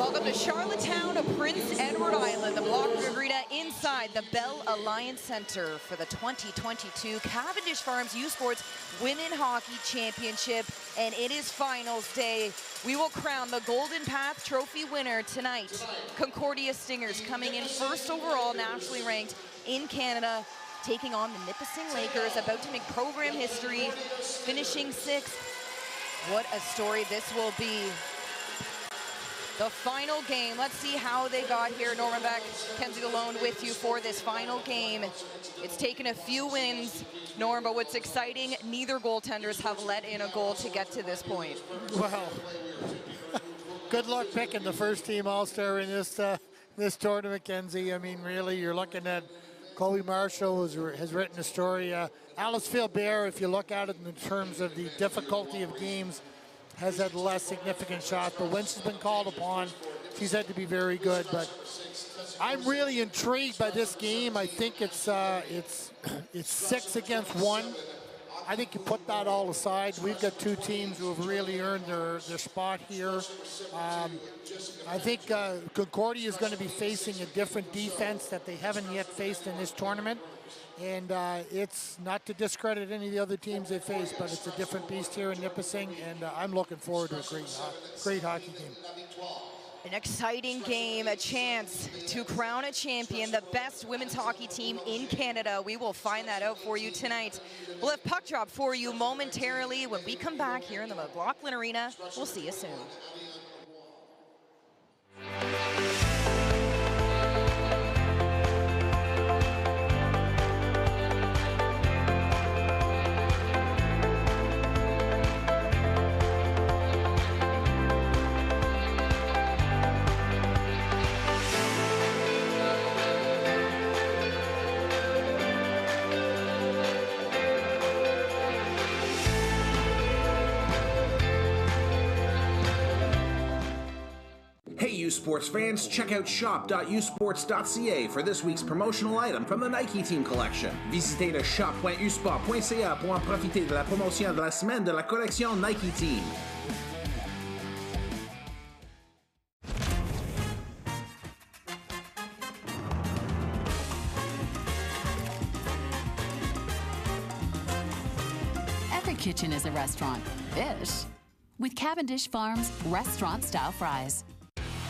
Welcome to Charlottetown, Prince Edward Island, the Block Arena inside the Bell Alliance Center for the 2022 Cavendish Farms U Sports Women Hockey Championship, and it is finals day. We will crown the Golden Path Trophy winner tonight. Concordia Stingers coming in first overall, nationally ranked in Canada, taking on the Nipissing Lakers, about to make program history, finishing sixth. What a story this will be. The final game, let's see how they got here. Norman Beck, Kenzie Alone with you for this final game. It's taken a few wins, Norm, but what's exciting, neither goaltenders have let in a goal to get to this point. Well, good luck picking the first team All-Star in this tournament, Kenzie. I mean, really, you're looking at Chloe Marshall has written a story. Alice Philbert, if you look at it in terms of the difficulty of games, has had less significant shots, but when she's been called upon, she's had to be very good. But I'm really intrigued by this game. I think it's 6 against 1. I think you put that all aside. We've got two teams who have really earned their spot here. I think Concordia is going to be facing a different defense that they haven't yet faced in this tournament. And it's not to discredit any of the other teams they face, but it's a different beast here in Nipissing, and I'm looking forward to a great hockey game. An exciting game, a chance to crown a champion, the best women's hockey team in Canada. We will find that out for you tonight. We'll have puck drop for you momentarily when we come back here in the McLaughlin Arena. We'll see you soon. Hey U-Sports fans, check out shop.usports.ca for this week's promotional item from the Nike Team Collection. Visitez le shop.usport.ca pour en profiter de la promotion de la semaine de la collection Nike Team. Every kitchen is a restaurant. Ish. With Cavendish Farms restaurant-style fries.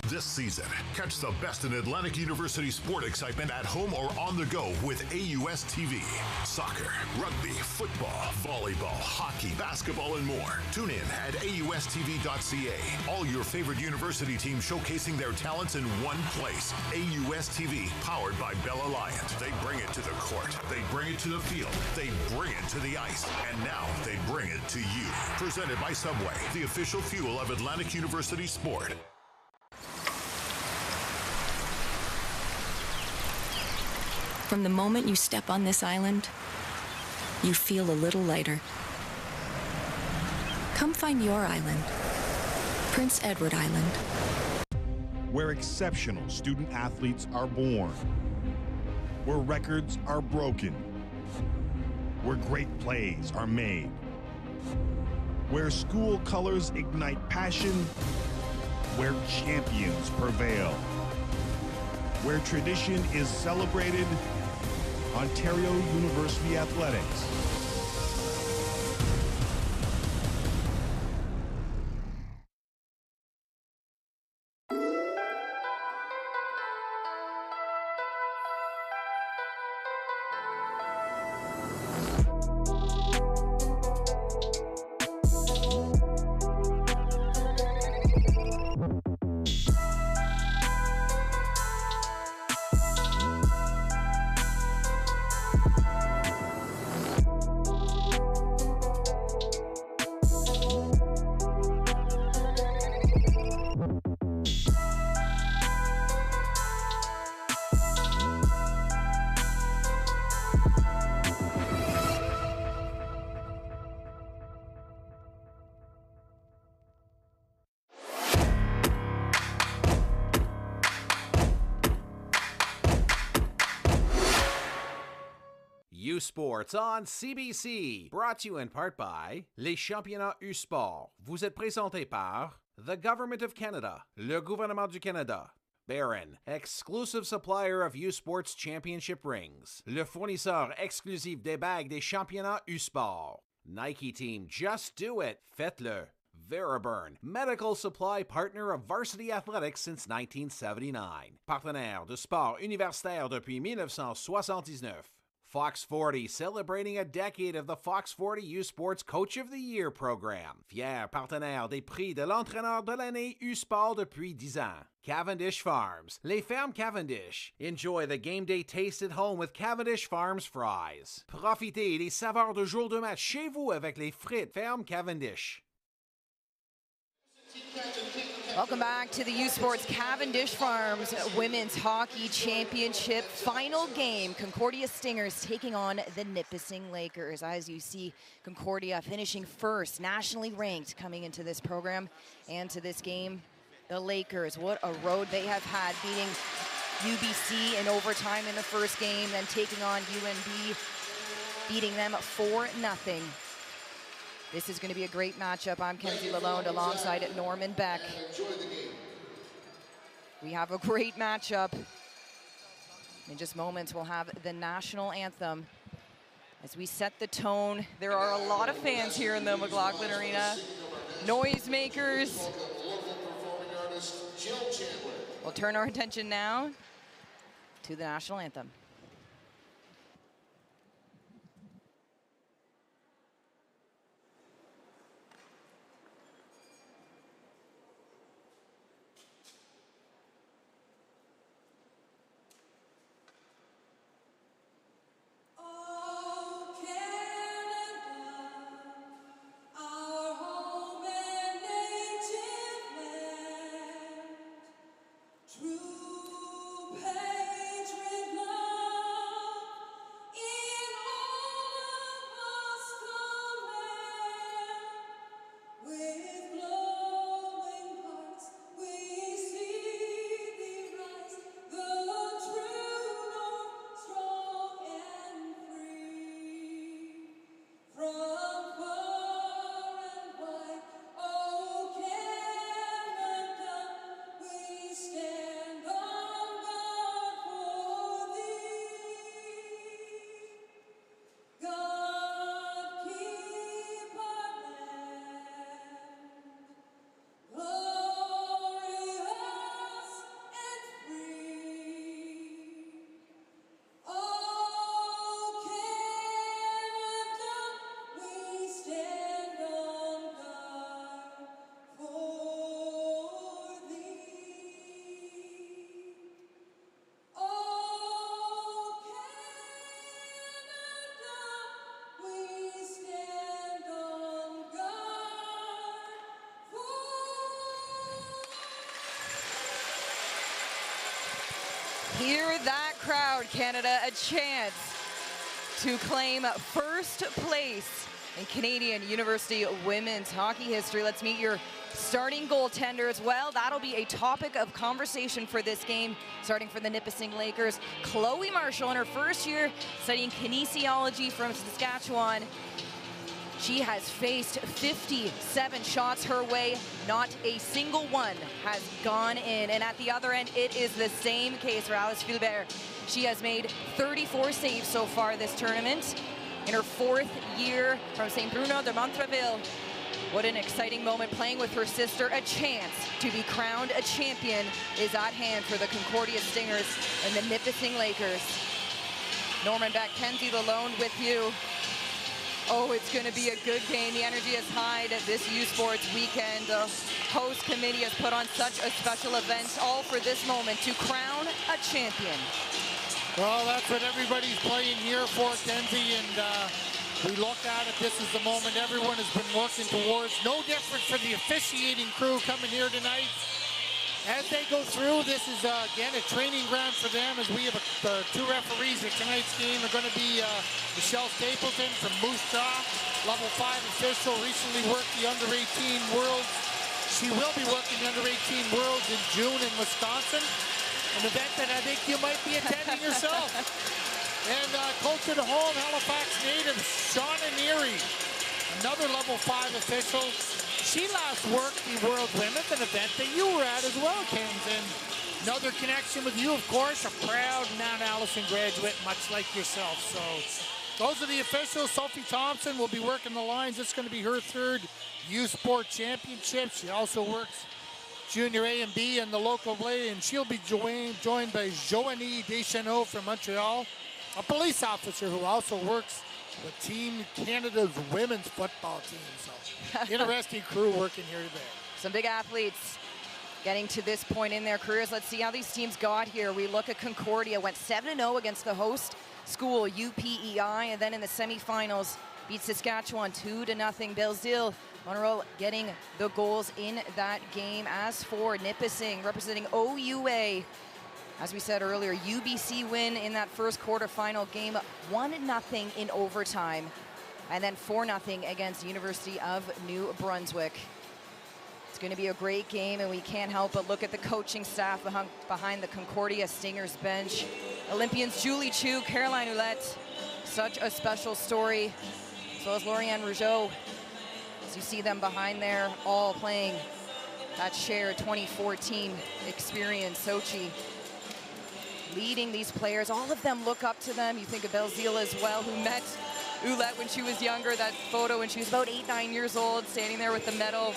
This season, catch the best in Atlantic University sport excitement at home or on the go with AUS TV. Soccer, rugby, football, volleyball, hockey, basketball, and more. Tune in at AUSTV.ca. All your favorite university teams showcasing their talents in one place. AUS TV, powered by Bell Alliance. They bring it to the court. They bring it to the field. They bring it to the ice. And now they bring it to you. Presented by Subway, the official fuel of Atlantic University sport. From the moment you step on this island, you feel a little lighter. Come find your island, Prince Edward Island. Where exceptional student athletes are born. Where records are broken. Where great plays are made. Where school colors ignite passion. Where champions prevail. Where tradition is celebrated. Ontario University Athletics. U Sports on CBC, brought to you in part by les championnats U Sport. Vous êtes présenté par the Government of Canada, le gouvernement du Canada. Baron, exclusive supplier of U-Sports Championship rings. Le fournisseur exclusif des bagues des championnats U-Sport. Nike Team, just do it, faites-le. Veriburn, medical supply partner of varsity athletics since 1979. Partenaire de sport universitaire depuis 1979. Fox 40, celebrating a decade of the Fox 40 U-Sports Coach of the Year program. Fier partenaire des prix de l'entraîneur de l'année U-Sport depuis 10 ans. Cavendish Farms, les fermes Cavendish. Enjoy the game day taste at home with Cavendish Farms fries. Profitez des saveurs de jour de match chez vous avec les frites fermes Cavendish. Welcome back to the U-Sports Cavendish Farms Women's Hockey Championship final game. Concordia Stingers taking on the Nipissing Lakers. As you see, Concordia finishing first, nationally ranked coming into this program and to this game. The Lakers, what a road they have had, beating UBC in overtime in the first game, then taking on UNB, beating them 4-0. This is going to be a great matchup. I'm Kenzie Lalonde alongside Norman Beck. We have a great matchup. In just moments, we'll have the national anthem. As we set the tone, there are a lot of fans here in the McLaughlin Arena. Noisemakers. We'll turn our attention now to the national anthem. Hear that crowd, Canada, a chance to claim first place in Canadian University women's hockey history. Let's meet your starting goaltender as well. That'll be a topic of conversation for this game, starting for the Nipissing Lakers. Chloe Marshall, in her first year studying kinesiology from Saskatchewan. She has faced 57 shots her way. Not a single one has gone in. And at the other end, it is the same case for Alice Philibert. She has made 34 saves so far this tournament. In her fourth year from St. Bruno de Montreville. What an exciting moment playing with her sister. A chance to be crowned a champion is at hand for the Concordia Stingers and the Nipissing Lakers. Norman Beck, Kenzie Lalonde with you. Oh, it's going to be a good game. The energy is high at this U-Sports weekend. The host committee has put on such a special event, all for this moment, to crown a champion. Well, that's what everybody's playing here for, Kenzie, and we look at it. This is the moment everyone has been working towards. No different for the officiating crew coming here tonight. As they go through, this is, again, a training ground for them, as we have two referees at tonight's game. Are going to be Michelle Stapleton from Moose Jaw, level 5 official, recently worked the under-18 Worlds. She will be working the under-18 Worlds in June in Wisconsin, an event that I think you might be attending yourself. And closer to home, Halifax native Shauna Neary, another level 5 official. she last worked the World Women's, an event that you were at as well, Kens. And another connection with you, of course, a proud Mount Allison graduate, much like yourself. So those are the officials. Sophie Thompson will be working the lines. It's going to be her third U Sport Championship. She also works Junior A and B in the local play, and she'll be joined by Joanie Deschanel from Montreal, a police officer who also works with Team Canada's women's football team. So interesting crew working here today. Some big athletes getting to this point in their careers. Let's see how these teams got here. We look at Concordia, went 7-0 against the host school, UPEI, and then in the semifinals beat Saskatchewan 2-0. Belzile Monroe getting the goals in that game. As for Nipissing, representing OUA, as we said earlier, UBC win in that first quarterfinal game, 1-0 in overtime, and then 4-0 against University of New Brunswick. It's going to be a great game, and we can't help but look at the coaching staff behind the Concordia Stingers bench. Olympians Julie Chu, Caroline Ouellette, such a special story, as well as Lauriane Rougeau. As you see them behind there, all playing that shared 2014 experience. Sochi leading these players. All of them look up to them. You think of Belzile as well, who met Ouellette when she was younger. That photo when she was about 8-9 years old, standing there with the medal.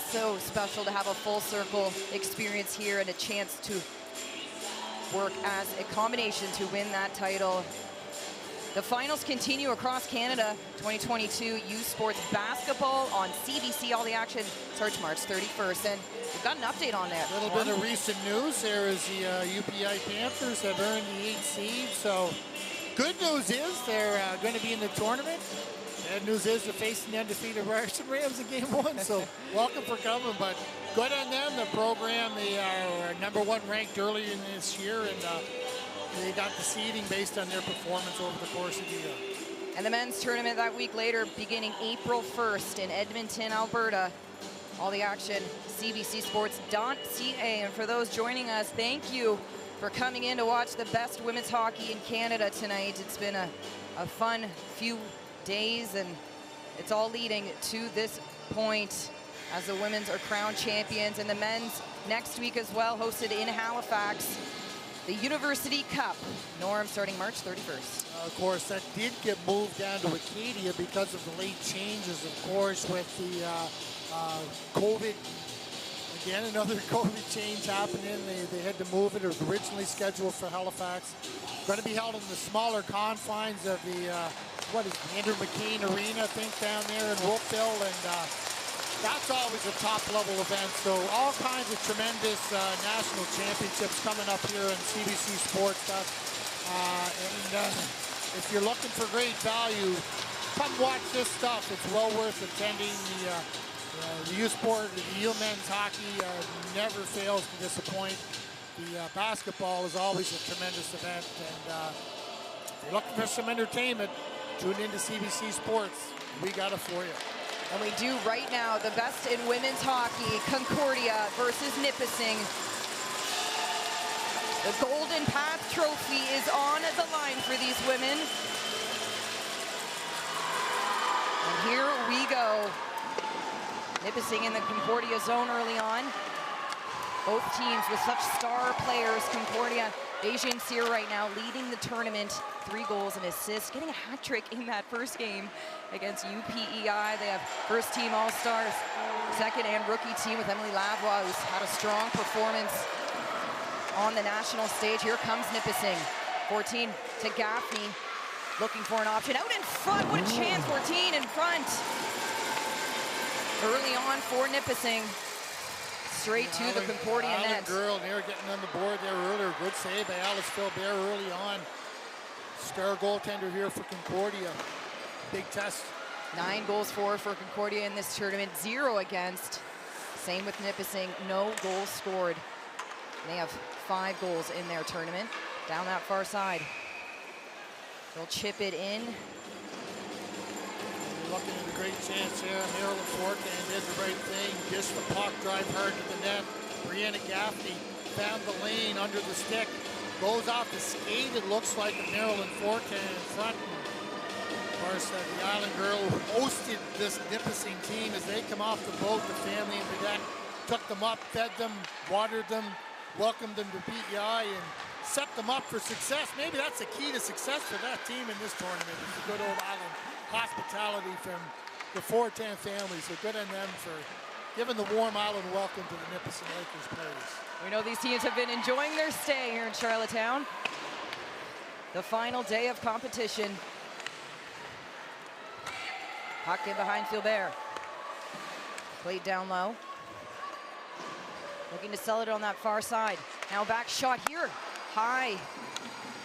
So special to have a full circle experience here and a chance to work as a combination to win that title. The finals continue across Canada. 2022 U Sports Basketball on CBC. All the action starts March 31st. And we've got an update on that. A little bit of recent news there is the UPI Panthers have earned the 8th seed. So good news is they're going to be in the tournament. Bad news is they're facing the undefeated Ryerson Rams in game 1. So welcome for coming. But good on them. The program, they are #1 ranked earlier in this year. And they got the seeding based on their performance over the course of the year. And the men's tournament that week later, beginning April 1st in Edmonton, Alberta. All the action, cbcsports.ca. And for those joining us, thank you for coming in to watch the best women's hockey in Canada tonight. It's been a fun few days, and it's all leading to this point as the women's are crowned champions, and the men's next week as well, hosted in Halifax. The University Cup, Norm, starting March 31st. Of course, that did get moved down to Acadia because of the late changes, of course, with the COVID. Again, another COVID change happening. They had to move it. It was originally scheduled for Halifax. Going to be held in the smaller confines of the, Andrew McCain Arena, I think, down there in Wolfville. And that's always a top-level event. So all kinds of tremendous national championships coming up here on CBC Sports. If you're looking for great value, come watch this stuff. It's well worth attending. The U Sport, the U men's hockey never fails to disappoint. The basketball is always a tremendous event. And if you're looking for some entertainment, tune into CBC Sports. We got it for you. And we do right now the best in women's hockey, Concordia versus Nipissing. The Golden Path Trophy is on the line for these women. And here we go. Nipissing in the Concordia zone early on. Both teams with such star players. Concordia, Beijing Cyr right now leading the tournament. 3 goals and assists, getting a hat trick in that first game against UPEI. They have first team All-Stars, second and rookie team with Emily Lavoie, who's had a strong performance on the national stage. Here comes Nipissing. 14 to Gaffney, looking for an option. Out in front, what a chance, 14 in front. Early on for Nipissing. Straight to the Concordia net. Girl, they were getting on the board there earlier. Good save by Alice Philbert early on. Star goaltender here for Concordia. Big test. 9 goals for Concordia in this tournament, 0 against. Same with Nipissing, no goals scored. They have 5 goals in their tournament. Down that far side. They'll chip it in. They're looking at a great chance here. Marilyn Fortin did the right thing. Dished the puck, drive hard to the net. Brianna Gaffney found the lane under the stick. Goes off the skate, it looks like, Marilyn Fortin in front. course, the Island girl who hosted this Nipissing team as they come off the boat, the family in the deck, took them up, fed them, watered them, welcomed them to PEI, and set them up for success. Maybe that's the key to success for that team in this tournament, is the good old Island hospitality from the 410 family. So good on them for giving the warm Island welcome to the Nipissing Lakers players. We know these teams have been enjoying their stay here in Charlottetown. The final day of competition. Puck in behind Philbert. Played down low. Looking to sell it on that far side. Now back shot here. High.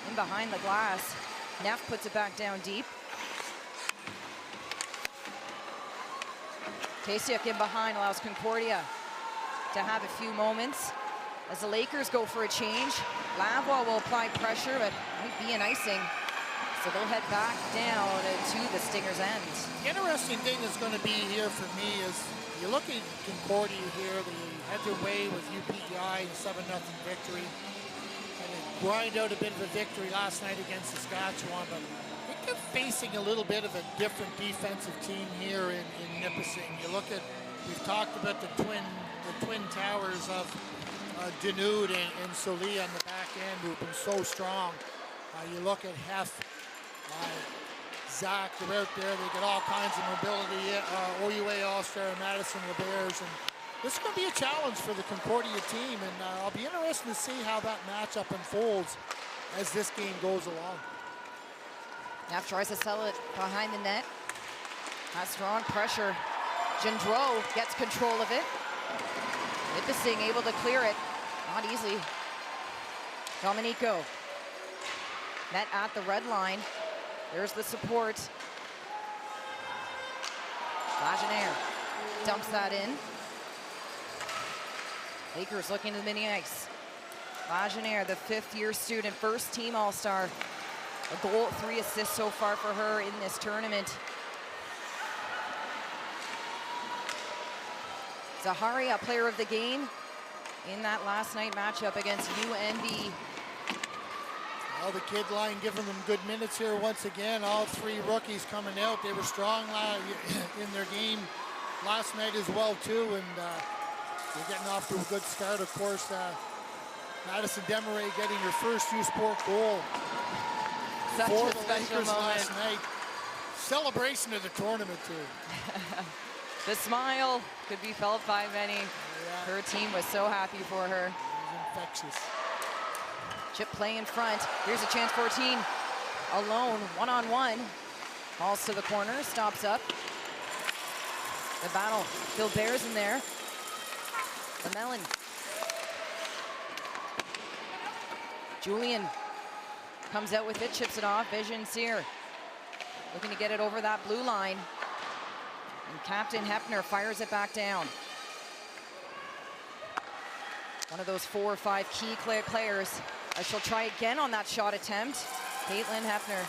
In behind the glass. Neff puts it back down deep. Tasiuk in behind allows Concordia to have a few moments. As the Lakers go for a change, Lavoie will apply pressure, but might be an icing. So they'll head back down to the Stingers' end. The interesting thing that's going to be here for me is you look at Concordia here, they had their way with UPEI, 7-0 victory. And they grind out a bit of a victory last night against Saskatchewan, but I think they're facing a little bit of a different defensive team here in Nipissing. You look at, we've talked about the twin towers of Denude and Soli on the back end, who've been so strong. You look at Hef, Zach, they're out there. They got all kinds of mobility. OUA All-Star, Madison LeBears, and this is going to be a challenge for the Concordia team, and I'll be interested to see how that matchup unfolds as this game goes along. Neff tries to sell it behind the net. Has strong pressure. Gendreau gets control of it. Nipissing able to clear it. Not easy. Dominico. Net at the red line. There's the support. Lagenaire dumps that in. Lakers looking to the mini ice. Lagenaire, the fifth-year student, first-team All-Star. A goal, 3 assists so far for her in this tournament. Zaharia, player of the game in that last night matchup against UND. Well, the kid line giving them good minutes here once again. All 3 rookies coming out. They were strong in their game last night as well, too. And they're getting off to a good start. Of course, Madison Desmarais getting her first U-Sport goal for the Lakers last night. Celebration of the tournament, too. The smile could be felt by many. Yeah. Her team was so happy for her. It was infectious. Chip play in front. Here's a chance for a team. Alone, one-on-one. Falls to the corner, stops up. The battle. Philbert's in there. The Melon. Julian comes out with it, chips it off. Vision Sear looking to get it over that blue line. And Captain Hepner fires it back down. One of those 4 or 5 key players. She'll try again on that shot attempt. Caitlin Hepner.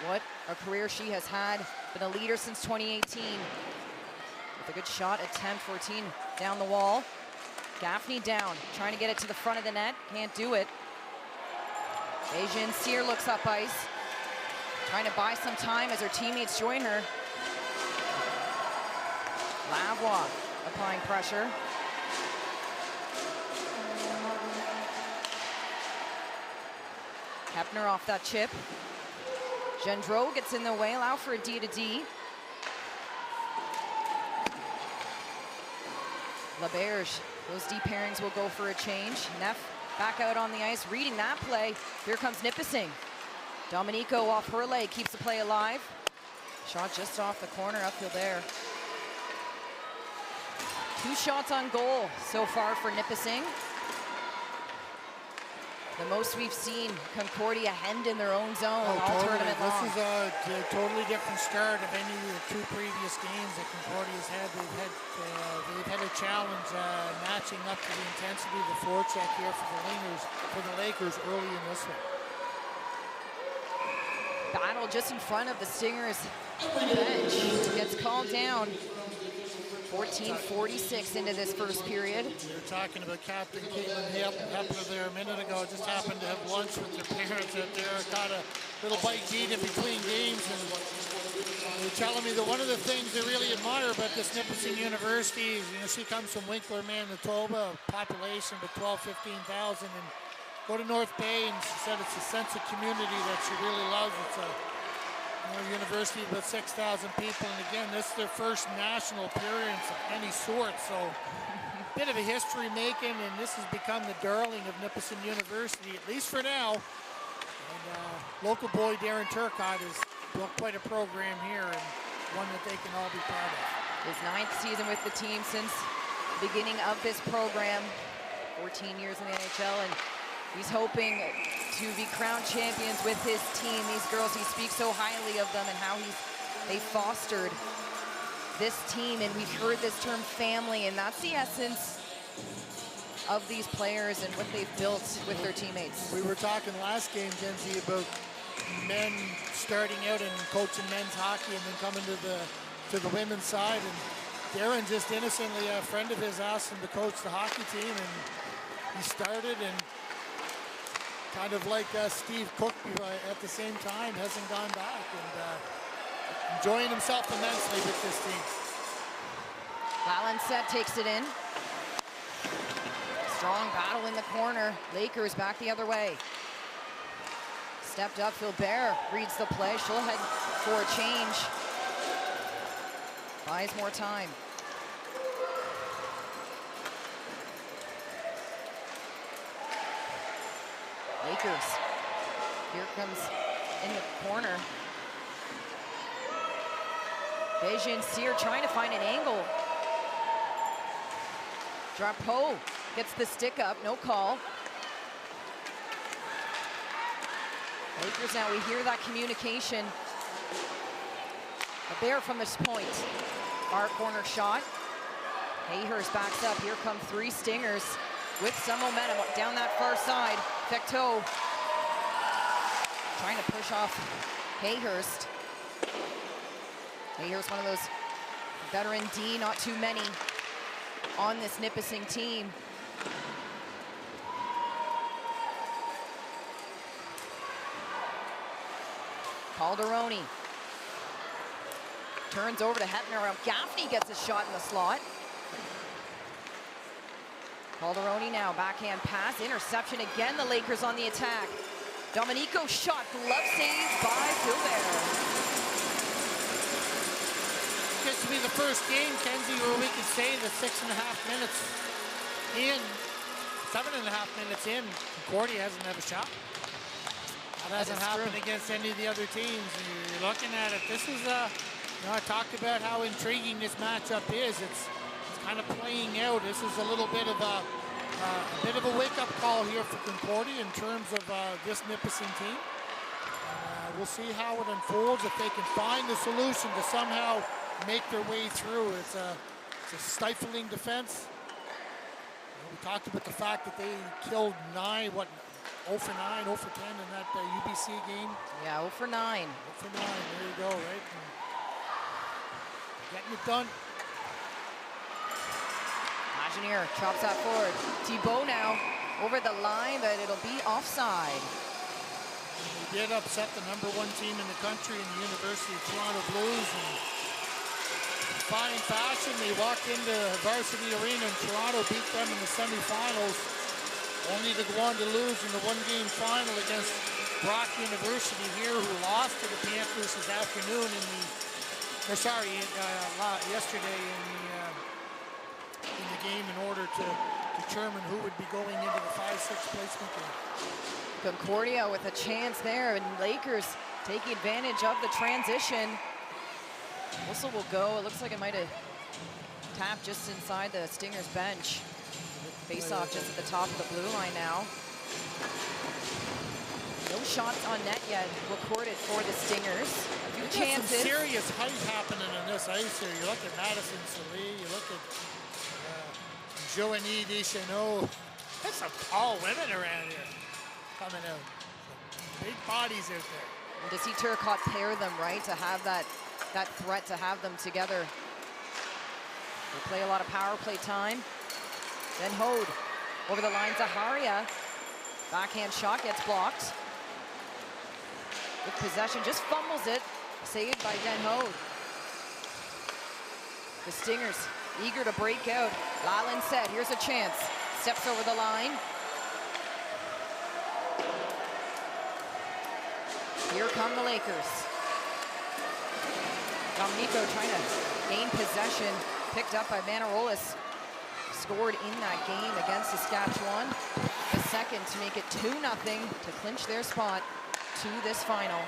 What a career she has had. Been a leader since 2018. With a good shot attempt, 14 down the wall. Gaffney down, trying to get it to the front of the net. Can't do it. Asian Sear looks up ice. Trying to buy some time as her teammates join her. Lavoie applying pressure. Hepner off that chip. Gendreau gets in the way, allow for a D-to-D. LeBerge, those D pairings will go for a change. Neff back out on the ice, reading that play. Here comes Nipissing. Dominico off her leg, keeps the play alive. Shot just off the corner, upfield there. 2 shots on goal so far for Nipissing. The most we've seen Concordia hend in their own zone all tournament long. This is a totally different start of any of the 2 previous games that Concordia's had. They've had a challenge matching up to the intensity of the forecheck here for the Lakers early in this one. Battle just in front of the Stingers bench. Gets called down. 14:46 into this first period. We were talking about Captain Caitlin Hepler there a minute ago. Just happened to have lunch with their parents out there. Got a little bite to eat in between games, and they were telling me that one of the things they really admire about this Nipissing University is, she comes from Winkler, Manitoba, population of 12,000-15,000, and go to North Bay, and she said it's a sense of community that she really loves. It's a university of about 6,000 people, and again, this is their first national appearance of any sort, so a bit of a history making, and this has become the darling of Nipissing University, at least for now. And local boy Darren Turcotte has built quite a program here, and one that they can all be proud of. His 9th season with the team since the beginning of this program, 14 years in the NHL, and he's hoping to be crowned champions with his team. These girls, he speaks so highly of them and how they fostered this team. And we've heard this term family, and that's the essence of these players and what they've built with their teammates. We were talking last game, Kenzie, about men starting out and coaching men's hockey and then coming to the women's side. And Darren just innocently, a friend of his asked him to coach the hockey team, and he started, and kind of like Steve Cook at the same time, hasn't gone back, and enjoying himself immensely with this team. Lalenset takes it in. Strong battle in the corner. Lakers back the other way. Stepped up, Philbert reads the play. She'll head for a change. Buys more time. Lakers. Here comes in the corner. Beijing Cyr trying to find an angle. Drapeau gets the stick up, no call. Lakers now, we hear that communication. A bear from this point. Our corner shot. Hayhurst backs up. Here come 3 Stingers with some momentum down that far side. Fecteau trying to push off Hayhurst. Hayhurst, one of those veteran D, not too many on this Nipissing team. Calderoni turns over to Hepner. Gaffney gets a shot in the slot. Calderoni now, backhand pass, interception again, the Lakers on the attack. Domenico shot, glove save by Philbert. This will be the first game, Kenzie, where we could say that 6.5 minutes in, 7.5 minutes in, Concordia hasn't had a shot. That hasn't happened against any of the other teams. You're looking at it. This is, I talked about how intriguing this matchup is. It's kind of playing out. This is a little bit of a wake-up call here for Concordia in terms of this Nipissing team. We'll see how it unfolds, if they can find the solution to somehow make their way through. It's a stifling defense. We talked about the fact that they killed 0 for 9, 0 for 10 in that UBC game. Yeah, 0 for 9. 0 for 9, there you go, right? And getting it done. Lajeunier chops that forward. Thibault now over the line, but it'll be offside. They did upset the #1 team in the country in the University of Toronto Blues. And in fine fashion, they walked into Varsity Arena in Toronto, beat them in the semifinals, only to go on to lose in the 1-game final against Brock University here, who lost to the Panthers this afternoon yesterday in the game in order to determine who would be going into the 5-6 placement game. Concordia with a chance there, and Lakers taking advantage of the transition. Whistle will go. It looks like it might have tapped just inside the Stingers bench. Face-off just at the top of the blue line now. No shots on net yet recorded for the Stingers. A few chances. Some serious height happening on this ice here. You look at Madison Salee, you look at Joanie Deschanel. There's some tall women around here coming out. Some big bodies out there. And to see Turcotte pair them, right? To have that threat, to have them together. They play a lot of power play time. Then Hode over the line. Zaharia. Backhand shot gets blocked. With possession, just fumbles it. Saved by Den Hode. The Stingers eager to break out. Lalin said, here's a chance. Steps over the line. Here come the Lakers. Dominico trying to gain possession. Picked up by Manarolas. Scored in that game against Saskatchewan. The second to make it 2-0 to clinch their spot to this final.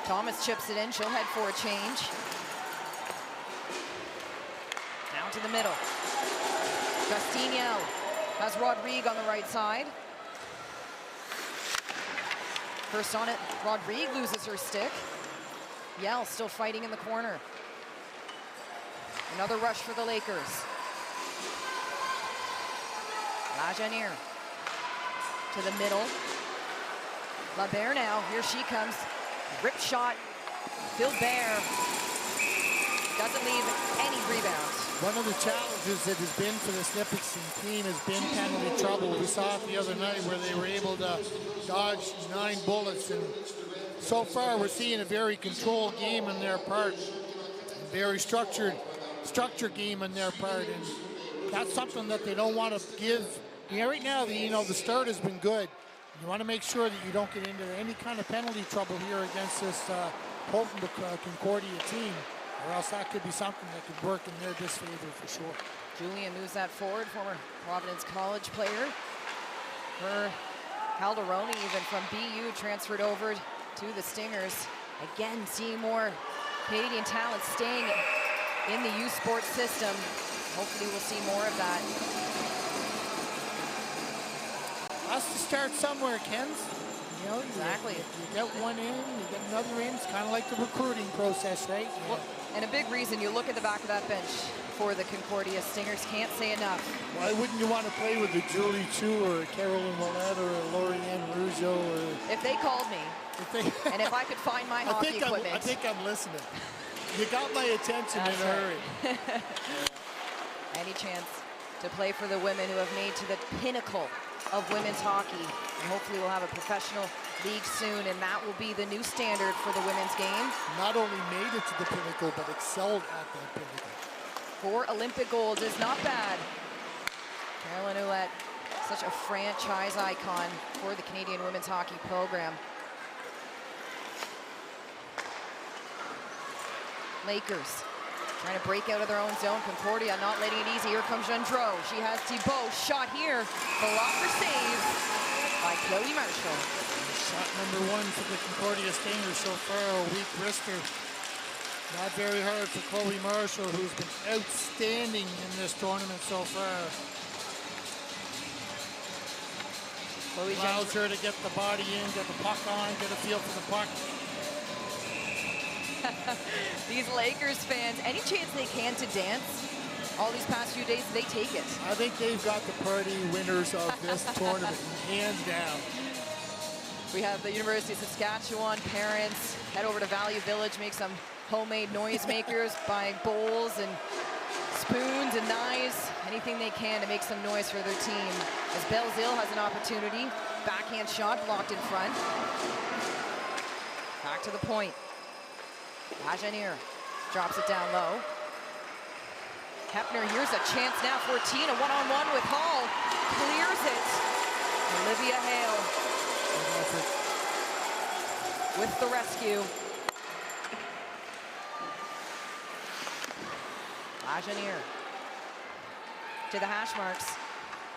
Thomas chips it in. She'll head for a change. Now to the middle. Justiniel has Rodrigue on the right side. First on it, Rodrigue loses her stick. Yell still fighting in the corner. Another rush for the Lakers. Lajanier to the middle. LaBerre now, here she comes. Rip shot, Philbert doesn't leave any rebounds. One of the challenges that has been for this Nipissing team has been penalty trouble. We saw it the other night where they were able to dodge 9 bullets, and so far we're seeing a very controlled game on their part, a very structured game on their part, and that's something that they don't want to give. Right now, the start has been good. You want to make sure that you don't get into any kind of penalty trouble here against this potent Concordia team, or else that could be something that could work in their disfavor for sure. Julian moves that forward, former Providence College player. Her Calderoni, even from BU, transferred over to the Stingers. Again, seeing more Canadian talent staying in the U Sports system. Hopefully we'll see more of that. Has to start somewhere, Kens. Exactly. You get one in, you get another in. It's kind of like the recruiting process, right? Yeah. Well, and a big reason, you look at the back of that bench for the Concordia Stingers, can't say enough. Why wouldn't you want to play with a Julie Chu or a Carolyn Willett or a Lorianne Rougeau? Or if they called me, and if I could find my hockey equipment. I think I'm listening. You got my attention in a hurry. Any chance to play for the women who have made to the pinnacle of women's hockey. And hopefully we'll have a professional league soon, and that will be the new standard for the women's game. Not only made it to the pinnacle, but excelled at that pinnacle. 4 Olympic golds is not bad. Carolyn Ouellette, such a franchise icon for the Canadian women's hockey program. Lakers trying to break out of their own zone. Concordia not letting it easy. Here comes Gendreau. She has Thibault. Shot here. Blocker save by Chloe Marshall. Shot number 1 for the Concordia Stingers so far. A weak wrister. Not very hard for Chloe Marshall, who's been outstanding in this tournament so far. Chloe allows her to get the body in, get the puck on, get a feel for the puck. These Lakers fans, any chance they can to dance all these past few days, they take it. I think they've got the party winners of this tournament, hands down. We have the University of Saskatchewan parents head over to Value Village, make some homemade noisemakers, buying bowls and spoons and knives, anything they can to make some noise for their team. As Belzile has an opportunity, backhand shot blocked in front. Back to the point. Lajanier drops it down low. Hepner, here's a chance now for Tina, one-on-one with Hall. Clears it. Olivia Hale with the rescue. Lajanier to the hash marks.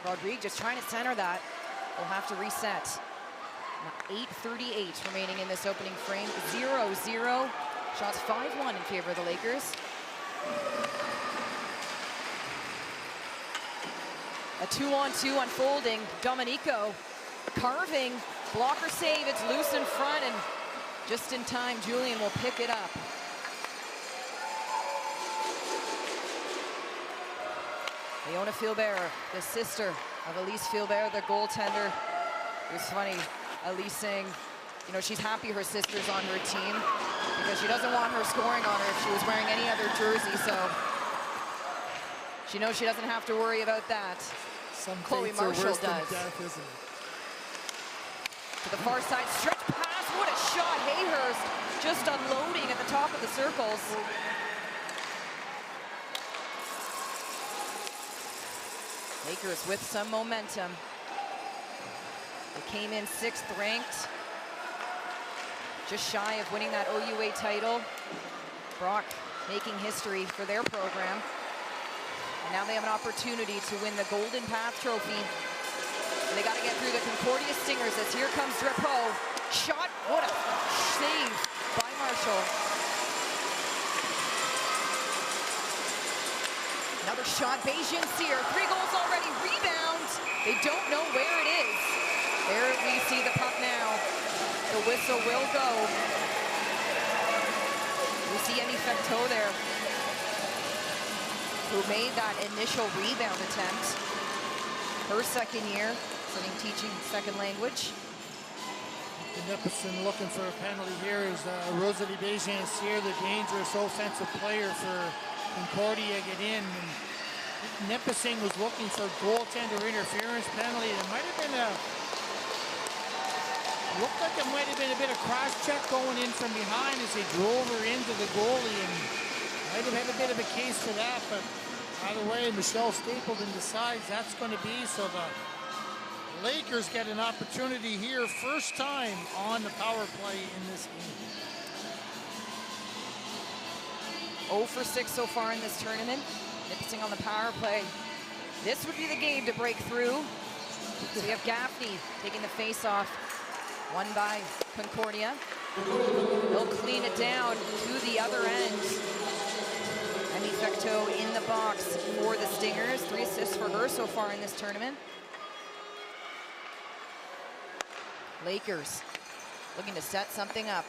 Rodrigue just trying to center that. We'll have to reset. Now 8:38 remaining in this opening frame. 0-0. Shots 5-1 in favor of the Lakers. A 2-on-2 unfolding. Dominico carving, blocker save, it's loose in front, and just in time, Julian will pick it up. Leona Philbert, the sister of Elise Philbert, the goaltender. It was funny, Elise saying, you know, she's happy her sister's on her team because she doesn't want her scoring on her if she was wearing any other jersey, so she knows she doesn't have to worry about that. Some Chloe fates are Marshall worse than does. death, isn't it? To the far side, stretch pass, what a shot. Hayhurst just unloading at the top of the circles. Lakers with some momentum. They came in 6th ranked, just shy of winning that OUA title. Brock making history for their program. And now they have an opportunity to win the Golden Path Trophy. And they got to get through the Concordia Stingers as here comes Drapeau. Shot, what a save by Marshall. Another shot, Beijing Sear, 3 goals already, rebound. They don't know where it is. There we see the puck now. The whistle will go. We see Emmy Fecteau there, who made that initial rebound attempt. Her second year, studying teaching second language. The Nipissing looking for a penalty here is Rosalie Beijing-Cyr, the dangerous offensive player for Concordia, get in. And Nipissing was looking for goaltender interference penalty. There might have been looked like there might have been a bit of cross-check going in from behind as they drove her into the goalie, and might have had a bit of a case for that, but either way, Michelle Stapleton decides that's going to be, so the Lakers get an opportunity here, first time on the power play in this game. 0 for 6 so far in this tournament. Nipissing on the power play. This would be the game to break through. So we have Gaffney taking the face-off, won by Concordia. They'll clean it down to the other end. Emmy Fecteau in the box for the Stingers. 3 assists for her so far in this tournament. Lakers looking to set something up.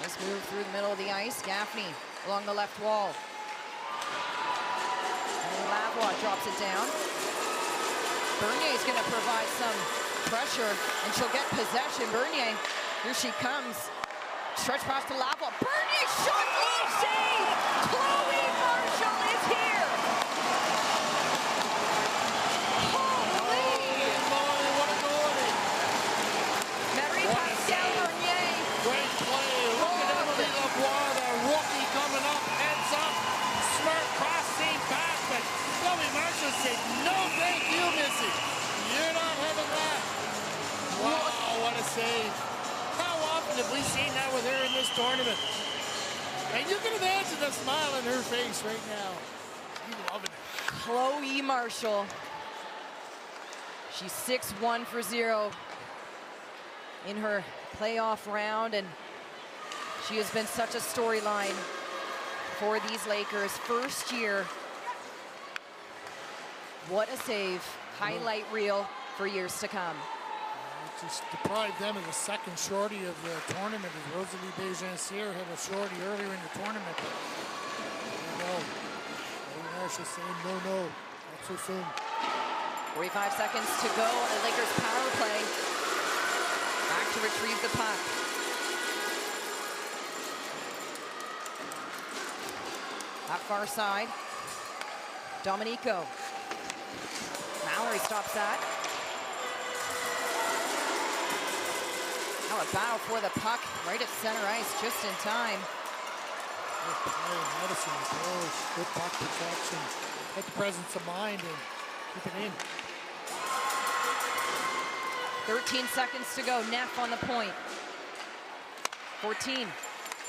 Nice move through the middle of the ice. Gaffney along the left wall. And Lavoie drops it down. Bernier's going to provide some pressure, and she'll get possession. Bernier, here she comes. Stretch pass to Lavoie. Bernier, shot, glove save! Chloe Marshall is here! Holy! What a goalie! Marie-Pascale Bernier. Great play. Look at Emily Lavoie, the rookie coming up, heads up. Smart cross save back, but Chloe Marshall said, no thank you, Missy. You're not having that. Wow, what a save. How often have we seen that with her in this tournament? And you can imagine the smile on her face right now. You love it. Chloe Marshall. She's 6-1 for 0 in her playoff round, and she has been such a storyline for these Lakers. First year. What a save. Highlight reel for years to come. Just deprived them of the second shorty of the tournament, as Rosalie Beijing-Cyr had a shorty earlier in the tournament. No. Marshall saying no, not so soon. 45 seconds to go on the Lakers power play. Back to retrieve the puck. That far side. Dominico. Mallory stops that. Now a battle for the puck right at center ice just in time. Good play, Madison, good puck protection. Get the presence of mind and keep it in. 13 seconds to go. Neff on the point. 14.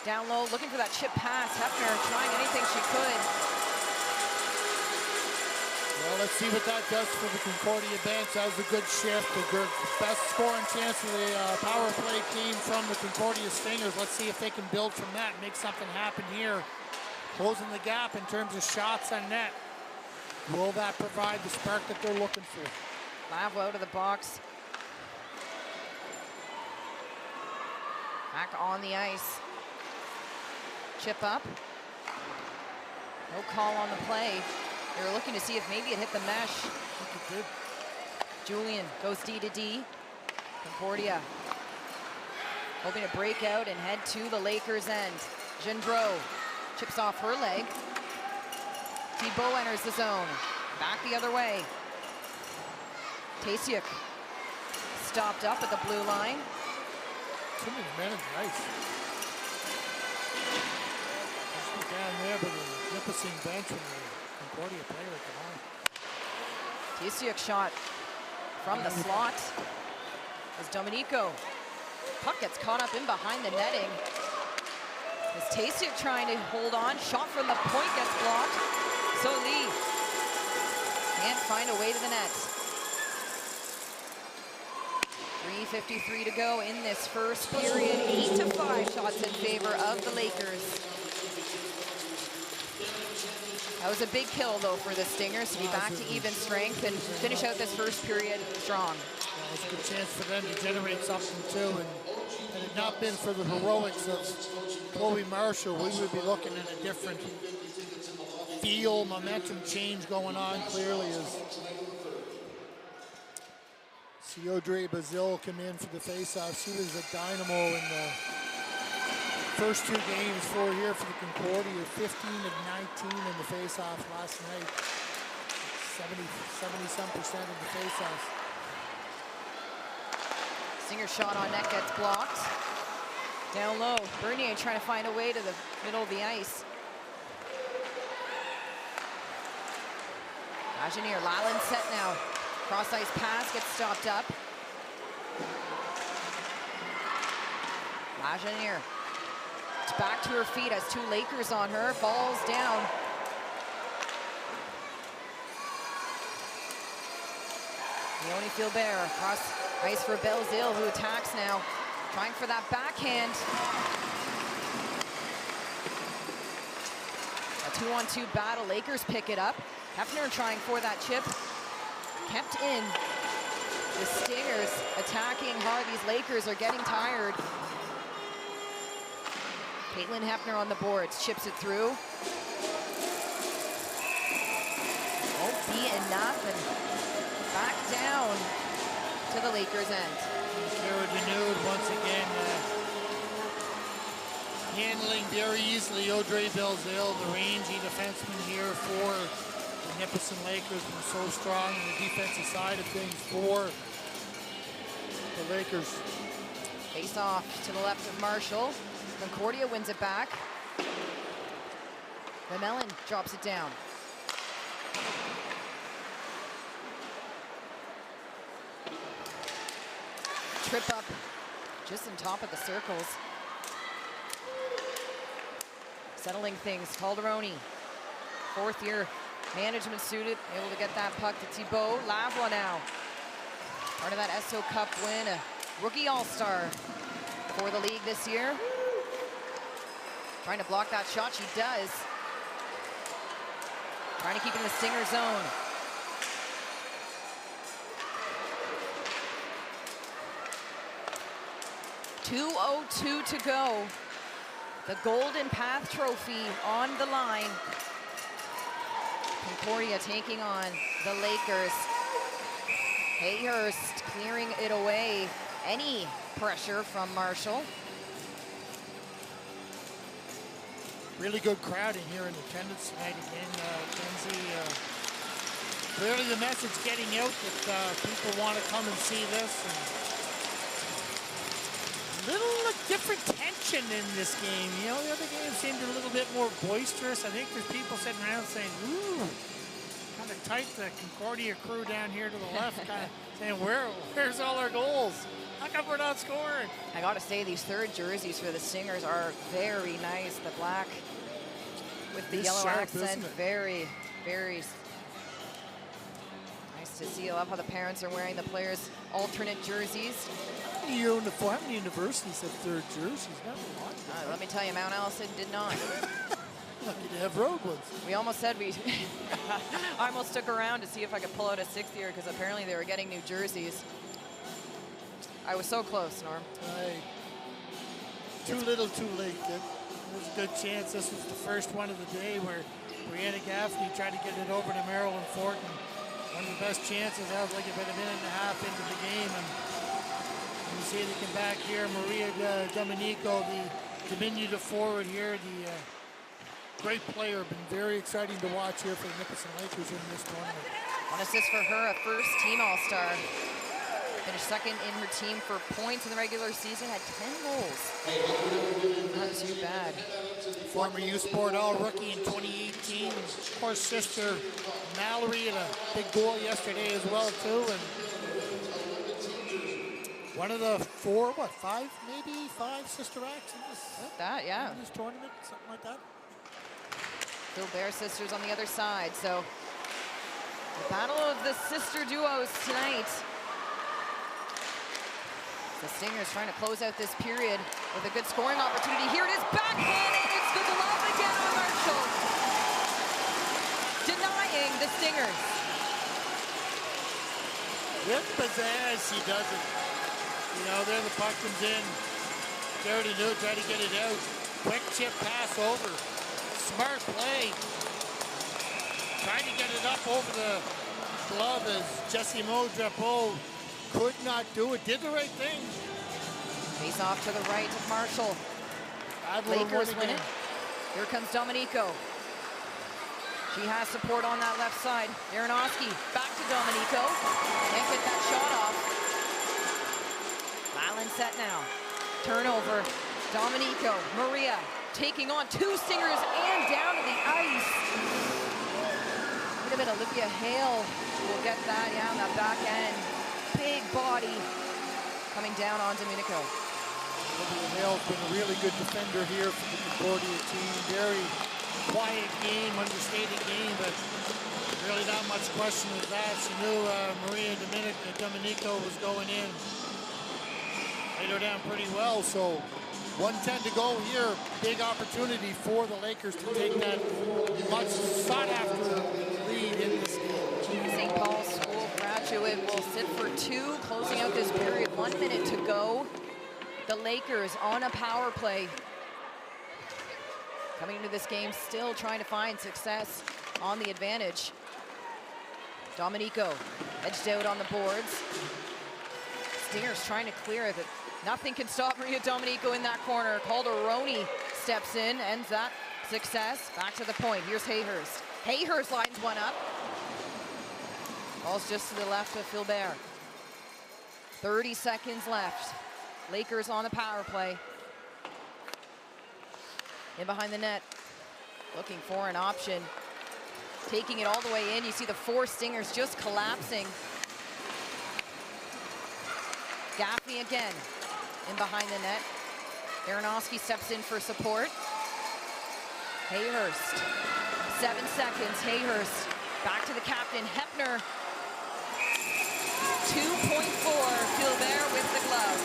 Down low, looking for that chip pass. Hefner trying anything she could. Well, let's see what that does for the Concordia bench. That was a good shift. The best scoring chance of the power play came from the Concordia Stingers. Let's see if they can build from that and make something happen here. Closing the gap in terms of shots on net. Will that provide the spark that they're looking for? Lavoie out of the box. Back on the ice. Chip up. No call on the play. They were looking to see if maybe it hit the mesh. I think it did. Julian goes D to D. Concordia hoping to break out and head to the Lakers' end. Gendreau chips off her leg. Thibault enters the zone. Back the other way. Tasiuk stopped up at the blue line. Too many men in the ice. Just down there, but the Nipissing bench and the Concordia player at the line. Tasiuk shot from the slot as Domenico. Puck gets caught up in behind the netting. As Tasiuk trying to hold on. Shot from the point gets blocked. So Lee can't find a way to the net. 3:53 to go in this first period. 8-5 shots in favor of the Lakers. That was a big kill, though, for the Stingers to be back to even strength and finish out this first period strong. Well, it's a good chance for them to generate something, too. And had it not been for the heroics of Chloe Marshall, we would be looking at a different feel, momentum change going on clearly as Audrey Bazil come in for the face-off. She was a dynamo in the first two games for here for the Concordia. 15 of 19 in the face-off last night. 70-some% of the face-offs. Singer shot on net gets blocked. Down low, Bernier trying to find a way to the middle of the ice. Lagenier, Lalin set now. Cross ice pass gets stopped up. Lagenier. It's back to her feet, has two Lakers on her, falls down. Leonie Philbert across ice for Belzile, who attacks now. Trying for that backhand. A 2-on-2 battle, Lakers pick it up. Hefner trying for that chip. Kept in. The Stingers attacking hard. These Lakers are getting tired. Caitlin Hefner on the boards, chips it through. Won't be enough, and back down to the Lakers' end. Kara Denude once again handling very easily Audrey Belzile, the rangy defenseman here for the Nipissing Lakers, been so strong on the defensive side of things for the Lakers. Face off to the left of Marshall. Concordia wins it back. Vermeulen drops it down. Trip up just on top of the circles. Settling things, Calderoni. Fourth year management suited, able to get that puck to Thibault. Lavoie now. Part of that Esso Cup win, a rookie all-star for the league this year. Trying to block that shot, she does. Trying to keep in the Stinger zone. .202 to go. The Golden Path Trophy on the line. Concordia taking on the Lakers. Hayhurst clearing it away. Any pressure from Marshall. Really good crowd in here in attendance tonight again, Kenzie. Clearly the message getting out that people want to come and see this. And little different tension in this game. You know, the other games seemed a little bit more boisterous. I think there's people sitting around saying, ooh, kind of tight, the Concordia crew down here to the left, kind of saying, where's all our goals? How come we're not scoring? I gotta say, these third jerseys for the Stingers are very nice. The black with the yellow accent, very, very nice to see. I love how the parents are wearing the players' alternate jerseys. How many universities have third jerseys? Not a lot. Let me tell you, Mount Allison did not. Lucky to have road ones. We almost said I almost stuck around to see if I could pull out a sixth year because apparently they were getting new jerseys. I was so close, Norm. Too little, too late, kid. There's a good chance this was the first one of the day where Brianna Gaffney tried to get it over to Marilyn Fortin. One of the best chances. That was like about a minute and a half into the game, and You see they come back here. Maria Domenico, the diminutive forward here, the great player. Been very exciting to watch here for the Nipissing Lakers in this tournament. One assist for her, a first-team All-Star. Finished second in her team for points in the regular season, had 10 goals. Not too bad. Former U-Sport All-Rookie in 2018. Of course, sister Mallory had a big goal yesterday as well, too. And one of the five sister acts in this tournament, something like that. Philbert sisters on the other side. So the battle of the sister duos tonight. The Stingers trying to close out this period with a good scoring opportunity. Here it is, backhanded. It's the glove again on Marshall. Denying the Stingers. With pizzazz, he does it. You know, there the puck comes in. There to do, try to get it out. Quick chip pass over. Smart play. Trying to get it up over the glove as Jesse Drapeau could not do it. Did the right thing. Face off to the right of Marshall. Lakers win it. Here comes Domenico. She has support on that left side. Aronofsky back to Domenico. Can't get that shot off. Island set now. Turnover. Domenico. Maria taking on two Stingers and down to the ice. Would have been Olivia Hale who will get that, on that back end. Big body coming down on Domenico. Olivia Hale's been a really good defender here for the Concordia team. Very quiet game, understated game, but really not much question with that. She knew Maria Domenico was going in. Laid her down pretty well, so 1:10 to go here. Big opportunity for the Lakers to take that much sought-after lead in this game. St. Paul's School graduate will sit for two, closing out this period. 1 minute to go. The Lakers on a power play. Coming into this game, still trying to find success on the advantage. Domenico edged out on the boards. Stingers trying to clear it, but nothing can stop Maria Domenico in that corner. Calderoni steps in, ends that success. Back to the point. Here's Hayhurst. Hayhurst lines one up. Ball's just to the left of Philbert. 30 seconds left. Lakers on the power play. In behind the net, looking for an option. Taking it all the way in. You see the four Stingers just collapsing. Gaffney again in behind the net. Aronofsky steps in for support. Hayhurst, 7 seconds. Hayhurst back to the captain, Hepner. 2.4, Philbert with the glove.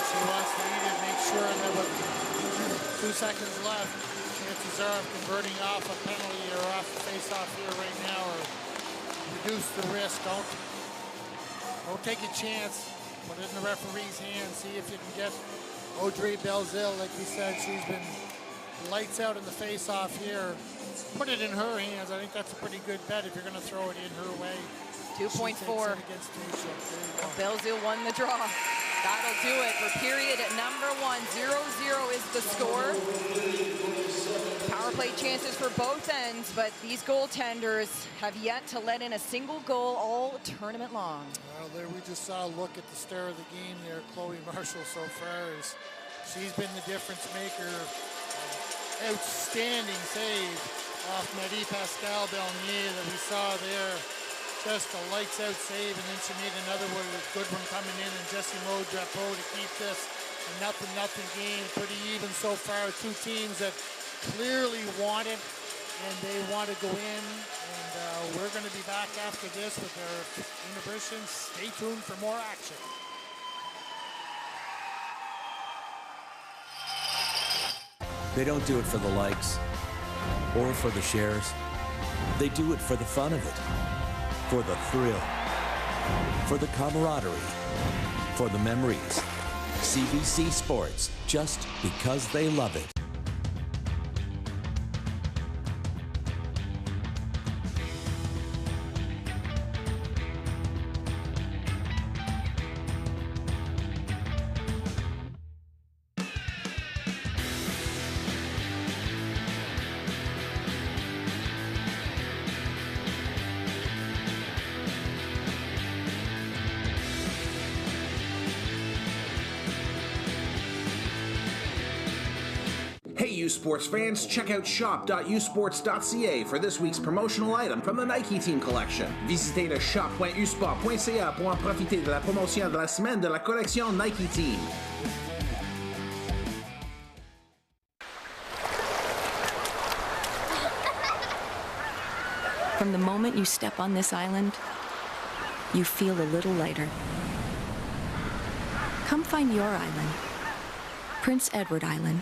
She wants to either make sure that with 2 seconds left, chances are of converting off a penalty or off a face-off here right now, or reduce the risk. Don't take a chance. Put it in the referee's hands. See if you can get Audrey Belzile. Like we said, she's been lights out in the face-off here. Put it in her hands. I think that's a pretty good bet if you're going to throw it in her way. 2.4. Belzile won the draw. That'll do it for period number 1. 0-0 is the score. Power play chances for both ends, but these goaltenders have yet to let in a single goal all tournament long. Well, there we just saw a look at the star of the game there, Chloe Marshall so far. She's been the difference maker. Outstanding save off Marie-Pascale Bernier that we saw there. Just a lights out save, and then she made another one, a good one coming in, and Jesse Drapeau to keep this a 0-0 game. Pretty even so far. Two teams that clearly want it, and they want to go in. And we're going to be back after this with our Intermission. Stay tuned for more action. They don't do it for the likes or for the shares. They do it for the fun of it. For the thrill, for the camaraderie, for the memories. CBC Sports, just because they love it. Sports fans, check out shop.usports.ca for this week's promotional item from the Nike Team Collection. Visitez le shop.usport.ca pour en profiter de la promotion de la semaine de la collection Nike Team. From the moment you step on this island, you feel a little lighter. Come find your island. Prince Edward Island.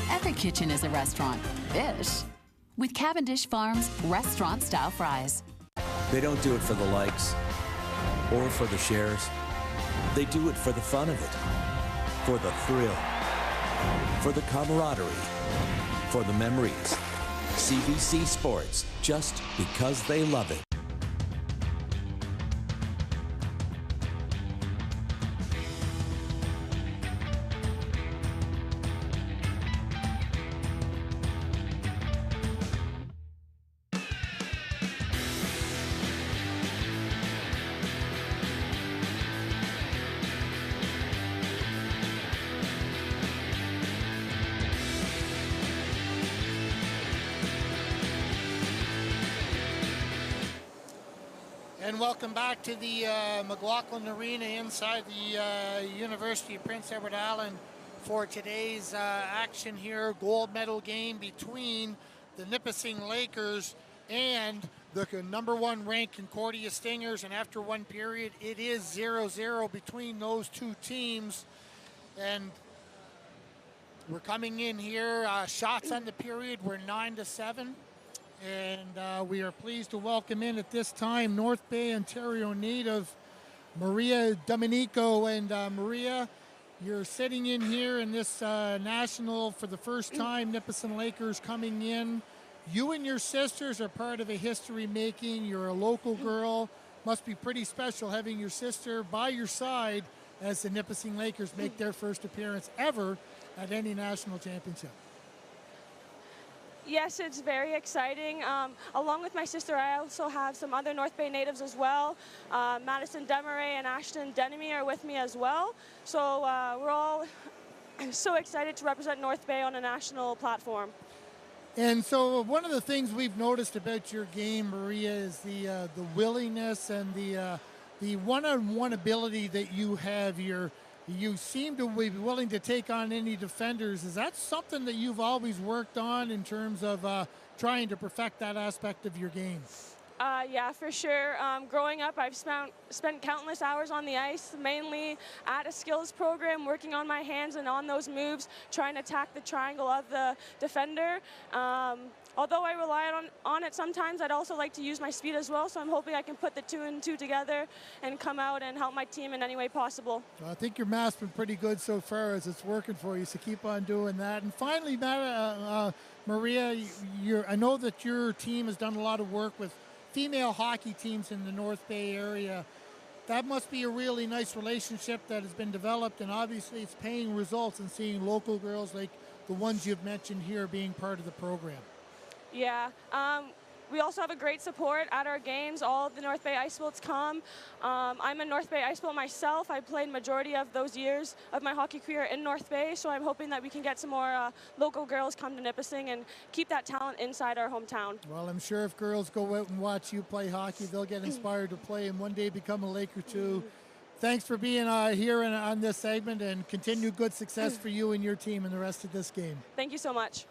Every kitchen is a restaurant. Ish. With Cavendish Farms restaurant-style fries. They don't do it for the likes or for the shares. They do it for the fun of it, for the thrill, for the camaraderie, for the memories. CBC Sports, just because they love it. And welcome back to the McLaughlin Arena inside the University of Prince Edward Island for today's action here. Gold medal game between the Nipissing Lakers and the #1 ranked Concordia Stingers. And after one period, it is 0-0 between those two teams. And we're coming in here. Shots on the period were 9-7. And we are pleased to welcome in at this time North Bay, Ontario native Maria Domenico. And Maria, you're sitting in here in this national for the first time, Nipissing Lakers coming in. You and your sisters are part of a history making. You're a local girl. Must be pretty special having your sister by your side as the Nipissing Lakers make their first appearance ever at any national championship. Yes, it's very exciting. Along with my sister, I also have some other North Bay natives as well. Madison Demaray and Ashton Denemy are with me as well. So we're all so excited to represent North Bay on a national platform. And so one of the things we've noticed about your game, Maria, is the willingness and the one-on-one ability that you have. You seem to be willing to take on any defenders. Is that something that you've always worked on in terms of trying to perfect that aspect of your game? Yeah, for sure. Growing up, I've spent countless hours on the ice, mainly at a skills program, working on my hands and on those moves, trying to attack the triangle of the defender. Although I rely on it sometimes, I'd also like to use my speed as well, so I'm hoping I can put the 2 and 2 together and come out and help my team in any way possible. Well, I think your math's been pretty good so far as it's working for you, so keep on doing that. And finally, Maria, I know that your team has done a lot of work with female hockey teams in the North Bay area. That must be a really nice relationship that has been developed, and obviously it's paying results and seeing local girls like the ones you've mentioned here being part of the program. Yeah, we also have a great support at our games. All of the North Bay Ice Bolts come. I'm a North Bay Ice Bolt myself. I played majority of those years of my hockey career in North Bay, so I'm hoping that we can get some more local girls come to Nipissing and keep that talent inside our hometown. Well, I'm sure if girls go out and watch you play hockey, they'll get inspired to play and one day become a Laker too. Thanks for being here on this segment, and continued good success for you and your team in the rest of this game. Thank you so much.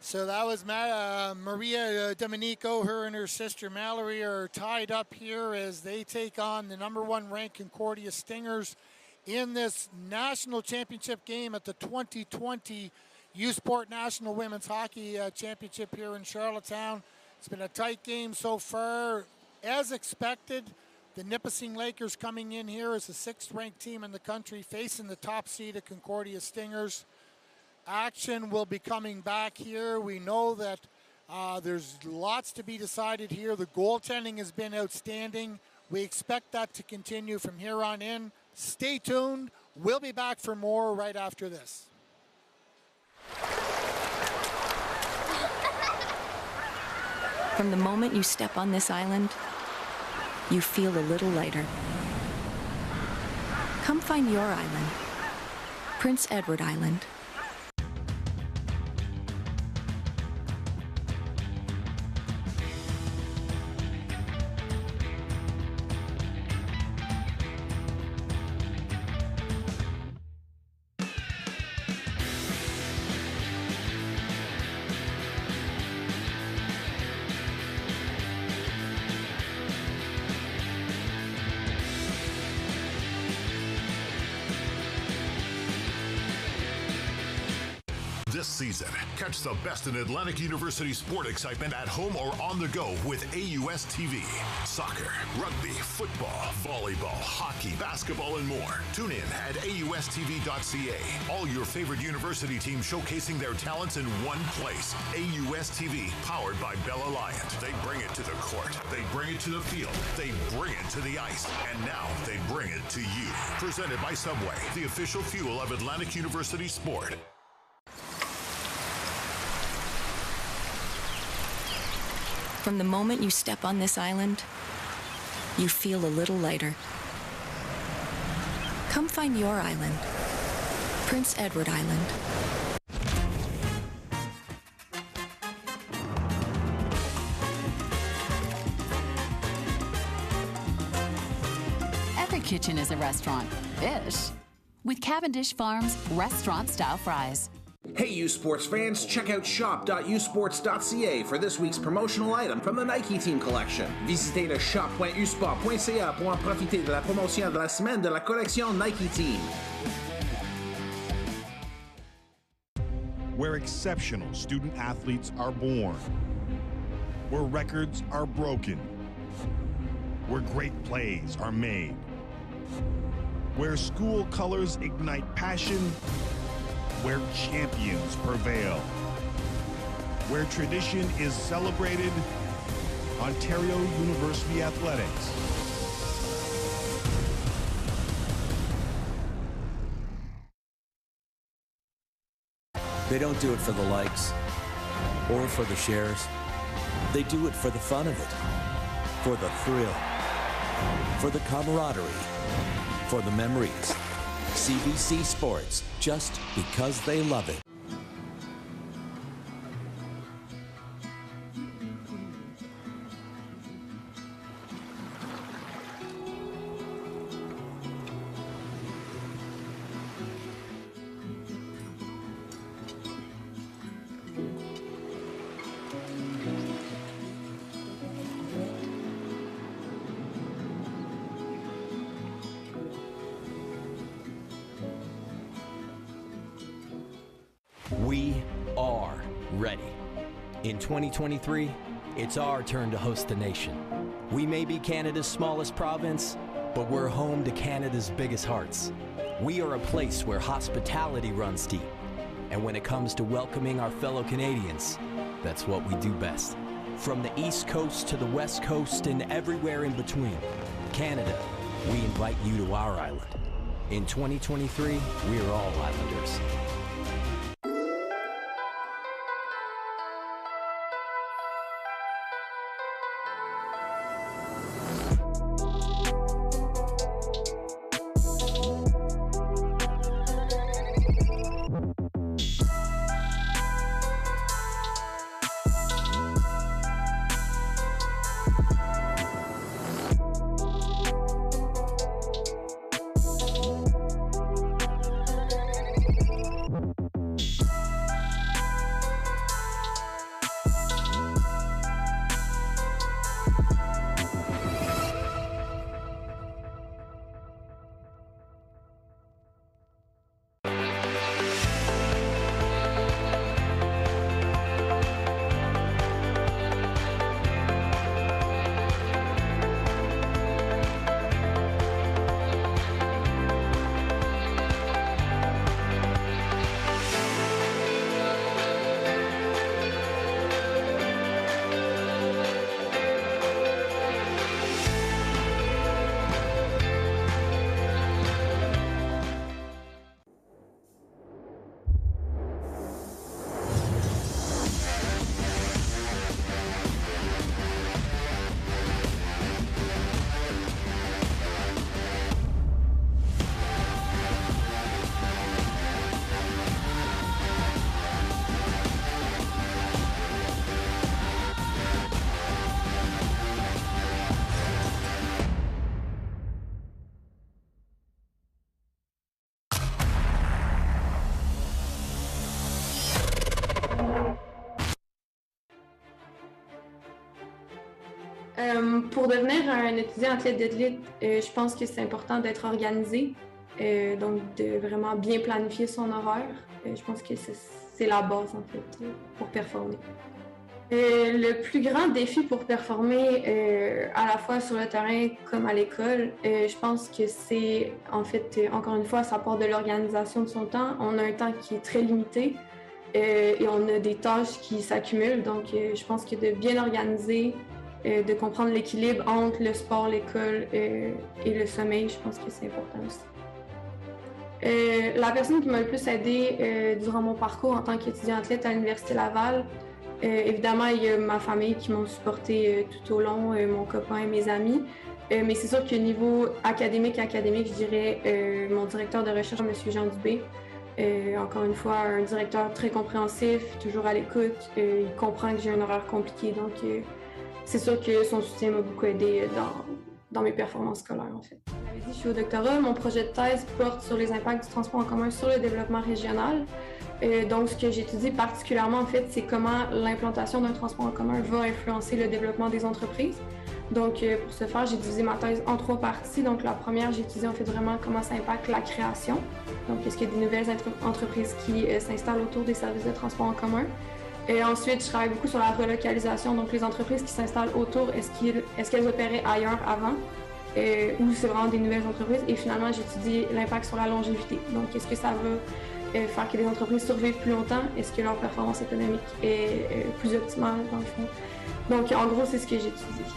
So that was Maria Domenico. Her and her sister Mallory are tied up here as they take on the #1 ranked Concordia Stingers in this national championship game at the 2020 U Sport National Women's Hockey Championship here in Charlottetown. It's been a tight game so far. As expected, the Nipissing Lakers coming in here as the 6th-ranked team in the country, facing the top seed of Concordia Stingers. Action will be coming back here. We know that there's lots to be decided here. The goaltending has been outstanding. We expect that to continue from here on in. Stay tuned. We'll be back for more right after this. From the moment you step on this island, you feel a little lighter. Come find your island, Prince Edward Island. This season, catch the best in Atlantic University sport excitement at home or on the go with AUS TV. Soccer, rugby, football, volleyball, hockey, basketball, and more. Tune in at AUSTV.ca. All your favorite university teams showcasing their talents in one place. AUS TV, powered by Bell Alliance. They bring it to the court. They bring it to the field. They bring it to the ice. And now they bring it to you. Presented by Subway, the official fuel of Atlantic University sport. From the moment you step on this island, you feel a little lighter. Come find your island, Prince Edward Island. Every kitchen is a restaurant. Ish. With Cavendish Farms restaurant-style fries. Hey, U Sports fans, check out shop.usports.ca for this week's promotional item from the Nike Team Collection. Visitez le shop.usport.ca pour en profiter de la promotion de la semaine de la collection Nike Team. Where exceptional student athletes are born. Where records are broken. Where great plays are made. Where school colors ignite passion. Where champions prevail. Where tradition is celebrated, Ontario University Athletics. They don't do it for the likes or for the shares. They do it for the fun of it, for the thrill, for the camaraderie, for the memories. CBC Sports, just because they love it. We are ready. In 2023, it's our turn to host the nation. We may be Canada's smallest province, but we're home to Canada's biggest hearts. We are a place where hospitality runs deep. And when it comes to welcoming our fellow Canadians, that's what we do best. From the East Coast to the West Coast and everywhere in between, Canada, we invite you to our island. In 2023, we are all Islanders. Pour devenir un étudiant athlète d'élite, je pense que c'est important d'être organisé, donc de vraiment bien planifier son horaire. Je pense que c'est la base, en fait, pour performer. Le plus grand défi pour performer à la fois sur le terrain comme à l'école, je pense que c'est, en fait, encore une fois, ça part de l'organisation de son temps. On a un temps qui est très limité et on a des tâches qui s'accumulent. Donc, je pense que de bien organiser, de comprendre l'équilibre entre le sport, l'école et le sommeil, je pense que c'est important aussi. La personne qui m'a le plus aidée durant mon parcours en tant qu'étudiant athlète à l'Université Laval, évidemment, il y a ma famille qui m'ont supporté tout au long, mon copain et mes amis. Mais c'est sûr qu'au niveau académique, je dirais mon directeur de recherche, M. Jean Dubé. Encore une fois, un directeur très compréhensif, toujours à l'écoute. Il comprend que j'ai un horaire compliqué, donc c'est sûr que son soutien m'a beaucoup aidé dans mes performances scolaires, en fait. Je suis au doctorat. Mon projet de thèse porte sur les impacts du transport en commun sur le développement régional. Donc, ce que j'étudie particulièrement, en fait, c'est comment l'implantation d'un transport en commun va influencer le développement des entreprises. Donc, pour ce faire, j'ai divisé ma thèse en 3 parties. Donc, la première, j'ai étudié en fait vraiment comment ça impacte la création. Donc, est-ce qu'il y a des nouvelles entreprises qui s'installent autour des services de transport en commun? Et ensuite, je travaille beaucoup sur la relocalisation. Donc, les entreprises qui s'installent autour, est-ce qu'elles opéraient ailleurs avant? Ou c'est vraiment des nouvelles entreprises? Et finalement, j'étudie l'impact sur la longévité. Donc, est-ce que ça va faire que les entreprises survivent plus longtemps? Est-ce que leur performance économique est plus optimale, dans le fond? Donc, en gros, c'est ce que j'étudie.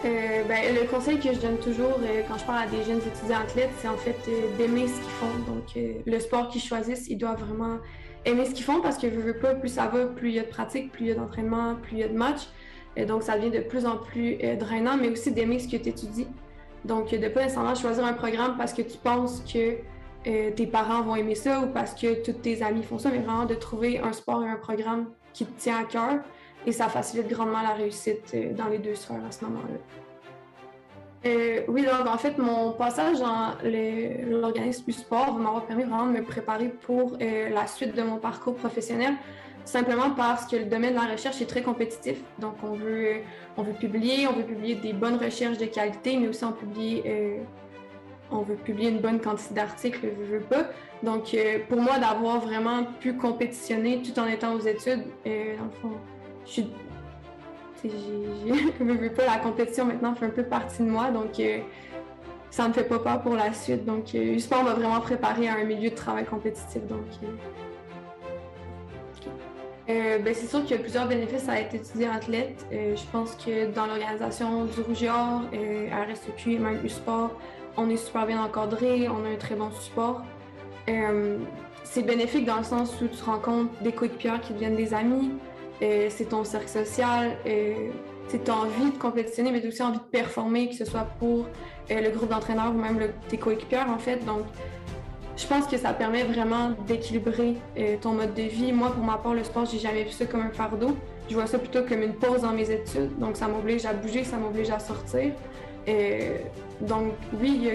Le conseil que je donne toujours quand je parle à des jeunes étudiants athlètes, c'est en fait d'aimer ce qu'ils font. Donc, le sport qu'ils choisissent, ils doivent vraiment aimer ce qu'ils font parce que, veux pas, plus ça va, plus il y a de pratique, plus il y a d'entraînement, plus il y a de matchs. Donc, ça devient de plus en plus drainant, mais aussi d'aimer ce que tu étudies. Donc, de ne pas nécessairement choisir un programme parce que tu penses que tes parents vont aimer ça ou parce que tous tes amis font ça, mais vraiment de trouver un sport et un programme qui te tient à cœur et ça facilite grandement la réussite dans les 2 sphères à ce moment-là. Oui, donc en fait, mon passage dans l'organisme du sport va m'avoir permis vraiment de me préparer pour la suite de mon parcours professionnel, simplement parce que le domaine de la recherche est très compétitif. Donc, on veut publier des bonnes recherches de qualité, mais aussi on veut publier une bonne quantité d'articles, je veux pas. Donc, pour moi, d'avoir vraiment pu compétitionner tout en étant aux études, dans le fond, je veux pas, la compétition maintenant fait un peu partie de moi, donc ça me fait pas peur pour la suite. Donc, U-Sport m'a vraiment préparé à un milieu de travail compétitif. Donc, c'est sûr qu'il y a plusieurs bénéfices à être étudiant athlète. Je pense que dans l'organisation du Rouge et Or, à RSEQ et même U-Sport, on est super bien encadré, on a un très bon support. C'est bénéfique dans le sens où tu rencontres des coéquipiers qui deviennent des amis, c'est ton cercle social, c'est ton envie de compétitionner, mais tu as aussi envie de performer, que ce soit pour le groupe d'entraîneurs ou même tes coéquipiers, en fait. Donc, je pense que ça permet vraiment d'équilibrer ton mode de vie. Moi, pour ma part, le sport, j'ai jamais vu ça comme un fardeau. Je vois ça plutôt comme une pause dans mes études. Donc, ça m'oblige à bouger, ça m'oblige à sortir. Donc, oui,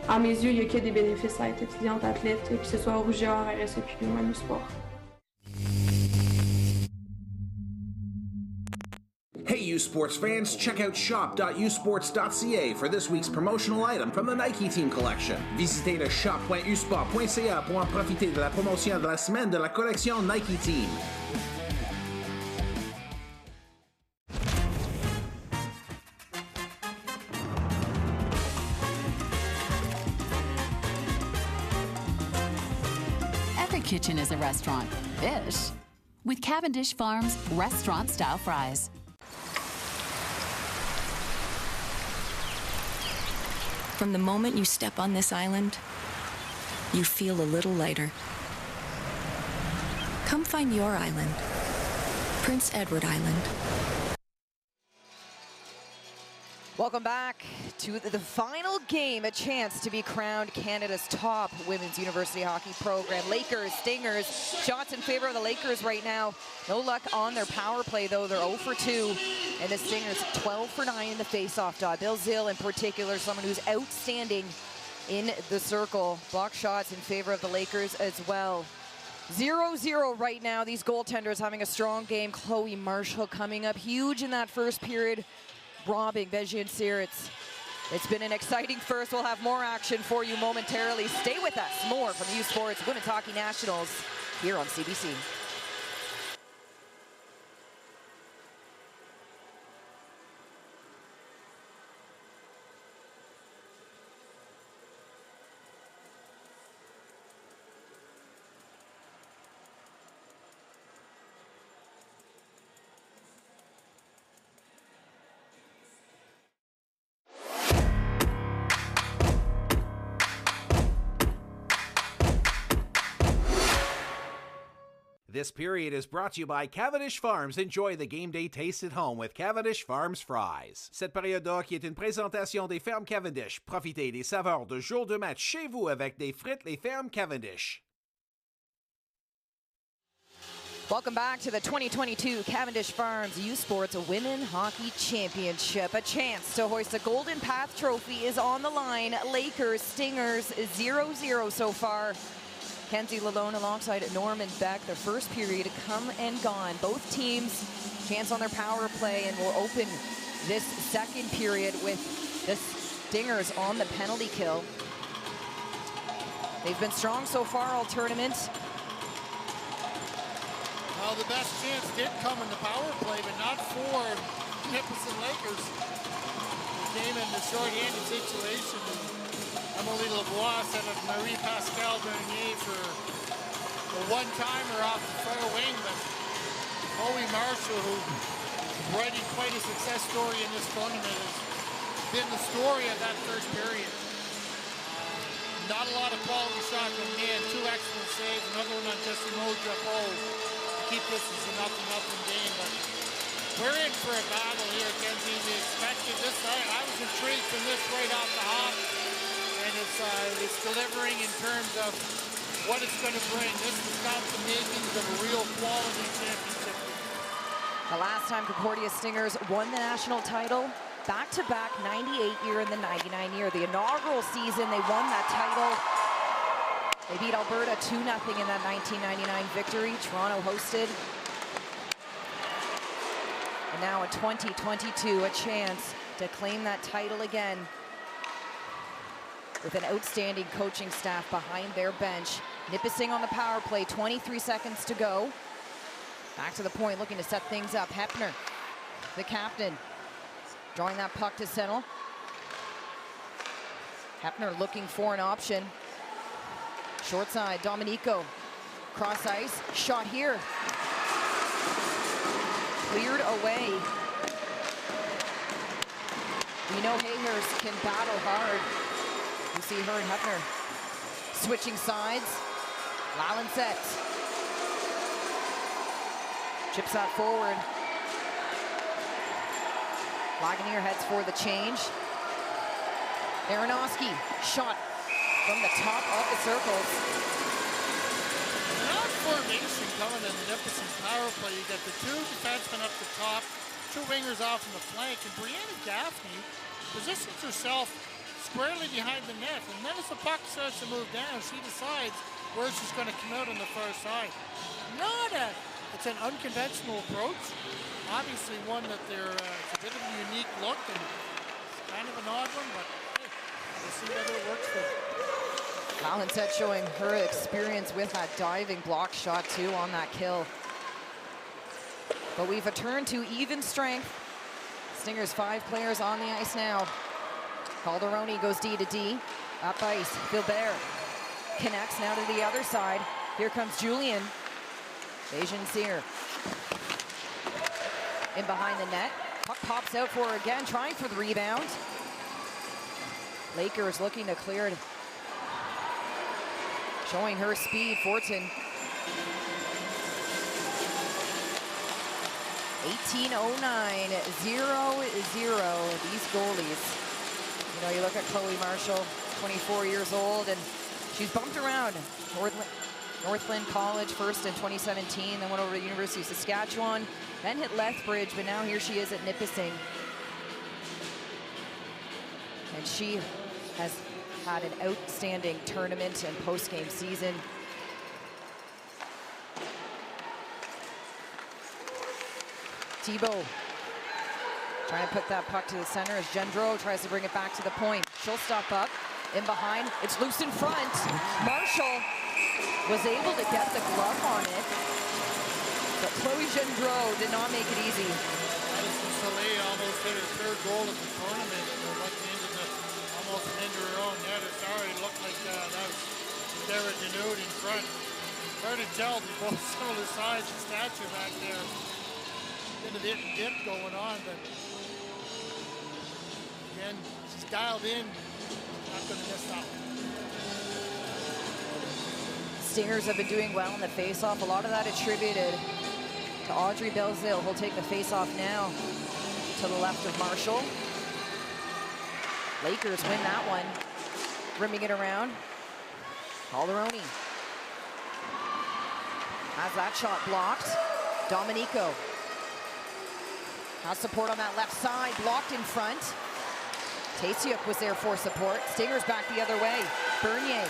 à mes yeux, il n'y a que des bénéfices à être étudiante athlète, que ce soit au Rouge et Or, RSEQ ou même au sport. Hey, U Sports fans, check out shop.usports.ca for this week's promotional item from the Nike Team Collection. Visitez le shop.usport.ca pour en profiter de la promotion de la semaine de la collection Nike Team. Every kitchen is a restaurant. Ish. With Cavendish Farms restaurant-style fries. From the moment you step on this island, you feel a little lighter. Come find your island, Prince Edward Island. Welcome back to the final game, a chance to be crowned Canada's top women's university hockey program. Lakers, Stingers, shots in favor of the Lakers right now. No luck on their power play, though. They're 0 for 2. And the Stingers 12 for 9 in the face-off dot. Bill Zill, in particular, someone who's outstanding in the circle. Block shots in favor of the Lakers as well. 0-0 right now. These goaltenders having a strong game. Chloe Marshall coming up huge in that first period. robbing Beijing-Cyr. It's been an exciting first. We'll have more action for you momentarily. Stay with us. More from U Sports Women's Hockey Nationals here on CBC. This period is brought to you by Cavendish Farms. Enjoy the game day taste at home with Cavendish Farms fries. Cette période qui est une présentation des fermes Cavendish. Profitez des saveurs de jour de match chez vous avec des frites les fermes Cavendish. Welcome back to the 2022 Cavendish Farms U Sports Women Hockey Championship. A chance to hoist the Golden Path Trophy is on the line. Lakers, Stingers 0-0 so far. Kenzie Lalone alongside Norman Beck. Their first period come and gone. Both teams chance on their power play, and will open this second period with the Stingers on the penalty kill. They've been strong so far all tournament. Well, the best chance did come in the power play, but not for Nipissing Lakers. The game in the short-handed situation. Emily Lavoie set up Marie-Pascale Bernier for a one-timer off the far wing, but Chloe Marshall, who's writing quite a success story in this tournament, has been the story of that first period. Not a lot of quality shot from man, 2 excellent saves, another one on Jesse Moja Pole to keep this as a 0-0 game, but we're in for a battle here, Kenzie. We expected this. I was intrigued from this right off the hop. And it's delivering in terms of what it's going to bring. This has got the makings of a real quality championship. The last time Concordia Stingers won the national title, back-to-back 98 year and the 99 year. The inaugural season, they won that title. They beat Alberta 2-0 in that 1999 victory. Toronto hosted. And now in 2022, a chance to claim that title again, with an outstanding coaching staff behind their bench. Nipissing on the power play, 23 seconds to go. Back to the point, looking to set things up. Hepner, the captain, drawing that puck to Sennel. Hepner looking for an option. Short side, Dominico, cross ice, shot here. Cleared away. We know Hayhurst can battle hard. You see her and Hepner switching sides. Lalenset chips that forward. Lagunier heads for the change. Aronofsky shot from the top of the circles. An odd formation coming in the Nipissing power play. You got the 2 defensemen up the top, 2 wingers off on the flank, and Brianna Gaffney positions herself squarely behind the net, and then as the puck starts to move down, she decides where she's going to come out on the far side. It's an unconventional approach. Obviously one that it's a bit of a unique look, and it's kind of an odd one, but hey, we'll see whether it works for her. Lalenset showing her experience with that diving block shot too on that kill. But we've returned to even strength. Stingers 5 players on the ice now. Calderoni goes D to D, up ice, Gilbert connects now to the other side. Here comes Julian. Beijing-Cyr in behind the net. Puck pops out for her again, trying for the rebound. Lakers looking to clear it. Showing her speed, Fortin. 18:09, 0-0, these goalies. You know, you look at Chloe Marshall, 24 years old, and she's bumped around. Northland College first in 2017, then went over to the University of Saskatchewan, then hit Lethbridge, but now here she is at Nipissing. And she has had an outstanding tournament and post-game season. Thibault Trying to put that puck to the center as Gendreau tries to bring it back to the point. She'll stop up. In behind, it's loose in front. Marshall was able to get the glove on it, but Chloe Gendreau did not make it easy. Madison Soleil almost hit her third goal of the tournament. Almost into her own net. It already looked like that was Sarah Denude in front. Hard to tell, they're both similar size and stature back there. Bit of hit and dip going on, but again, she's dialed in. Not going to miss that one. Stingers have been doing well in the faceoff. A lot of that attributed to Audrey Belzile, who'll take the faceoff now to the left of Marshall. Lakers win that one. Rimming it around. Calderoni has that shot blocked. Domenico has support on that left side, blocked in front. Tasiuk was there for support. Stingers back the other way. Bernier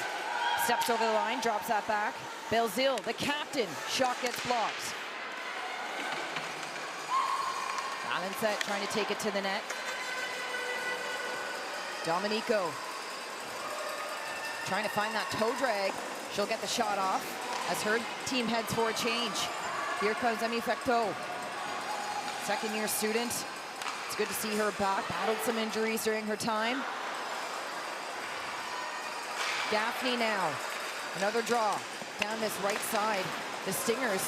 steps over the line, drops that back. Belzile, the captain, shot gets blocked. Valenset trying to take it to the net. Domenico trying to find that toe drag. She'll get the shot off as her team heads for a change. Here comes Emi Fecteau, second-year student. It's good to see her back. Battled some injuries during her time. Gaffney now, another draw down this right side. The Stingers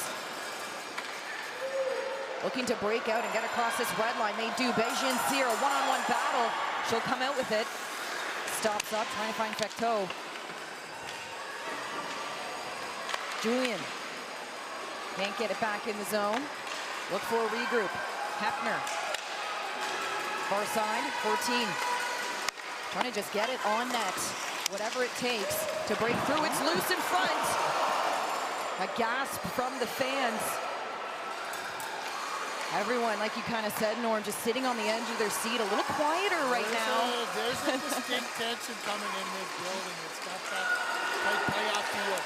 looking to break out and get across this red line. They do. Beijing Cyr, a one-on-one battle. She'll come out with it. Stops up, trying to find Fecteau. Julian can't get it back in the zone. Look for a regroup. Hefner, far side, 14. Trying to just get it on net. Whatever it takes to break through. It's loose in front. A gasp from the fans. Everyone, like you kind of said, Norm, just sitting on the edge of their seat, a little quieter right now. There's a distinct tension coming in this building. It's got that playoff feel.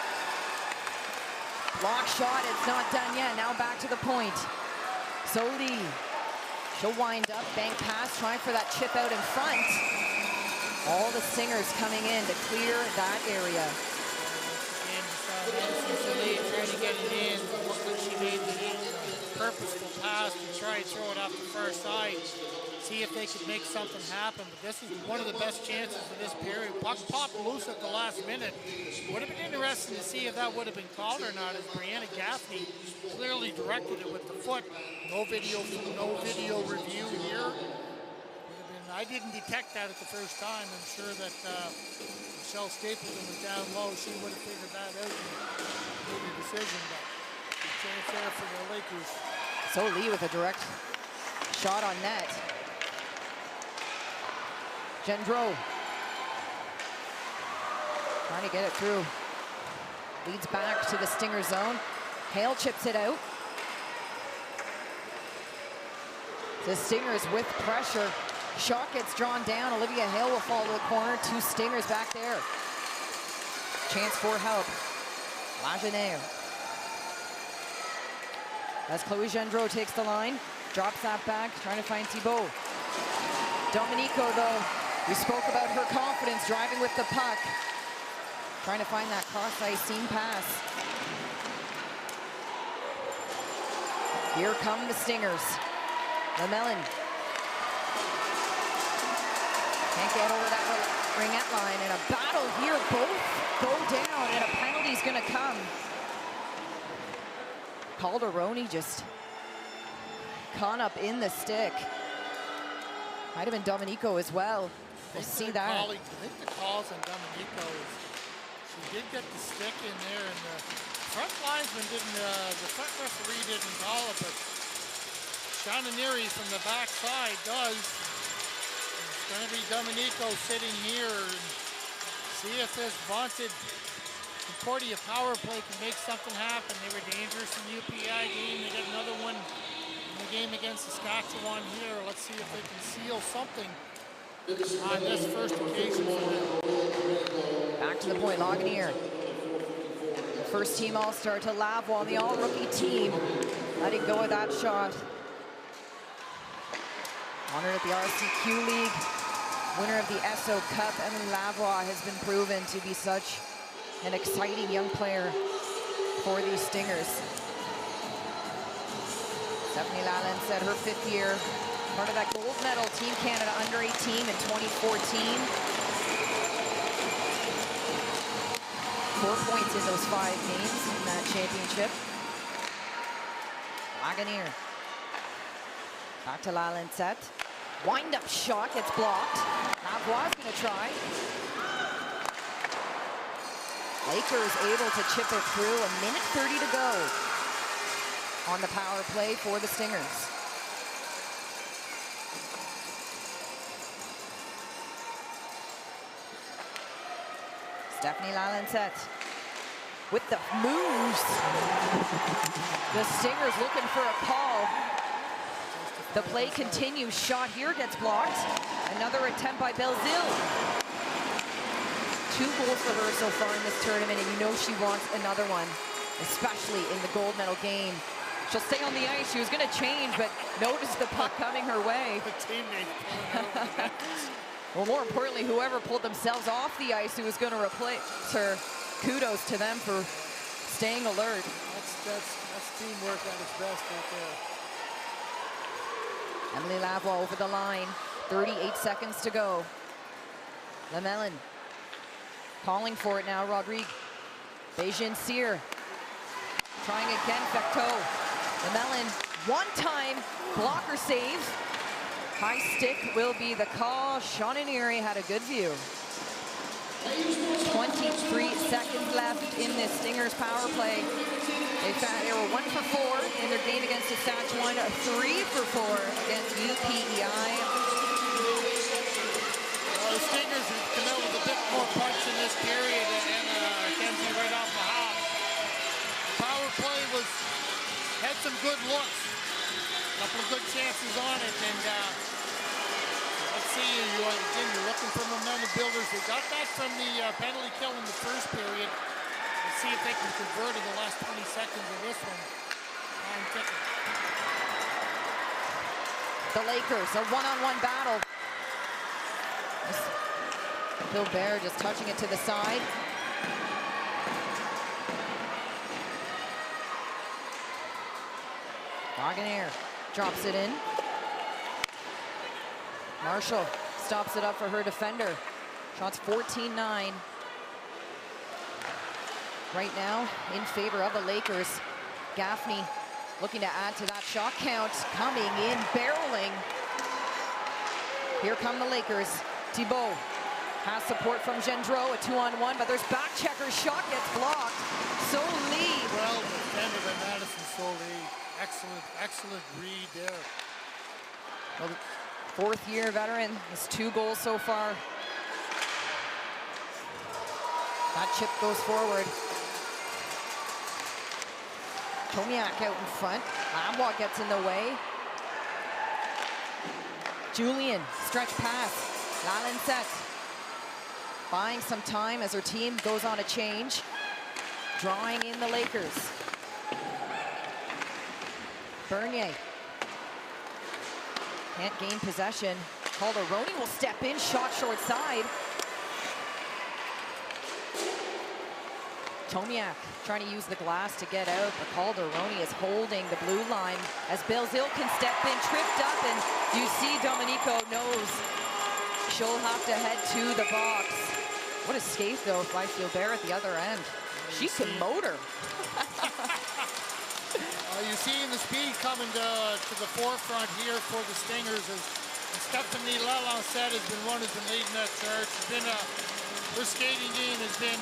Block shot, it's not done yet. Now back to the point. Sodi, she'll wind up, bank pass, trying for that chip out in front. All the Stingers coming in to clear that area. And Madison Soleil trying to get it in. Looked like she made the purposeful pass to try and throw it off the far side. See if they could make something happen. But this is one of the best chances for this period. Puck popped loose at the last minute. Would have been interesting to see if that would have been called or not, as Brianna Gaffney clearly directed it with the foot. No video review here. I didn't detect that at the first time. I'm sure that Michelle Stapleton was down low. She would have figured that out and made a decision. But good chance there for the Lakers. So Lee with a direct shot on net. Gendreau trying to get it through. Leads back to the Stinger zone. Hale chips it out. The Stingers with pressure. Shot gets drawn down. Olivia Hale will fall to the corner. Two Stingers back there. Chance for help. Lagenaire. As Chloe Gendreau takes the line, drops that back, trying to find Thibault. Domenico, though, we spoke about her confidence driving with the puck. Trying to find that cross-ice seam pass. Here come the Stingers. Lemelin. Can't get over that ringette line, and a battle here. Both go down, and a penalty's gonna come. Calderoni just caught up in the stick. Might have been Domenico as well. We'll see that. I think the calls on Domenico is she did get the stick in there, and the front linesman didn't, the front referee didn't call it, but Shananiri from the backside does. It's going to be Domenico sitting here and see if this vaunted Concordia power play can make something happen. They were dangerous in the UPI game. They got another one in the game against Saskatchewan here. Let's see if they can seal something on this first occasion for them. Back to the point, Lagunier. First team All-Star to Lavoie on the all-rookie team. Letting go of that shot. Honored at the RCQ League. Winner of the SO Cup, Emily Lavoie has been proven to be such an exciting young player for these Stingers. Stephanie Lalonde said her 5th year, part of that gold medal Team Canada under 18 in 2014. 4 points in those 5 games in that championship. Lagunier. Back to Lalonde set. Wind-up shot gets blocked. Lavoie's going to try. Lakers able to chip it through. 1:30 to go on the power play for the Stingers. Stephanie Lalonde set with the moves. The Stingers looking for a call. The play continues. Shot here gets blocked. Another attempt by Belzile. 2 goals for her so far in this tournament, and you know she wants another one, especially in the gold medal game. She'll stay on the ice. She was going to change, but noticed the puck coming her way. Well, more importantly, whoever pulled themselves off the ice who was going to replace her, kudos to them for staying alert. That's teamwork at its best right there. Emily Lavoie over the line. 38 seconds to go. Lemelin calling for it now, Rodrigue. Beijing Cyr trying again, Fecteau. Lemelin, one-time blocker save. High stick will be the call. Shawnee had a good view. 23 seconds left in this Stingers power play. They were 1 for 4 in their game against Saskatchewan, 3 for 4 against UPEI. Well, the Stingers have come out with a bit more punch in this period, and Kenzie right off the hop. Power play had some good looks, a couple of good chances on it, and let's see, again, you're looking for momentum builders. They got that from the penalty kill in the first period. Let's see if they can convert in the last 20 seconds of this one. Time ticking. The Lakers, a one-on-one battle. Gilbert just touching it to the side. Lagunier drops it in. Marshall stops it up for her defender. Shots 14-9. Right now, in favor of the Lakers. Gaffney looking to add to that shot count. Coming in, barreling. Here come the Lakers. Thibault has support from Gendreau, a 2-on-1, but there's back checker. Shot gets blocked. So Lee. Well defended by Madison Solie. Excellent read there. Well, 4th-year veteran has 2 goals so far. That chip goes forward. Tomiak out in front. Lavoie gets in the way. Julian, stretch pass. Lalonde set. Buying some time as her team goes on a change. Drawing in the Lakers. Bernier. Can't gain possession. Calderoni will step in, shot short side. Tomiak trying to use the glass to get out, but Calderoni is holding the blue line as Belzile can step in, tripped up, and you see Domenico knows she'll have to head to the box. What a skate though by Gilbert at the other end. She can motor. You're seeing the speed coming to the forefront here for the Stingers as Stephanie Lalonde has been one who's been leading that charge. Her skating game has been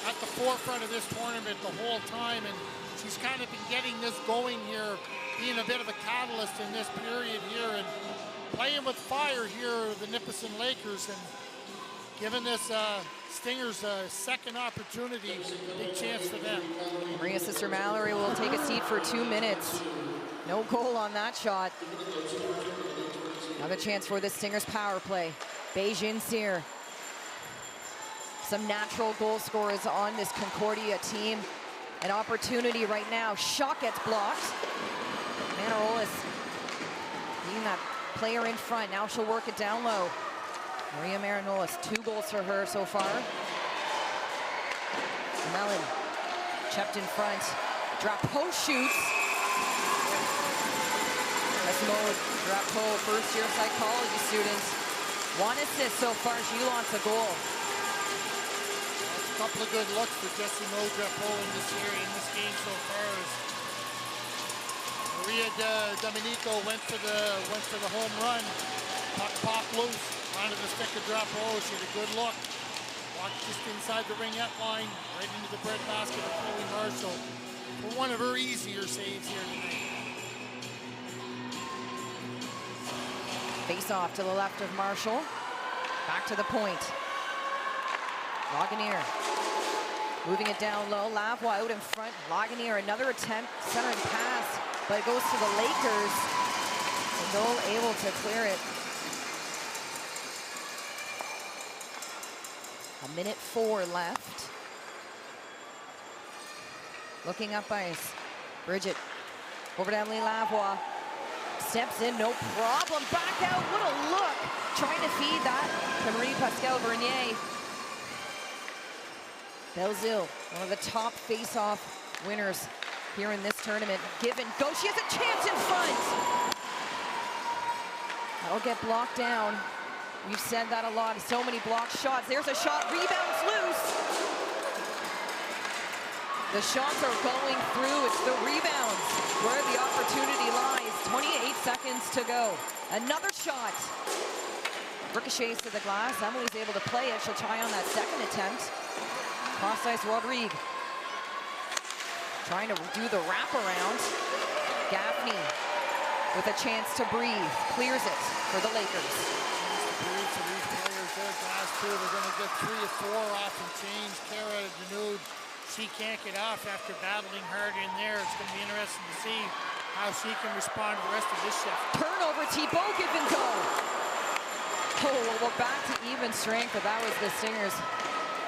at the forefront of this tournament the whole time, and she's kind of been getting this going here, being a bit of a catalyst in this period here, and playing with fire here, the Nipissing Lakers, and giving this Stingers a second opportunity, big chance for them. Maria Sister Mallory will take a seat for 2 minutes. No goal on that shot. Another chance for the Stingers power play. Beijing Cyr. Some natural goal scorers on this Concordia team. An opportunity right now. Shot gets blocked. Manarolas being that player in front. Now she'll work it down low. Maria Marinolis, 2 goals for her so far. Mellon, checked in front. Drapeau shoots. Massimo Drapeau, first-year psychology student. 1 assist so far. She wants a goal. A couple of good looks for Jessie Drapeau in this game so far. Maria Domenico went for the home run. Puck popped loose. Onto the stick of Drapeau. She had a good look. Walked just inside the ringette line, right into the bread basket of Chloe Marshall. For one of her easier saves here tonight. Face off to the left of Marshall. Back to the point. Lagunier moving it down low. Lavoie out in front. Lagunier, another attempt, centering pass, but it goes to the Lakers. And Dole able to clear it. 1:04 left. Looking up ice. Bridget over to Emily Lavoie. Steps in, no problem. Back out, what a look. Trying to feed that to Marie-Pascale Bernier. Belzile, one of the top face-off winners here in this tournament. Give and go, she has a chance in front. That'll get blocked down. We've said that a lot, so many blocked shots. There's a shot, rebounds loose. The shots are going through, it's the rebounds where the opportunity lies. 28 seconds to go. Another shot. Ricochets to the glass, Emily's able to play it. She'll try on that second attempt. Cross ice Rodrigue. Trying to do the wraparound. Gaffney with a chance to breathe. Clears it for the Lakers. Breathe for these players. Their glass too. They're going to get 3 or 4 off and change. Cara Denude, she can't get off after battling hard in there. It's going to be interesting to see how she can respond to the rest of this shift. Turnover, Thibault, give and go. Oh, well, we're back to even strength, but that was the Stingers'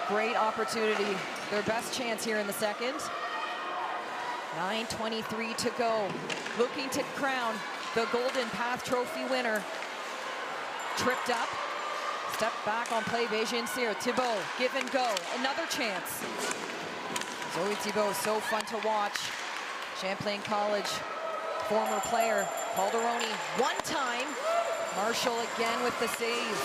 great opportunity. Their best chance here in the second. 9:23 to go. Looking to crown the Golden Path Trophy winner. Tripped up. Step back on play, Beijing Cyr. Thibault, give and go. Another chance. Zoe Thibault, so fun to watch. Champlain College former player. Calderoni, one time. Marshall again with the save.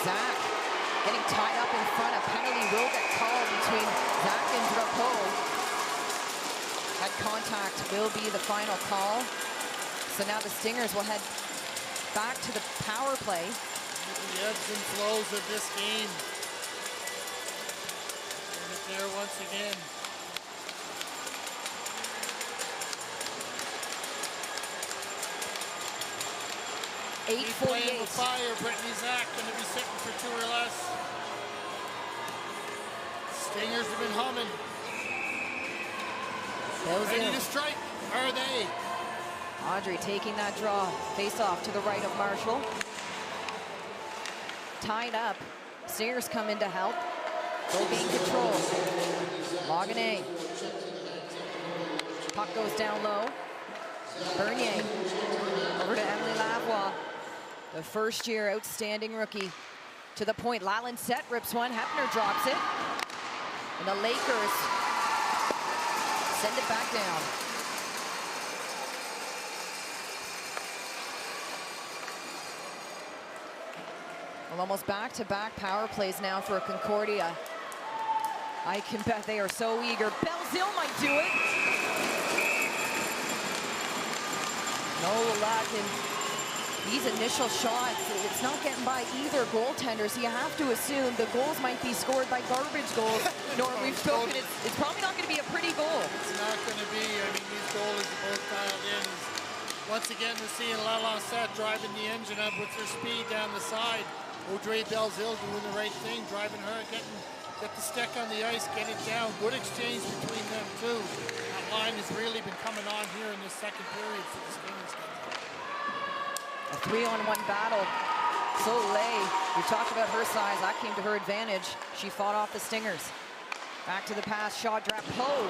Zach getting tied up in front. A penalty will get called between Zach and Drapeau. Head contact will be the final call. So now the Stingers will head back to the power play. The ebbs and flows of this game. And it's there once again. Playing with fire. Brittany Zach going to be sitting for 2 or less. Stingers have been humming. Ready to strike, are they? Audrey taking that draw. Face off to the right of Marshall. Tied up. Stingers come in to help. They'll gain control. Lagunier. Puck goes down low. Bernier over to Emily Lavoie. The first-year outstanding rookie. To the point, Lalin set, rips one. Hepner drops it. And the Lakers send it back down. Well, almost back-to-back power plays now for Concordia. I can bet they are so eager. Belzile might do it. No luck, and these initial shots, it's not getting by either goaltenders. You have to assume the goals might be scored by garbage goals. Norm, we've spoken, it's probably not going to be a pretty goal. It's not going to be. I mean, these goalies are both dialed in. Once again, we're seeing Lalancette driving the engine up with her speed down the side. Audrey Belzile doing the right thing, driving her, get the stick on the ice, get it down. Good exchange between them too. That line has really been coming on here in this second period for the Stingers. A 3-on-1 battle. Soleil, we talked about her size. That came to her advantage. She fought off the Stingers. Back to the pass, shot, Drapeau.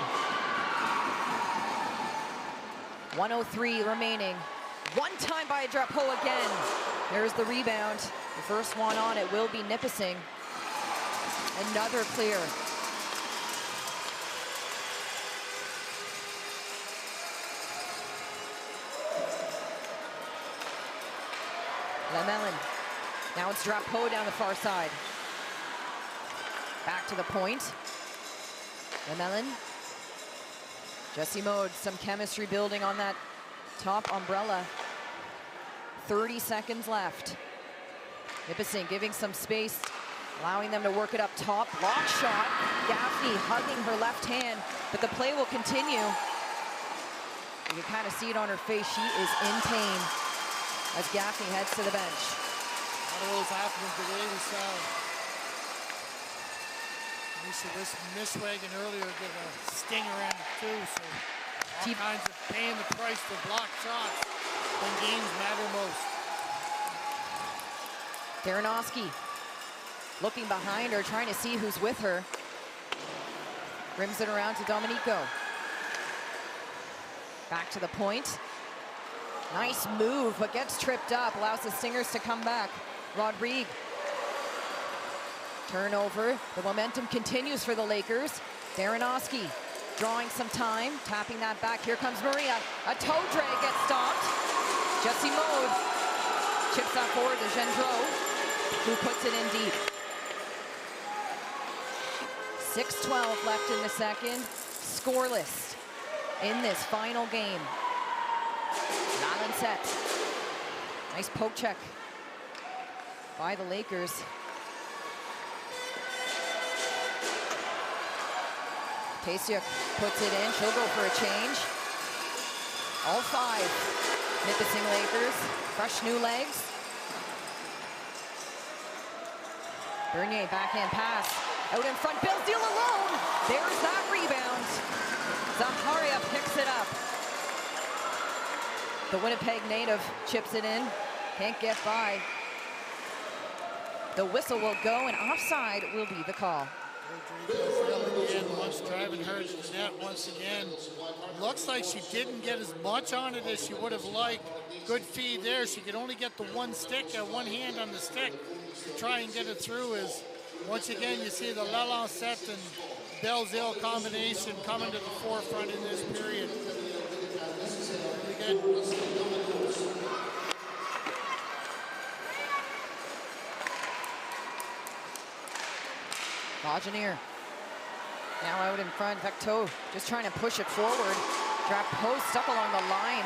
1:03 remaining. One time by Drapeau again. There's the rebound. The first one on it will be Nipissing. Another clear. Lemelin. Now it's Drapeau down the far side. Back to the point. Lemelin. Jesse Mode, some chemistry building on that top umbrella. 30 seconds left. Nipissing giving some space, allowing them to work it up top. Block shot. Gaffney hugging her left hand, but the play will continue. You can kind of see it on her face. She is in pain as Gaffney heads to the bench. One of those happenings the way we saw Misha Mishwagon earlier did a stinger in it too, so all kinds of paying the price for blocked shots when games matter most. Daranoski looking behind her, trying to see who's with her. Rims it around to Domenico. Back to the point. Nice move, but gets tripped up, allows the Stingers to come back. Rodrigue. Turnover. The momentum continues for the Lakers. Daranoski drawing some time, tapping that back. Here comes Maria. A toe drag gets stopped. Jesse Mode chips that forward to Gendreau, who puts it in deep. 6:12 left in the second. Scoreless in this final game. Allen set. Nice poke check by the Lakers. Tasiuk puts it in. She'll go for a change. All five Nipissing Lakers. Fresh new legs. Bernier backhand pass. Out in front. Belzile alone. There's that rebound. Zaharia picks it up. The Winnipeg native chips it in. Can't get by. The whistle will go, and offside will be the call. Once driving her to the net once again. Looks like she didn't get as much on it as she would have liked. Good feed there. She could only get the one stick, one hand on the stick to try and get it through. Is once again you see the Lalancette and Belzile combination coming to the forefront in this period. Really good. Lajeunier now out in front. Vecteau just trying to push it forward. Drapeau stuck along the line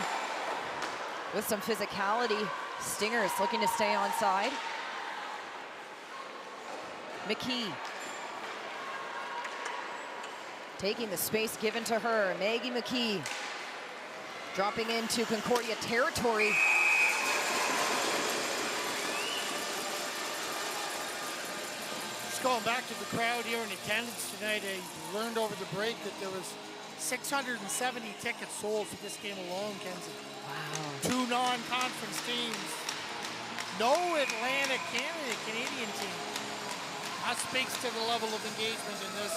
with some physicality. Stingers looking to stay onside. McKee taking the space given to her. Maggie McKee dropping into Concordia territory. Going back to the crowd here in attendance tonight, I learned over the break that there was 670 tickets sold for this game alone, Kenzie. Wow. 2 non-conference teams. No Atlantic Canadian team. That speaks to the level of engagement in this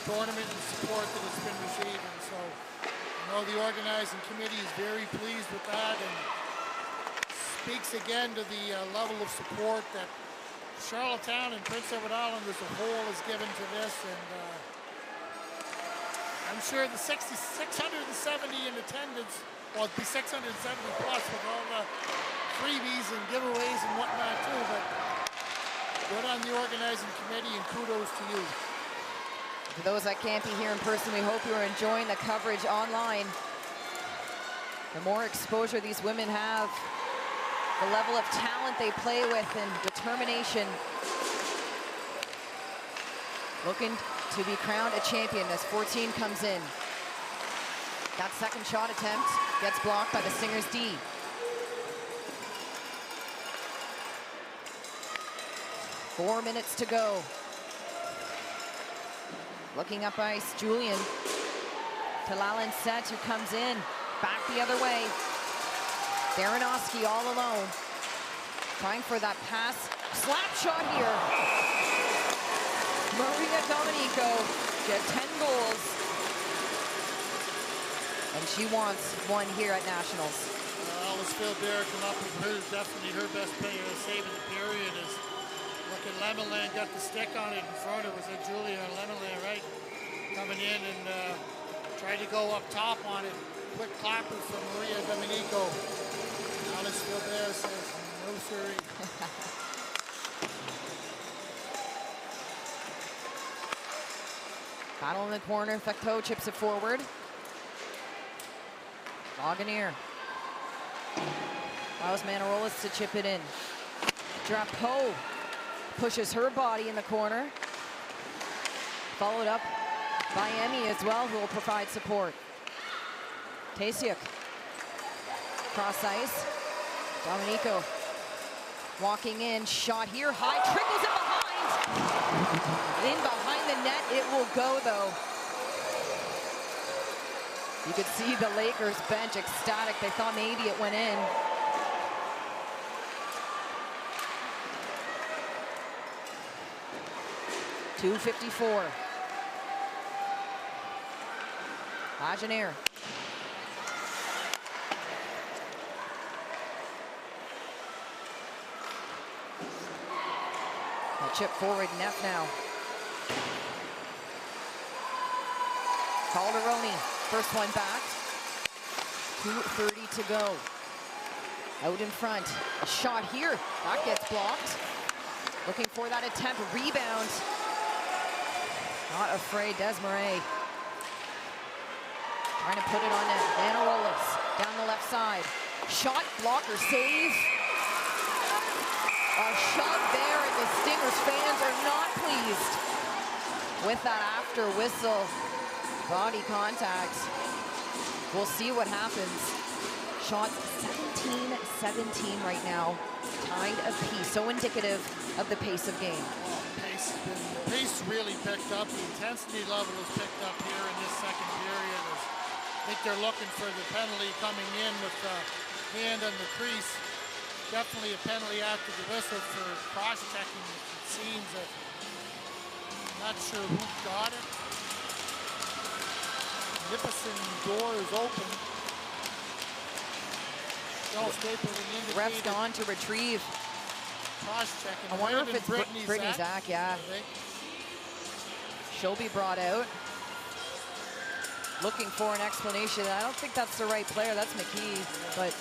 tournament and support that it's been receiving. So I know the organizing committee is very pleased with that and speaks again to the level of support that Charlottetown and Prince Edward Island as a whole is given to this, and I'm sure the 670 in attendance, well, it'd be 670 plus with all the freebies and giveaways and whatnot too, but good on the organizing committee and kudos to you. For those that can't be here in person, we hope you are enjoying the coverage online. The more exposure these women have, the level of talent they play with and determination. Looking to be crowned a champion as 14 comes in. That second shot attempt gets blocked by the Stingers D. Four minutes to go. Looking up ice, Julian to Lalancette, who comes in. Back the other way. Daranoski all alone. Trying for that pass. Slap shot here. Maria Domenico She has 10 goals. And she wants one here at Nationals. Alice Philbert come up with definitely her best player saving the period. Is look at Lemelin, got the stick on it in front. It was a Julia Lemelin, right? Coming in and tried to go up top on it. Quick clapper from Maria Domenico. Alice Philbert says, no siree. Battle in the corner. Fecteau chips it forward. Lagunier allows Manarolas to chip it in. Drapeau pushes her body in the corner. Followed up by Emmy as well, who will provide support. Tasiuk. Cross ice. Domenico walking in. Shot here. High. Trickles it behind. In behind the net. It will go, though. You could see the Lakers bench ecstatic. They thought maybe it went in. .254. Lagunier. A chip forward, Neff now. Calderoni, first one back. 2:30 to go. Out in front, a shot here. That gets blocked. Looking for that attempt, rebound. Not afraid, Desmarais. Trying to put it on net. Manarolas down the left side. Shot, blocker, save. A shot there, and the Stingers fans are not pleased with that after whistle. Body contact. We'll see what happens. Shots 17-17 right now. Tied apiece. So indicative of the pace of game. The pace really picked up. The intensity level has picked up here in this second period. I think they're looking for the penalty coming in with the hand on the crease. Definitely a penalty after the whistle for cross-checking. It seems that I'm not sure who got it. Nipissing door is open. Ref's gone to retrieve. Cross-checking. I wonder if it's Brittany Zach, yeah. She'll be brought out. Looking for an explanation. I don't think that's the right player. That's McKee, but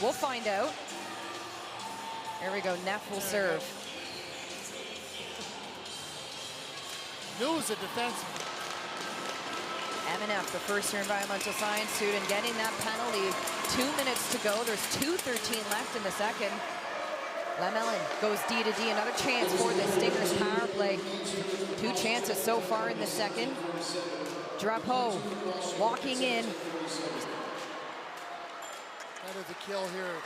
we'll find out. Here we go. Neff will serve. News a defenseman. M&F, the first-year environmental science student, getting that penalty. 2 minutes to go. There's 2:13 left in the second. Lemelin goes D to D. Another chance for the Stingers power play. 2 chances so far in the second. Drapeau walking in. That is a kill here.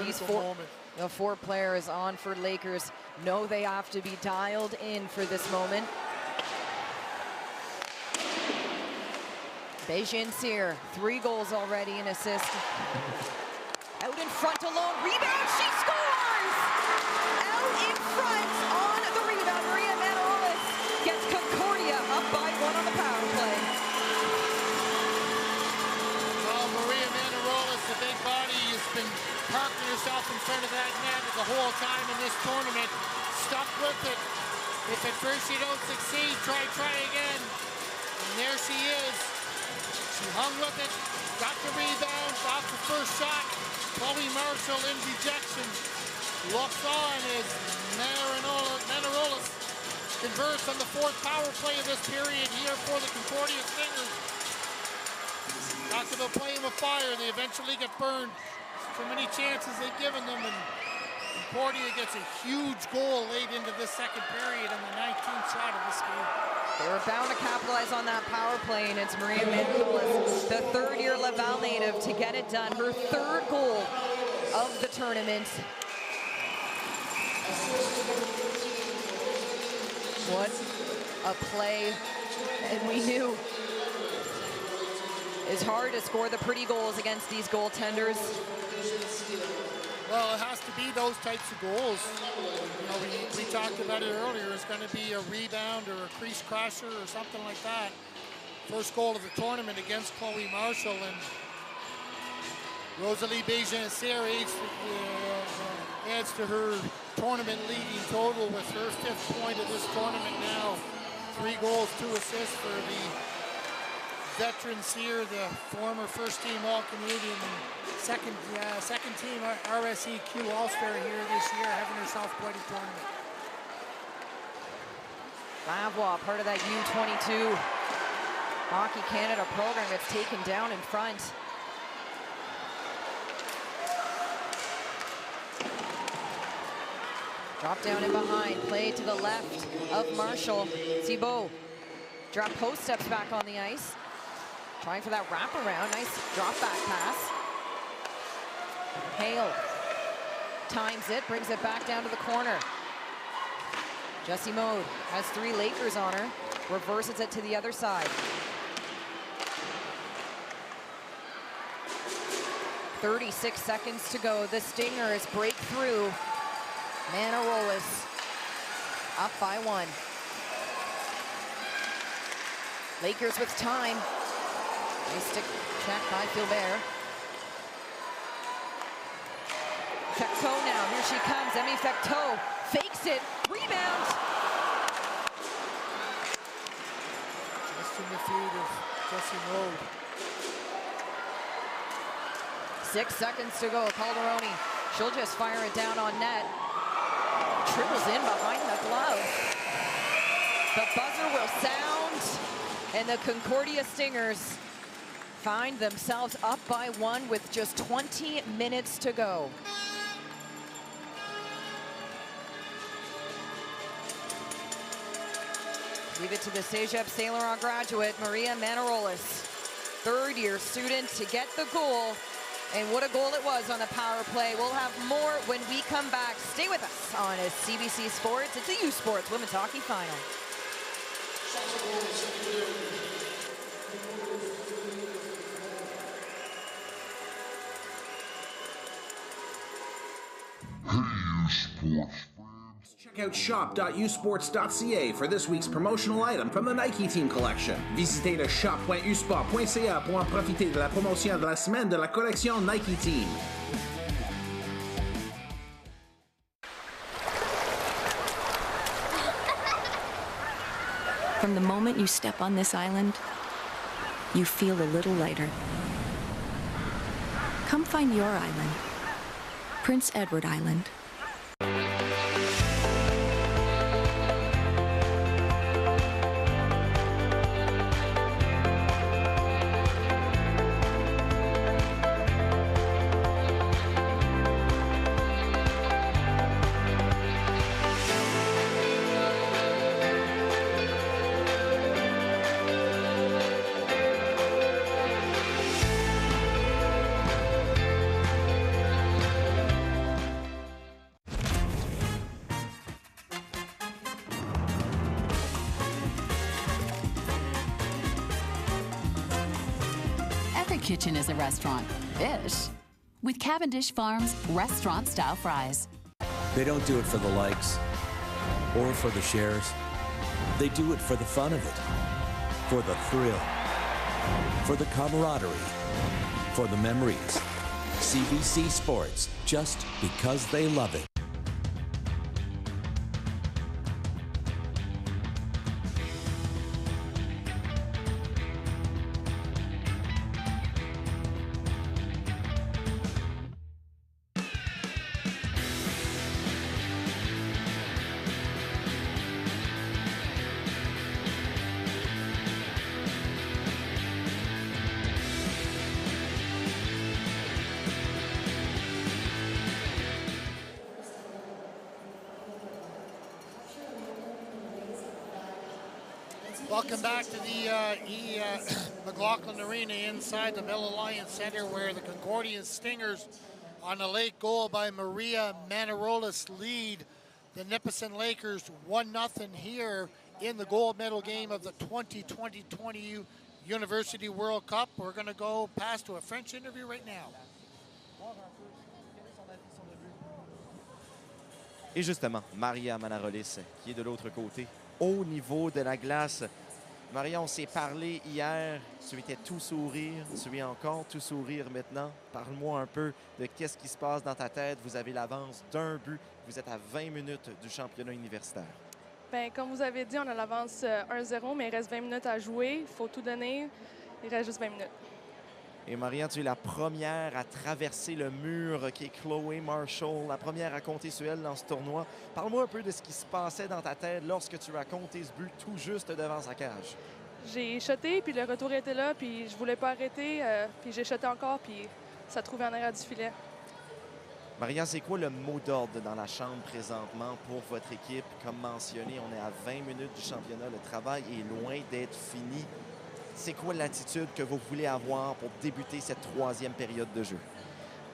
These the 4 players on for Lakers know they have to be dialed in for this moment. Beijing-Cyr, 3 goals already, an assist. Out in front alone, rebound, she scores! Out in front on the rebound, Maria Manarolas gets Concordia up by 1 on the power play. Well, Maria Manarolas, the big body, has been parking herself in front of that net the whole time in this tournament. Stuck with it. If at first you don't succeed, try again. And there she is. She hung with it, got the rebound, off the first shot. Chloe Marshall in dejection. Looks on as Manarolas converts on the 4th power play of this period here for the Concordia Stingers. Talk about playing with fire. They eventually get burned. So many chances they've given them, and Concordia gets a huge goal late into this second period in the 19th shot of this game. They were bound to capitalize on that power play, and it's Maria Manarolas, the 3rd-year Laval native, to get it done. Her 3rd goal of the tournament. What a play. And we knew it's hard to score the pretty goals against these goaltenders. Well, it has to be those types of goals. You know, we talked about it earlier. It's going to be a rebound or a crease crasher or something like that. First goal of the tournament against Chloe Marshall, and Rosalie Béjencière adds to her tournament leading total with her 5th point of this tournament now. 3 goals, 2 assists for the veteran Sear, the former first-team All-Canadian and second team RSEQ All-Star here this year, having herself quite a tournament. Lavoie, part of that U22 Hockey Canada program, it's taken down in front. Drop down and behind, play to the left of Marshall. Thibault, drop post steps back on the ice. Trying for that wraparound, nice drop back pass. Hale times it, brings it back down to the corner. Jessie Mode has 3 Lakers on her, reverses it to the other side. 36 seconds to go. The Stingers break through. Manarolas up by 1. Lakers with time. Nice stick check by Filbert. Fecteau now, here she comes. Emmy Fecteau fakes it, rebound. Just in the feed of Jessie Mode. 6 seconds to go. Calderoni, she'll just fire it down on net. Triples in behind the glove. The buzzer will sound, and the Concordia Stingers find themselves up by 1 with just 20 minutes to go. Leave it to the Cégep Saint Laurent graduate, Maria Manarolas, 3rd-year student, to get the goal. And what a goal it was on the power play. We'll have more when we come back. Stay with us on CBC Sports. It's a U Sports Women's Hockey Final. Check out shop.usports.ca for this week's promotional item from the Nike Team Collection. Visitez le shop.usport.ca pour en profiter de la promotion de la semaine de la collection Nike Team. From the moment you step on this island, you feel a little lighter. Come find your island. Prince Edward Island. Kitchen is a restaurant. Ish. With Cavendish Farms restaurant-style fries. They don't do it for the likes or for the shares. They do it for the fun of it, for the thrill, for the camaraderie, for the memories. CBC Sports, just because they love it. Welcome back to the McLaughlin Arena inside the Bell Alliance Center, where the Concordia Stingers, on a late goal by Maria Manarolas, lead the Nipissing Lakers 1-0 here in the gold medal game of the 2020 University World Cup. We're going to go past to a French interview right now. Et justement, Maria Manarolis, qui est de l'autre côté, au niveau de la glace. Maria, on s'est parlé hier, tu étais tout sourire, tu es encore tout sourire maintenant. Parle-moi un peu de qu'est-ce qui se passe dans ta tête. Vous avez l'avance d'un but, vous êtes à 20 minutes du championnat universitaire. Bien, comme vous avez dit, on a l'avance 1-0, mais il reste 20 minutes à jouer. Il faut tout donner. Il reste juste 20 minutes. Et Maria, tu es la première à traverser le mur qui est Chloé Marshall, la première à compter sur elle dans ce tournoi. Parle-moi un peu de ce qui se passait dans ta tête lorsque tu as compté ce but tout juste devant sa cage. J'ai shoté, puis le retour était là, puis je voulais pas arrêter, puis j'ai shoté encore, puis ça trouvait en arrière du filet. Maria, c'est quoi le mot d'ordre dans la chambre présentement pour votre équipe? Comme mentionné, on est à 20 minutes du championnat. Le travail est loin d'être fini. C'est quoi l'attitude que vous voulez avoir pour débuter cette troisième période de jeu?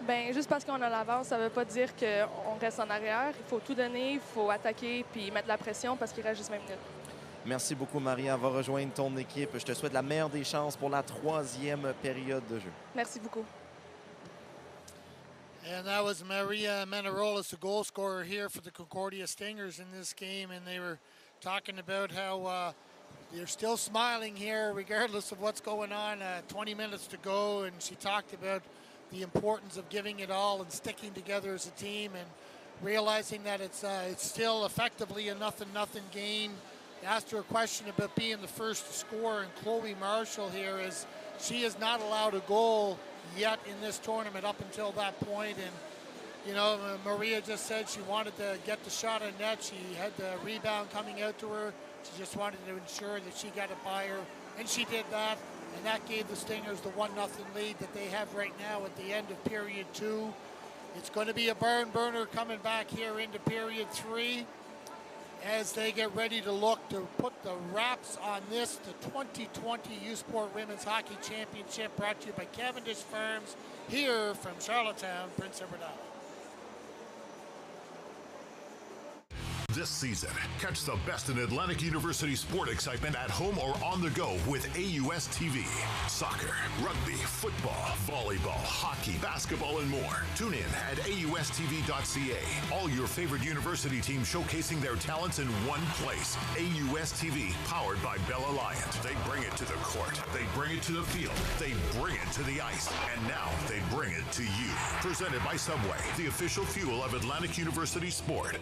Bien, juste parce qu'on a l'avance, ça ne veut pas dire qu'on reste en arrière. Il faut tout donner, il faut attaquer puis mettre la pression parce qu'il reste juste 20 minutes. Merci beaucoup, Maria. Va rejoindre ton équipe. Je te souhaite la meilleure des chances pour la troisième période de jeu. Merci beaucoup. And that was Maria Manarolis, the goal scorer here for the Concordia Stingers in this game. And they were talking about how they're still smiling here regardless of what's going on. 20 minutes to go, and she talked about the importance of giving it all and sticking together as a team and realizing that it's still effectively a 0-0 game. Asked her a question about being the first to score, and Chloe Marshall here is she has not allowed a goal yet in this tournament up until that point. And you know, Maria just said she wanted to get the shot on net. She had the rebound coming out to her. She just wanted to ensure that she got it by her, and she did that. And that gave the Stingers the 1-0 lead that they have right now at the end of period 2. It's going to be a barn burner coming back here into period 3 as they get ready to look to put the wraps on this, the 2020 U Sport Women's Hockey Championship, brought to you by Cavendish Farms here from Charlottetown, Prince Edward Island. This season, catch the best in Atlantic University sport excitement at home or on the go with AUS TV. Soccer, rugby, football, volleyball, hockey, basketball, and more. Tune in at AUSTV.ca. All your favorite university teams showcasing their talents in one place. AUS TV, powered by Bell Alliance. They bring it to the court. They bring it to the field. They bring it to the ice. And now they bring it to you. Presented by Subway, the official fuel of Atlantic University sport.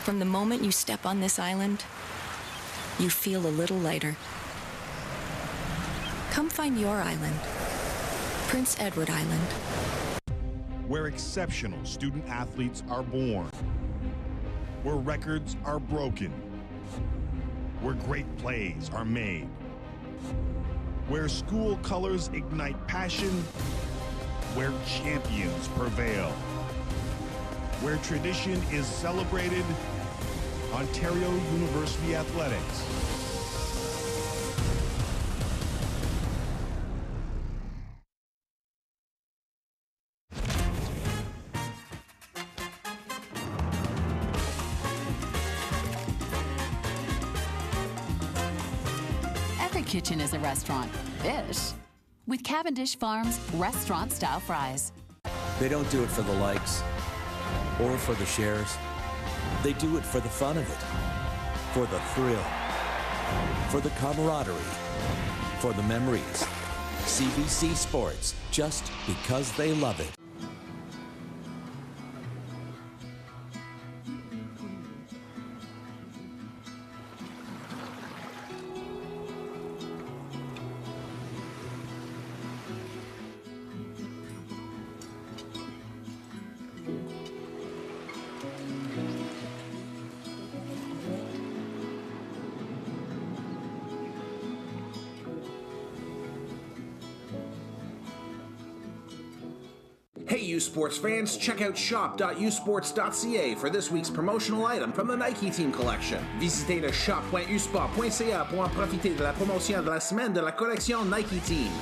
From the moment you step on this island, you feel a little lighter. Come find your island. Prince Edward Island. Where exceptional student athletes are born. Where records are broken. Where great plays are made. Where school colors ignite passion. Where champions prevail. Where tradition is celebrated. Ontario University Athletics. Every kitchen is a restaurant. Ish. With Cavendish Farms restaurant-style fries. They don't do it for the likes or for the shares. They do it for the fun of it, for the thrill, for the camaraderie, for the memories. CBC Sports, just because they love it. Hey U Sports fans, check out shop.usports.ca for this week's promotional item from the Nike Team Collection. Visitez le shop.usport.ca pour en profiter de la promotion de la semaine de la collection Nike Team.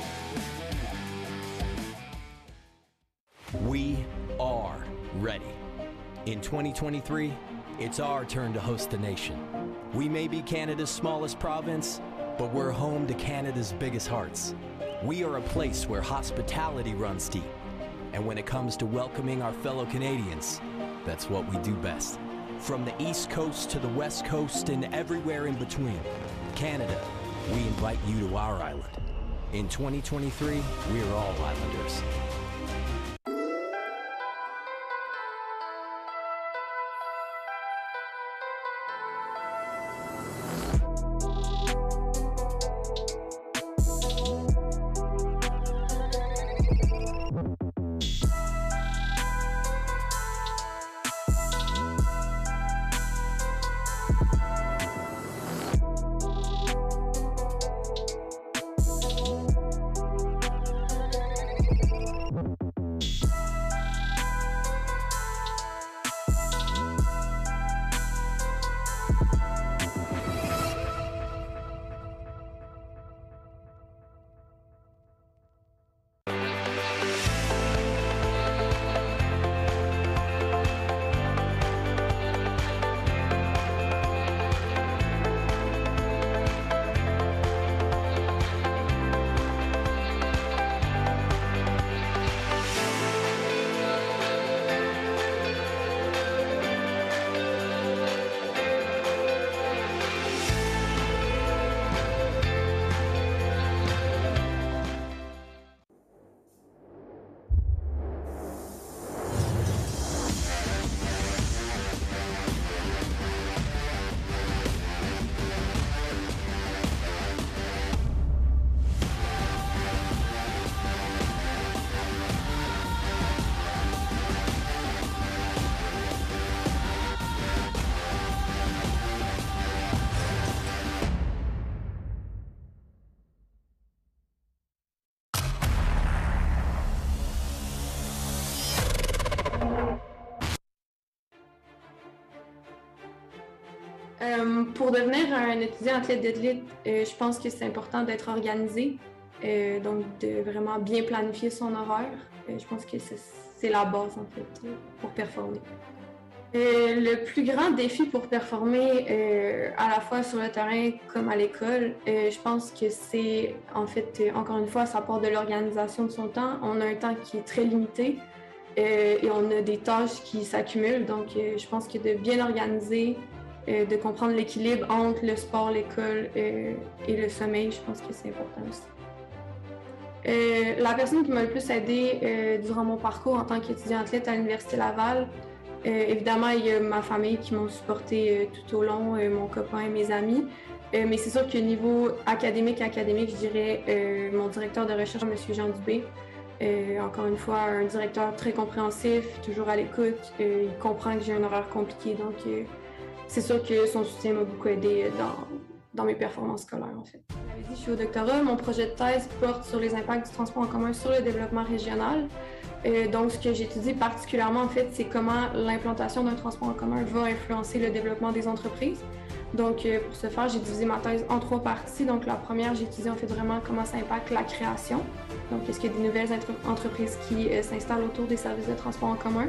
We are ready. In 2023, it's our turn to host the nation. We may be Canada's smallest province, but we're home to Canada's biggest hearts. We are a place where hospitality runs deep, And when it comes to welcoming our fellow Canadians, that's what we do best. From the East Coast to the West Coast and everywhere in between, Canada, we invite you to our island. In 2023, we are all Islanders. Pour devenir un étudiant athlète d'élite, je pense que c'est important d'être organisé, donc de vraiment bien planifier son horaire. Je pense que c'est la base, en fait, pour performer. Le plus grand défi pour performer, à la fois sur le terrain comme à l'école, je pense que c'est, en fait, encore une fois, ça part de l'organisation de son temps. On a un temps qui est très limité et on a des tâches qui s'accumulent. Donc, je pense que de bien organiser, de comprendre l'équilibre entre le sport, l'école et le sommeil, je pense que c'est important aussi. La personne qui m'a le plus aidée durant mon parcours en tant qu'étudiant athlète à l'Université Laval, évidemment, il y a ma famille qui m'ont supporté tout au long, mon copain et mes amis. Mais c'est sûr qu'au niveau académique, je dirais mon directeur de recherche, M. Jean Dubé. Encore une fois, un directeur très compréhensif, toujours à l'écoute. Il comprend que j'ai un horaire compliqué, donc c'est sûr que son soutien m'a beaucoup aidé dans mes performances scolaires, en fait. Je suis au doctorat. Mon projet de thèse porte sur les impacts du transport en commun sur le développement régional. Donc, ce que j'étudie particulièrement, en fait, c'est comment l'implantation d'un transport en commun va influencer le développement des entreprises. Donc, pour ce faire, j'ai divisé ma thèse en 3 parties. Donc, la première, j'ai étudié en fait vraiment comment ça impacte la création. Donc, est-ce qu'il y a des nouvelles entreprises qui s'installent autour des services de transport en commun?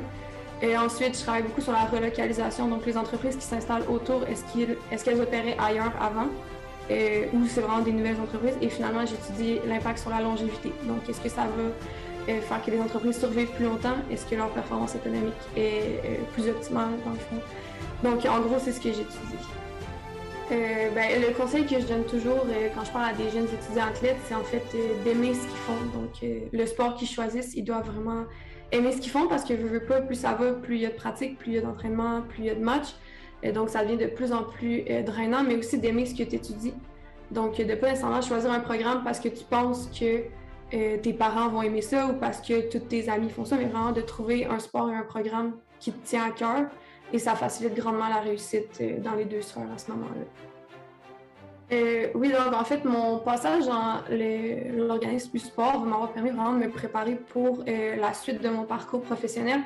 Et ensuite, je travaille beaucoup sur la relocalisation. Donc, les entreprises qui s'installent autour, est-ce qu'elles opéraient ailleurs avant? Ou c'est vraiment des nouvelles entreprises? Et finalement, j'étudie l'impact sur la longévité. Donc, est-ce que ça va faire que les entreprises survivent plus longtemps? Est-ce que leur performance économique est plus optimale, dans le fond? Donc, en gros, c'est ce que j'étudie. Le conseil que je donne toujours quand je parle à des jeunes étudiants athlètes, c'est en fait d'aimer ce qu'ils font. Donc, le sport qu'ils choisissent, ils doivent vraiment aimer ce qu'ils font parce que plus ça va, plus il y a de pratique, plus il y a d'entraînement, plus il y a de matchs. Donc, ça devient de plus en plus drainant, mais aussi d'aimer ce que tu étudies. Donc, de ne pas nécessairement choisir un programme parce que tu penses que tes parents vont aimer ça ou parce que tous tes amis font ça, mais vraiment de trouver un sport et un programme qui te tient à cœur et ça facilite grandement la réussite dans les 2 sphères à ce moment-là. Oui, donc en fait, mon passage dans l'organisme du sport va m'avoir permis vraiment de me préparer pour la suite de mon parcours professionnel,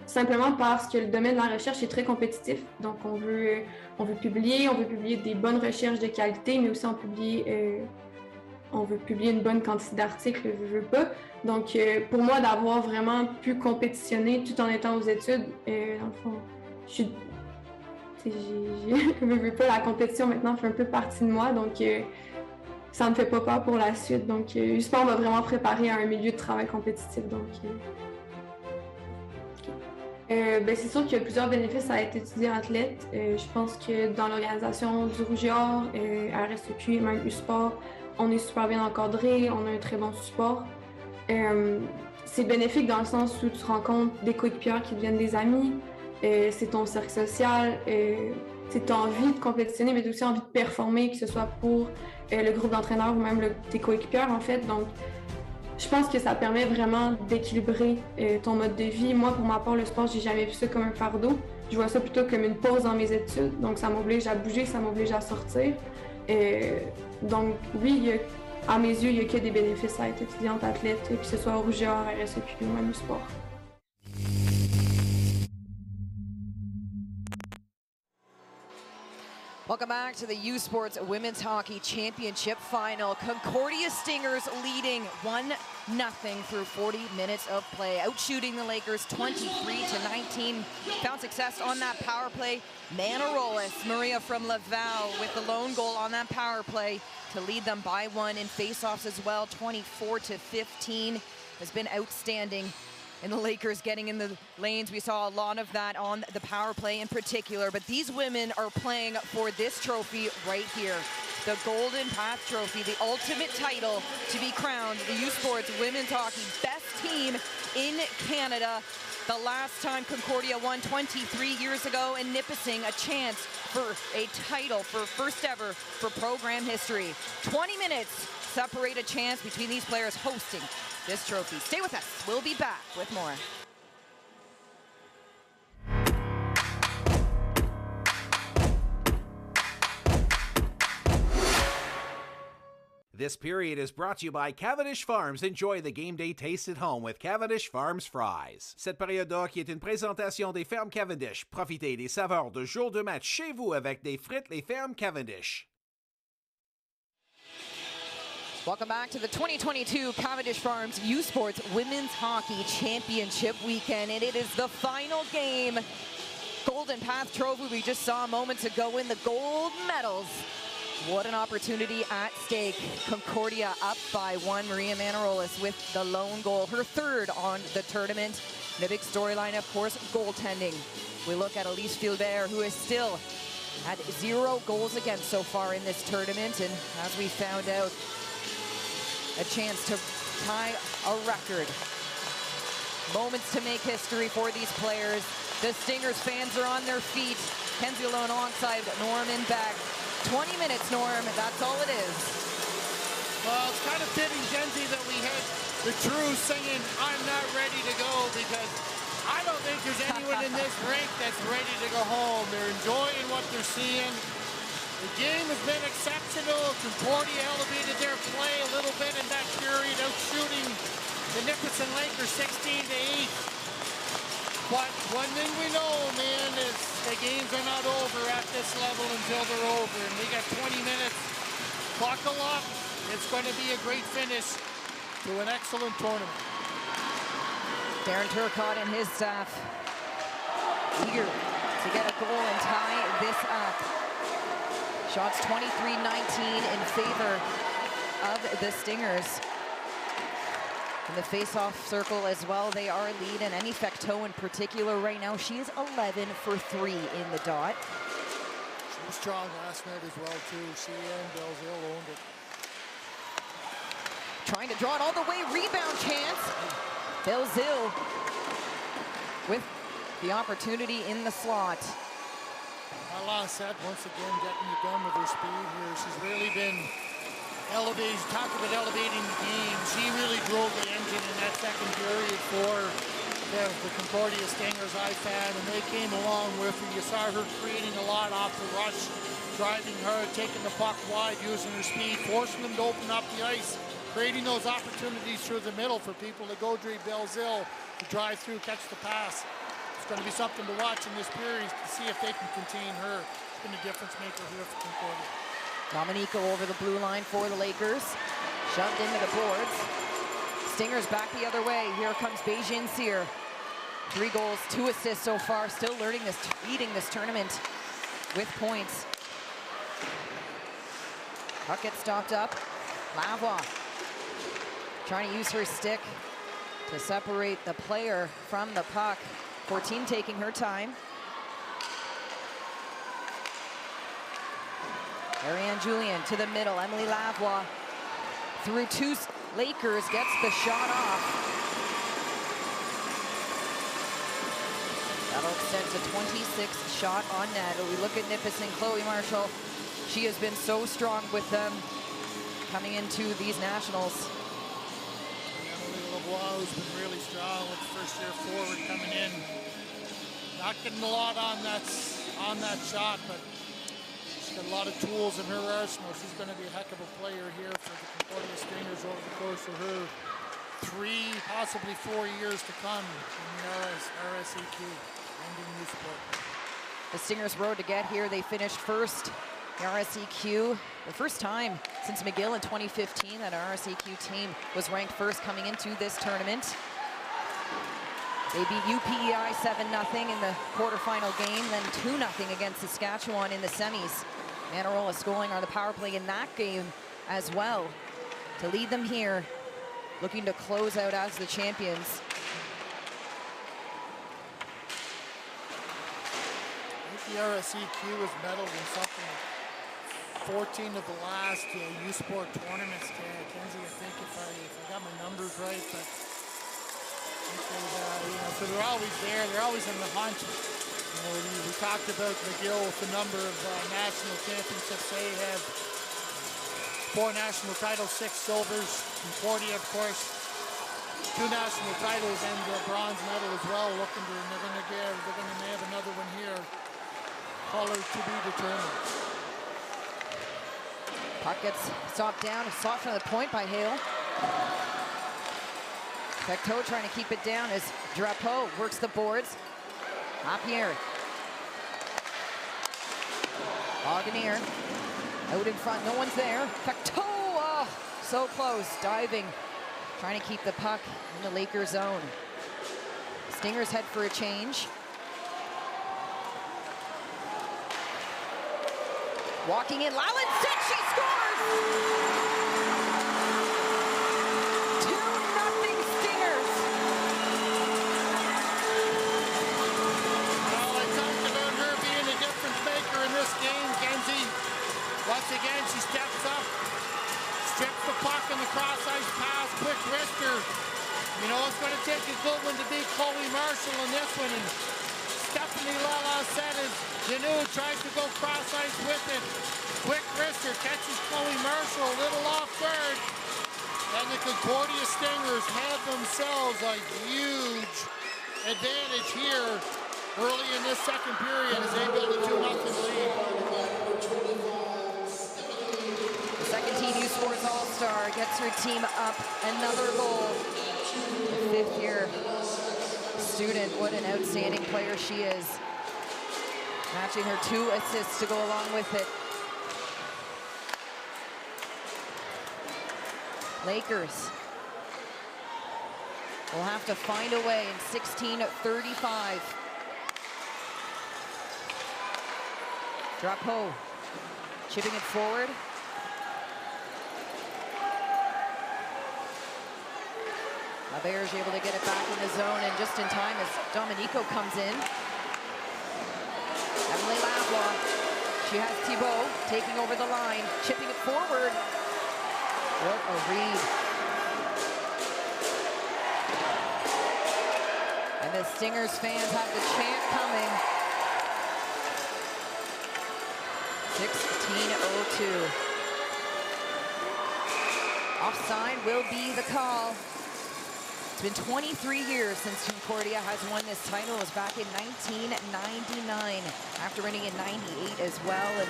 simplement parce que le domaine de la recherche est très compétitif. Donc, on veut publier des bonnes recherches de qualité, mais aussi on veut publier une bonne quantité d'articles, je veux pas. Donc, pour moi, d'avoir vraiment pu compétitionner tout en étant aux études, dans le fond, je veux pas, la compétition maintenant fait un peu partie de moi, donc ça me fait pas peur pour la suite. Donc, USPOR m'a vraiment préparé à un milieu de travail compétitif. Donc, C'est sûr qu'il y a plusieurs bénéfices à être étudiant athlète. Je pense que dans l'organisation du Rouge et Or, RSEQ et même U-Sport, on est super bien encadré, on a un très bon support. C'est bénéfique dans le sens où tu rencontres des coéquipiers qui deviennent des amis, c'est ton cercle social, tu as envie de compétitionner, mais tu as aussi envie de performer, que ce soit pour le groupe d'entraîneurs ou même tes coéquipiers en fait. Donc, je pense que ça permet vraiment d'équilibrer ton mode de vie. Moi, pour ma part, le sport, j'ai jamais vu ça comme un fardeau. Je vois ça plutôt comme une pause dans mes études. Donc, ça m'oblige à bouger, ça m'oblige à sortir. Donc, oui, à mes yeux, il n'y a que des bénéfices à être étudiante athlète, que ce soit au Rouge et Or, RSEQ ou même au sport. Welcome back to the U Sports Women's Hockey Championship Final. Concordia Stingers leading 1-0 through 40 minutes of play, outshooting the Lakers 23-19. Found success on that power play. Manarolis, Maria from Laval with the lone goal on that power play to lead them by 1 in faceoffs as well. 24-15 has been outstanding. And the Lakers getting in the lanes. We saw a lot of that on the power play in particular, but these women are playing for this trophy right here. The Golden Path Trophy, the ultimate title to be crowned the U Sports Women's Hockey Best Team in Canada. The last time Concordia won 23 years ago in Nipissing, a chance for a title for first ever for program history. 20 minutes separate a chance between these players hosting this trophy. Stay with us. We'll be back with more. This period is brought to you by Cavendish Farms. Enjoy the game day taste at home with Cavendish Farms fries. Cette période qui est une présentation des fermes Cavendish. Profitez des saveurs de jour de match chez vous avec des frites les fermes Cavendish. Welcome back to the 2022 Cavendish Farms U Sports Women's Hockey Championship Weekend, and it is the final game. Golden Path Trophy we just saw moments ago in the gold medals. What an opportunity at stake. Concordia up by 1. Maria Manarolis with the lone goal, her third on the tournament. The big storyline, of course, goaltending. We look at Elise Filbert, who has still had 0 goals against so far in this tournament, and as we found out, a chance to tie a record. Moments to make history for these players. The Stingers fans are on their feet. Kenzie Lone alongside Norman Beck. 20 minutes, Norm, that's all it is. Well, it's kind of fitting, Kenzie, that we had the crew singing "I'm Not Ready to Go," because I don't think there's anyone in this rink that's ready to go home. They're enjoying what they're seeing. The game has been exceptional. Concordia elevated their play a little bit in that period, outshooting the Nipissing Lakers 16-8. But one thing we know, man, is the games are not over at this level until they're over. And we got 20 minutes. Buckle up. It's going to be a great finish to an excellent tournament. Darren Turcotte and his staff eager to get a goal and tie this up. Shots 23-19 in favor of the Stingers. In the face-off circle as well, they are lead, and Annie Fecteau in particular right now, she is 11 for 3 in the dot. She was strong last night as well, too. She and Belzile owned it. Trying to draw it all the way, rebound chance. Belzile with the opportunity in the slot. Alain said, once again, getting it done with her speed here. She's really been elevating, talk about elevating the game. She really drove the engine in that second period for the Concordia Stingers, I found, and they came along with her. You saw her creating a lot off the rush, driving hard, taking the puck wide, using her speed, forcing them to open up the ice, creating those opportunities through the middle for people to go to Belzile to drive through, catch the pass. It's going to be something to watch in this period to see if they can contain her. It's been a difference maker here for Concordia. Dominico over the blue line for the Lakers. Shoved into the boards. Stingers back the other way. Here comes Beijing Cyr. 3 goals, 2 assists so far. Still leading this tournament with points. Puck gets stopped up. Lavoie trying to use her stick to separate the player from the puck. 14 taking her time. Ariane Julien to the middle. Emily Lavoie through two Lakers, gets the shot off. That'll extend to 26 shot on net. We look at Nipissing, Chloe Marshall. She has been so strong with them coming into these nationals. Emily Lavoie has been really strong with first-year forward coming in. Not getting a lot on that shot, but she's got a lot of tools in her arsenal. She's going to be a heck of a player here for the Concordia Stingers over the course of her 3, possibly 4 years to come in the RSEQ and in youth sport. The Stingers' road to get here, they finished first in RSEQ. The first time since McGill in 2015 that our RSEQ team was ranked first coming into this tournament. They beat UPEI 7-0 in the quarterfinal game, then 2-0 against Saskatchewan in the semis. Manarola scoring on the power play in that game as well to lead them here, looking to close out as the champions. I think the RSEQ has medaled in something like 14 of the last youth sport tournaments. Kenzie, I think if I got my numbers right, but so they're always there. They're always in the hunt. We talked about McGill with the number of national championships they have. 4 national titles, 6 silvers. Concordia, of course, 2 national titles and a bronze medal as well. They're going to have another one here. Color to be determined. Puck gets stopped down, soft on the point by Hale. Pecteau trying to keep it down as Drapeau works the boards. Lapierre. Auganier out in front, no one's there. Pecteau, oh, so close, diving. Trying to keep the puck in the Lakers zone. Stingers head for a change. Walking in, Lalin Sick, she scores! Once again, she steps up, strips the puck in the cross-ice pass, quick wrister. You know, it's going to take a good one to beat Chloe Marshall in this one. And Stephanie Lala said as Janu tries to go cross-ice with it. Quick wrister catches Chloe Marshall a little off guard. And the Concordia Stingers have themselves a huge advantage here early in this second period as they build a 2-0 lead. Second team U Sports All-Star gets her team up another goal. The 5th-year student, what an outstanding player she is. Matching her 2 assists to go along with it. Lakers will have to find a way in 16:35. Drapeau chipping it forward. Laberge able to get it back in the zone, and just in time as Dominico comes in. Emily Lavoie, she has Thibault taking over the line, chipping it forward. What a read. And the Stingers fans have the chant coming. 16:02. Offside will be the call. It's been 23 years since Concordia has won this title. It was back in 1999, after winning in 98 as well. And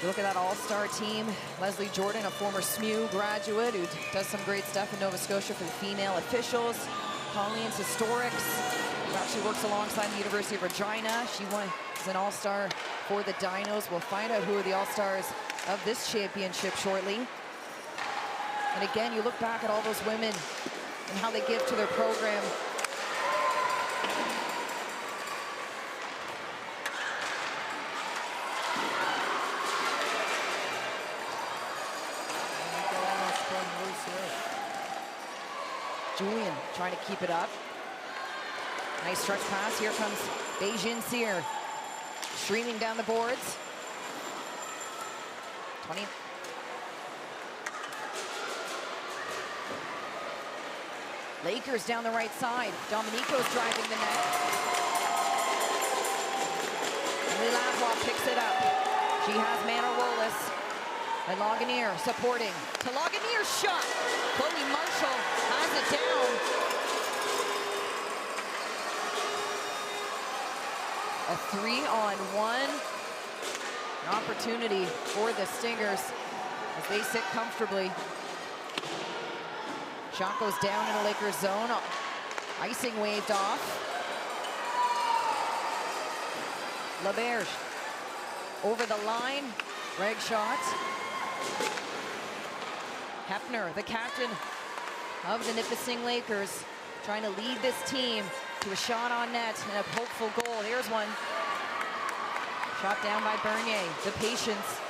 you look at that all-star team. Leslie Jordan, a former SMU graduate who does some great stuff in Nova Scotia for the female officials. Colleen's Historics, who actually works alongside the University of Regina. She was an all-star for the Dinos. We'll find out who are the all-stars of this championship shortly. And again, you look back at all those women and how they give to their program. Julien trying to keep it up. Nice stretch pass. Here comes Beijing Sear. Streaming down the boards. 20. Lakers down the right side. Dominico's driving the net. Emily Lavoie picks it up. She has Manarolas. And Lagunier supporting. To Lagunier's shot. Chloe Marshall has it down. A 3-on-1. An opportunity for the Stingers as they sit comfortably. Shot goes down in a Lakers zone. Icing waved off. LaBerge over the line. Reg shot. Hefner, the captain of the Nipissing Lakers, trying to lead this team to a shot on net and a hopeful goal. Here's one. Shot down by Bernier. The patience.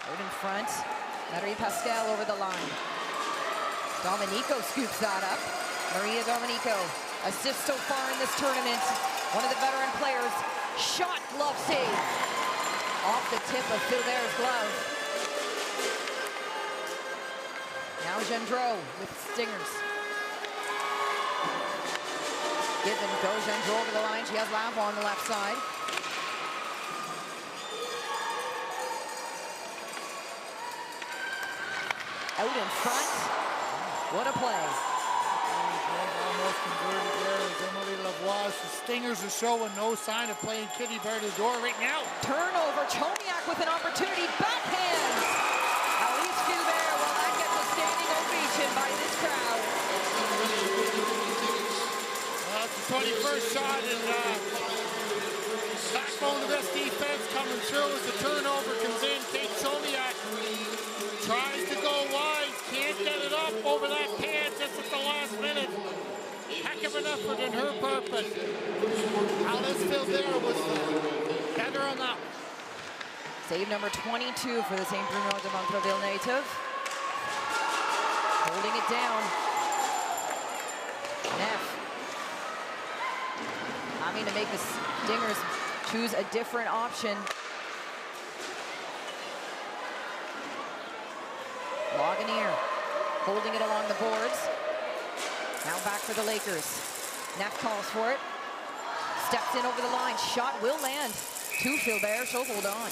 Out in front. Marie Pascal over the line. Dominico scoops that up. Maria Dominico, assist so far in this tournament. One of the veteran players. Shot, glove save. Off the tip of Philbert's glove. Now Gendreau with Stingers. Give and go, Gendreau over the line. She has Lavoie on the left side. Out in front. What a play. Almost converted there as Emily Lavoie. The Stingers are showing no sign of playing Kitty Berdador right now. Turnover. Chomiak with an opportunity. Backhand. Alice Philbert will not get the standing ovation by this crowd. That's the 21st shot, and backbone of this defense coming through as the turnover comes in. Kate Chomiak tries to go wide, can't get it up over that pad just at the last minute. Heck of an effort in her purpose. Alice Philbert was better on that. Save number 22 for the St. Bruno de Montreville native. Holding it down. Neff. Having to make the Stingers choose a different option. Lagunier holding it along the boards. Now back for the Lakers. Neff calls for it. Steps in over the line. Shot will land to Philbert. She'll hold on.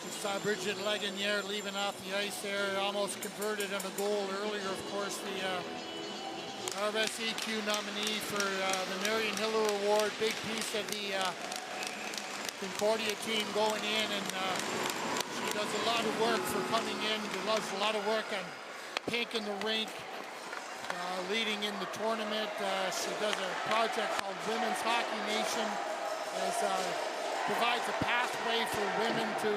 Just saw Bridget Lagunier leaving off the ice there. Almost converted on a goal earlier. Of course, the RSEQ nominee for the Marion Hiller Award. Big piece of the Concordia team going in, and she does a lot of work for coming in. Does a lot of work on pink in the rink, leading in the tournament. She does a project called Women's Hockey Nation, provides a pathway for women to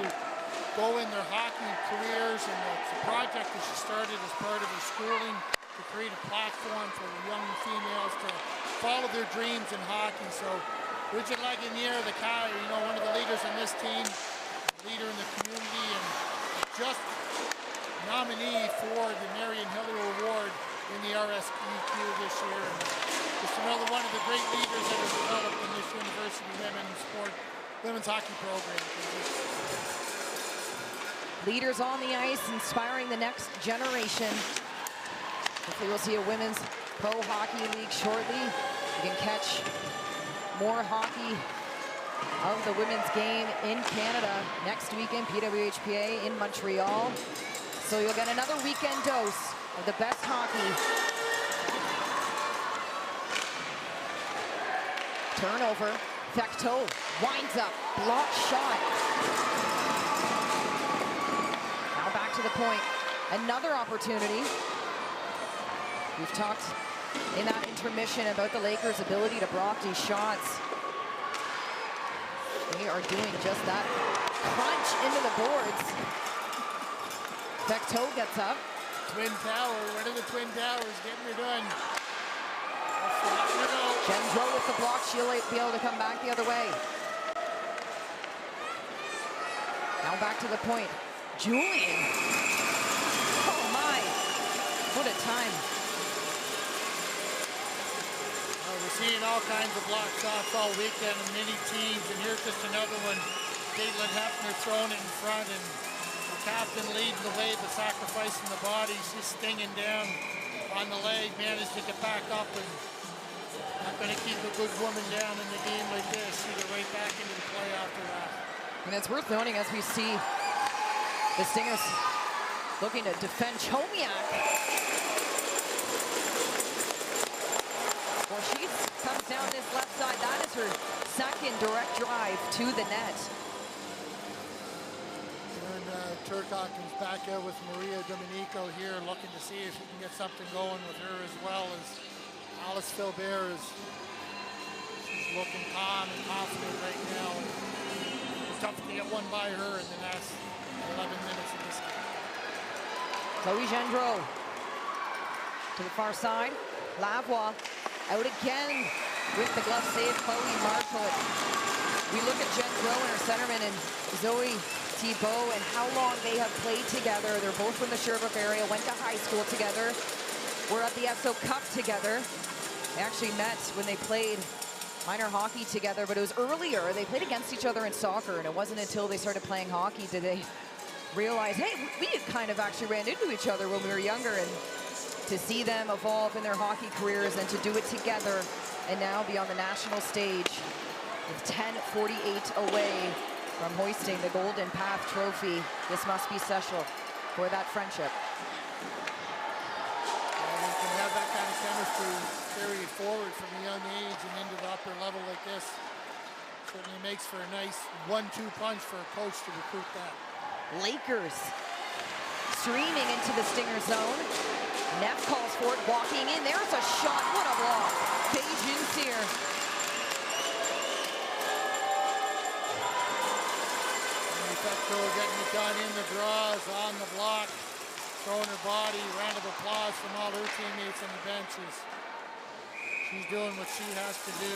go in their hockey careers, and it's a project that she started as part of her schooling to create a platform for young females to follow their dreams in hockey. So Bridget Lagunier, one of the leaders on this team, leader in the community, and just nominee for the Marion Hiller Award in the RSEQ this year. And just another one of the great leaders that has developed in this university women's hockey program. Leaders on the ice, inspiring the next generation. Hopefully we'll see a women's pro hockey league shortly. You can catch more hockey of the women's game in Canada next weekend, PWHPA in Montreal. So you'll get another weekend dose of the best hockey. Turnover. Fecteau winds up, block shot. Now back to the point. Another opportunity. We've talked in that intermission about the Lakers' ability to block these shots. They are doing just that. Crunch into the boards. Fecteau gets up. Twin Tower, one of the Twin Towers getting her done. Gendro with the block. She'll be able to come back the other way. Now back to the point. Julian. Oh my. What a time. We're seeing all kinds of block shots all weekend in many teams, and here's just another one. Caitlin Hefner throwing it in front, and the captain leading the way, but sacrificing the body. She's stinging down on the leg, managed to get back up, and not going to keep a good woman down in the game like this. See her right back into the play after that. And it's worth noting as we see the Stingers looking to defend Chomiak. Well, she comes down this left side. That is her second direct drive to the net. And Turcotte comes back out with Maria Domenico here, looking to see if he can get something going with her, as well as Alice Filbert she's looking calm and confident right now. It's tough to get one by her in the last 11 minutes of this game. Chloe Gendro to the far side. Lavoie out again with the glove save. Chloe Marshall. We look at Gendro and her centerman and Zoe Thibault and how long they have played together. They're both from the Sherbrooke area, went to high school together, were at the SO Cup together. They actually met when they played minor hockey together, but it was earlier. They played against each other in soccer, and it wasn't until they started playing hockey did they realize, hey, we kind of actually ran into each other when we were younger. And to see them evolve in their hockey careers and to do it together and now be on the national stage with 10:48 away from hoisting the Golden Path Trophy. This must be special for that friendship. And you can have that kind of chemistry carry forward from a young age and into the upper level like this. Certainly makes for a nice 1-2 punch for a coach to recruit that. Lakers streaming into the Stinger zone. Neff calls for it, walking in. There's a shot. What a block. Beijing Sear. Petro getting it done in the draws, on the block, throwing her body. Round of applause from all her teammates on the benches. She's doing what she has to do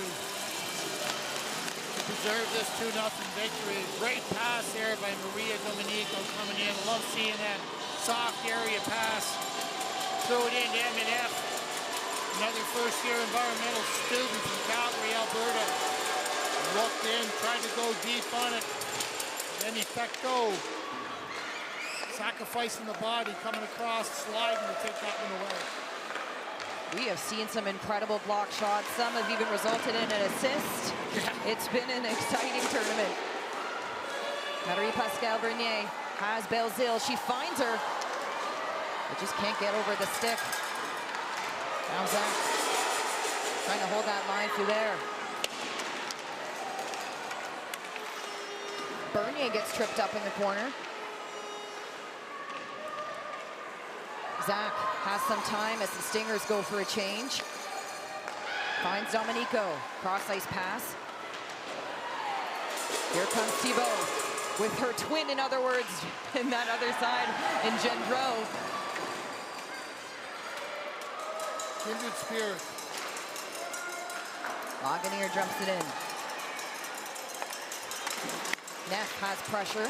to preserve this 2-0 victory. Great pass there by Maria Domenico coming in. Love seeing that soft area pass. Throw it into M&F. Another first-year environmental student from Calgary, Alberta. Looked in, tried to go deep on it. Then Effecto sacrificing the body, coming across, sliding to take that one away. We have seen some incredible block shots. Some have even resulted in an assist. It's been an exciting tournament. Marie-Pascale Bernier has Belzile. She finds her, but just can't get over the stick. Now Zach trying to hold that line through there. Bernier gets tripped up in the corner. Zach has some time as the Stingers go for a change. Finds Domenico, cross ice pass. Here comes Thibault with her twin, in other words, in that other side, in Gendro. Kindred spirit. Lagunier jumps it in. Neff has pressure.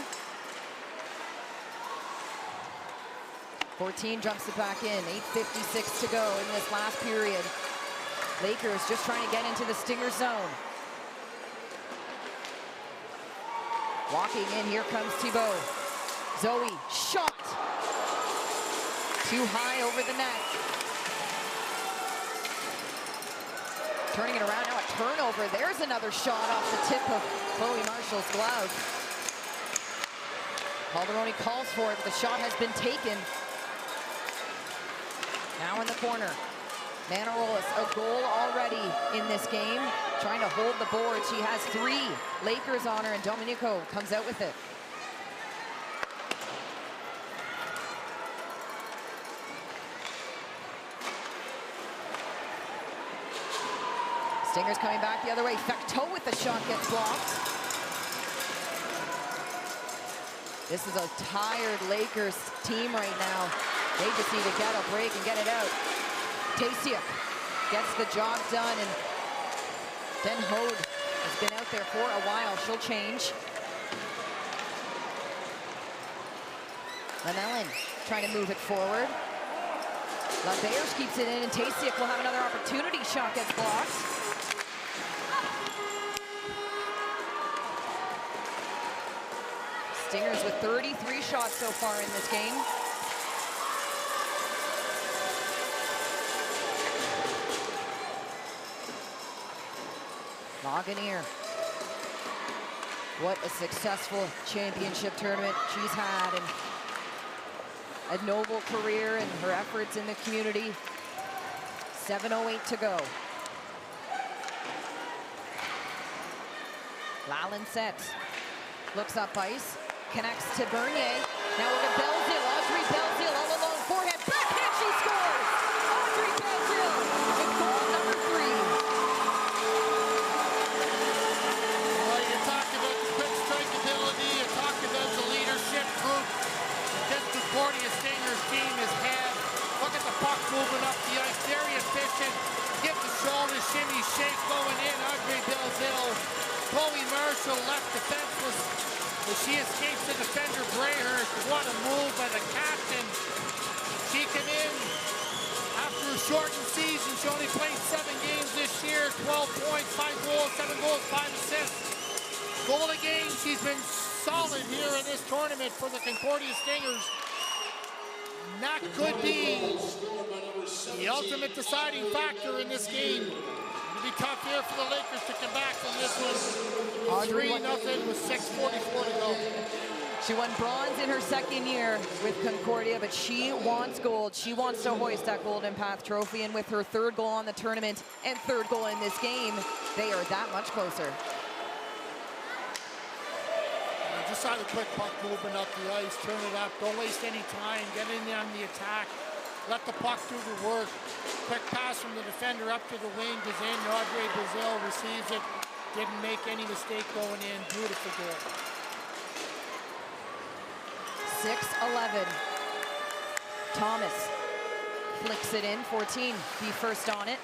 14 jumps it back in. 8:56 to go in this last period. Lakers just trying to get into the Stinger zone. Walking in, here comes Thibault. Zoe, shot. Too high over the net. Turning it around, now a turnover. There's another shot off the tip of Chloe Marshall's glove. Calderoni calls for it, but the shot has been taken. Now in the corner. Manarolas, a goal already in this game. Trying to hold the board. She has 3 Lakers on her, and Domenico comes out with it. Stingers coming back the other way. Fecteau with the shot gets blocked. This is a tired Lakers team right now. They just need to get a break and get it out. Tasiuk gets the job done, and Den Hode has been out there for a while. She'll change. Lanellen trying to move it forward. LaBears keeps it in, and Tasiak will have another opportunity. Shot gets blocked. Stingers with 33 shots so far in this game. Lagunier. What a successful championship tournament she's had, and a noble career and her efforts in the community. 7:08 to go. Lalin sets. Looks up ice. Connects to Bernier. Now look at Belzil. Audrey Belzil all alone. Forehand. Backhand. She scores. Audrey Belzil with goal number 3. Well, you talk about the quick strike ability. You talk about the leadership group this Concordia Stingers team has had. Look at the puck moving up the ice. Very efficient. Get the shoulder shimmy shake going in. Audrey Belzil. Chloe Marshall left defenseless. As she escapes the defender, Brayhurst. What a move by the captain. She came in after a shortened season. She only played 7 games this year. 12 points, 5 goals, 7 goals, 5 assists. Goal a game. She's been solid here in this tournament for the Concordia Stingers. And that could be the ultimate deciding factor in this game. It'll be tough here for the Lakers to come back from this one. 3-0 with 6:44 to go. She won bronze in her second year with Concordia, but she wants gold. She wants to hoist that Golden Path trophy, and with her 3rd goal on the tournament and 3rd goal in this game, they are that much closer. Just saw the quick puck movement up the ice. Turn it up. Don't waste any time. Get in there on the attack. Let the puck do the work. Quick pass from the defender up to the wing. Goes in. Audrey Brazil receives it. Didn't make any mistake going in. Beautiful goal. 6-11. Thomas flicks it in. 14. Be first on it.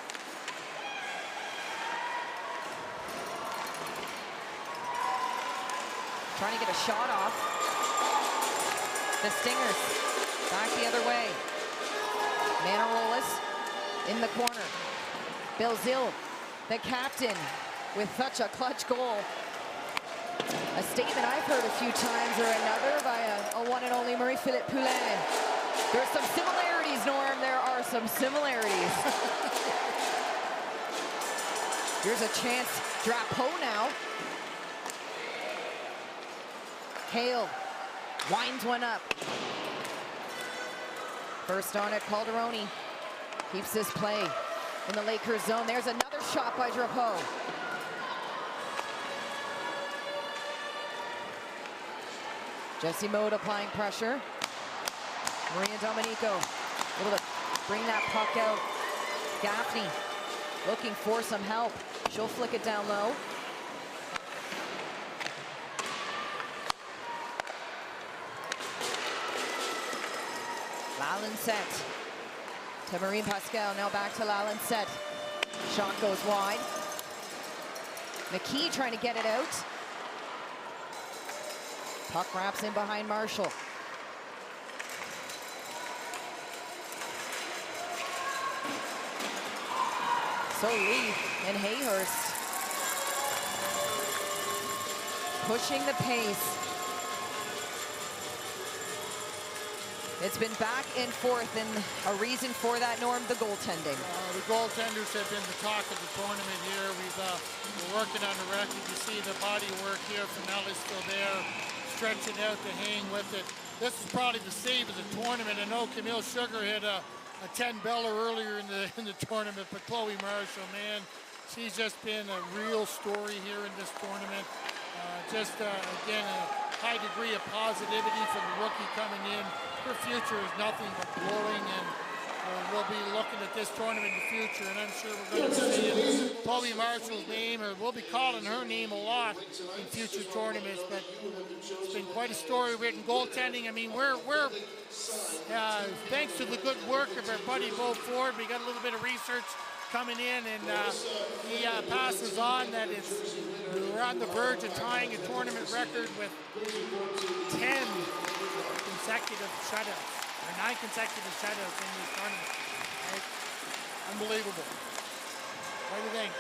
Trying to get a shot off. The Stingers back the other way. Manarolas in the corner. Belzil, the captain, with such a clutch goal. A statement I've heard a few times or another by a one and only Marie-Philippe Poulin. There's some similarities, Norm. There are some similarities. Here's a chance. Drapeau now. Hale winds one up. First on it, Calderoni keeps this play in the Lakers zone. There's another shot by Drapeau. Jessie Mode applying pressure. Maria Domenico able to bring that puck out. Gaffney looking for some help. She'll flick it down low. Lalincette to Marine Pascal. Now back to Lalincette. Shot goes wide. McKee trying to get it out. Puck wraps in behind Marshall. So Lee and Hayhurst pushing the pace. It's been back and forth, and a reason for that, Norm, the goaltending. The goaltenders have been the talk of the tournament here. We're working on the record. You see the body work here. Finelli's still there, stretching out to hang with it. This is probably the save of the tournament. I know Camille Sugar hit a 10-beller earlier in the tournament, but Chloe Marshall, man, she's just been a real story here in this tournament. Again, a high degree of positivity for the rookie coming in. Her future is nothing but glowing, and we'll be looking at this tournament in the future, and I'm sure we're going to see Chloe Marshall's name, or we'll be calling her name a lot in future tournaments. But it's been quite a story written. Goaltending, I mean, we're thanks to the good work of our buddy Bo Ford, we got a little bit of research coming in, and he passes on that we're on the verge of tying a tournament record with 10 consecutive shutouts, or 9 consecutive shutouts in this tournament. Right? Unbelievable. What do you think?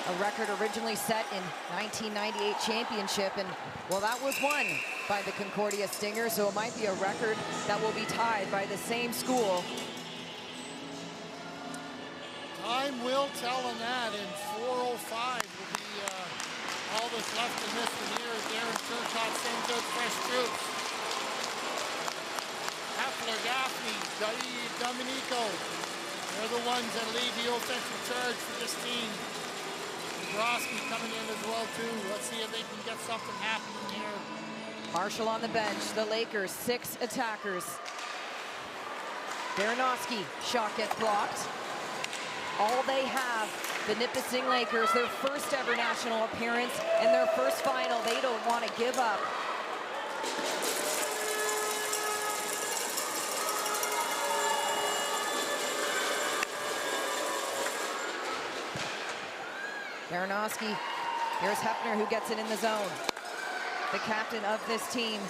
A record originally set in 1998 championship, and well, that was won by the Concordia Stingers, so it might be a record that will be tied by the same school. Time will tell on that, and 4:05 will be all that's left in this one here. Darren Turcotte sends out fresh troops. Heffler, Gaffney, Dominico, they're the ones that lead the offensive charge for this team. Broski coming in as well too. Let's see if they can get something happening here. Marshall on the bench. The Lakers, 6 attackers. Baranowski, shot gets blocked. All they have, the Nipissing Lakers, their first ever national appearance and their first final. They don't want to give up. Baranowski, here's Hefner who gets it in the zone. The captain of this team.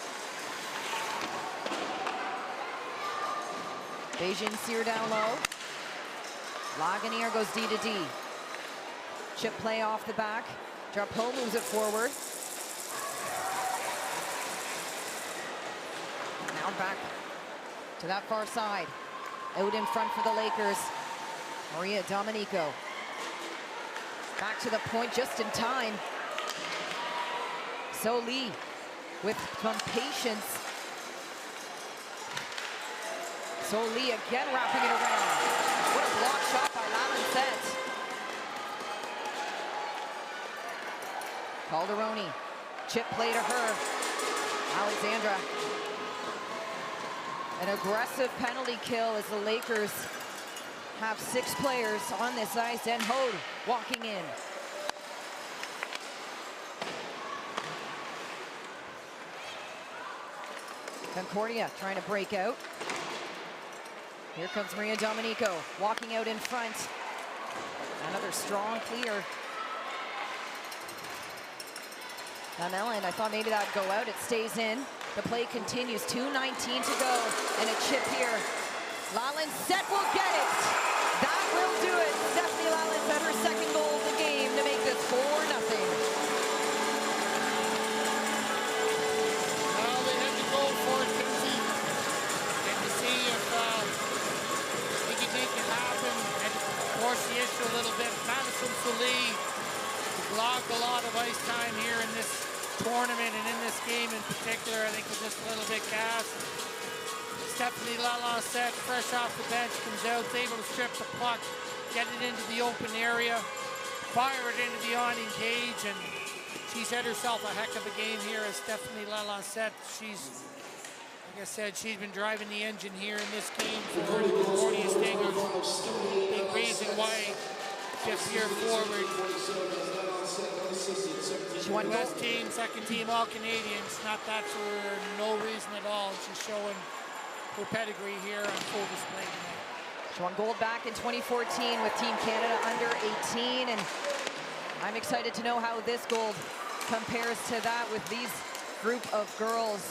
Beijing Sear down low. Lagunier goes D to D. Chip play off the back. Drapeau moves it forward. Now back to that far side. Out in front for the Lakers. Maria Dominico. Back to the point just in time. So Lee with some patience. So Lee again wrapping it around. What a block shot by Lalincette. Calderoni, chip play to her. Alexandra. An aggressive penalty kill as the Lakers have 6 players on this ice, and Hode walking in. Concordia trying to break out. Here comes Maria Dominico walking out in front. Another strong clear. Van Ellen, I thought maybe that'd go out. It stays in. The play continues. 2:19 to go, and a chip here. Lalincette will get it. That will do it. Stephanie Lalincette, her second goal of the game to make this 4-0. Well, they had to go for it, Kinsey, and to see if they can make it happen and force the issue a little bit. Madison Sully blocked a lot of ice time here in this tournament and in this game in particular. I think was just a little bit gassed. Stephanie Lalincette, fresh off the bench, comes out, is able to strip the puck, get it into the open area, fire it into the awning cage, and she's had herself a heck of a game here as Stephanie Lalincette. She's, like I said, she's been driving the engine here in this game for the Concordia Stingers. Big reason why just here forward. She won West team, second team All-Canadians, not that for no reason at all. She's showing her pedigree here on full display tonight. She won gold back in 2014 with Team Canada under 18, and I'm excited to know how this gold compares to that with these group of girls.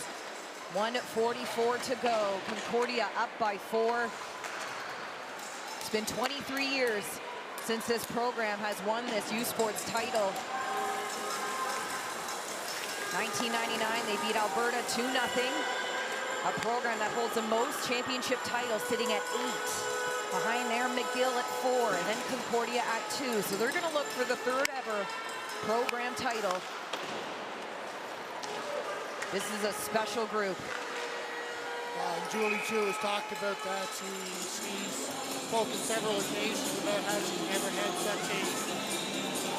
1:44 to go. Concordia up by 4. It's been 23 years since this program has won this U Sports title. 1999, they beat Alberta 2-0. A program that holds the most championship titles, sitting at 8. Behind there, McGill at 4, and then Concordia at 2. So they're gonna look for the 3rd ever program title. This is a special group. Julie Chu has talked about that. She's spoken several occasions about how she's never had such a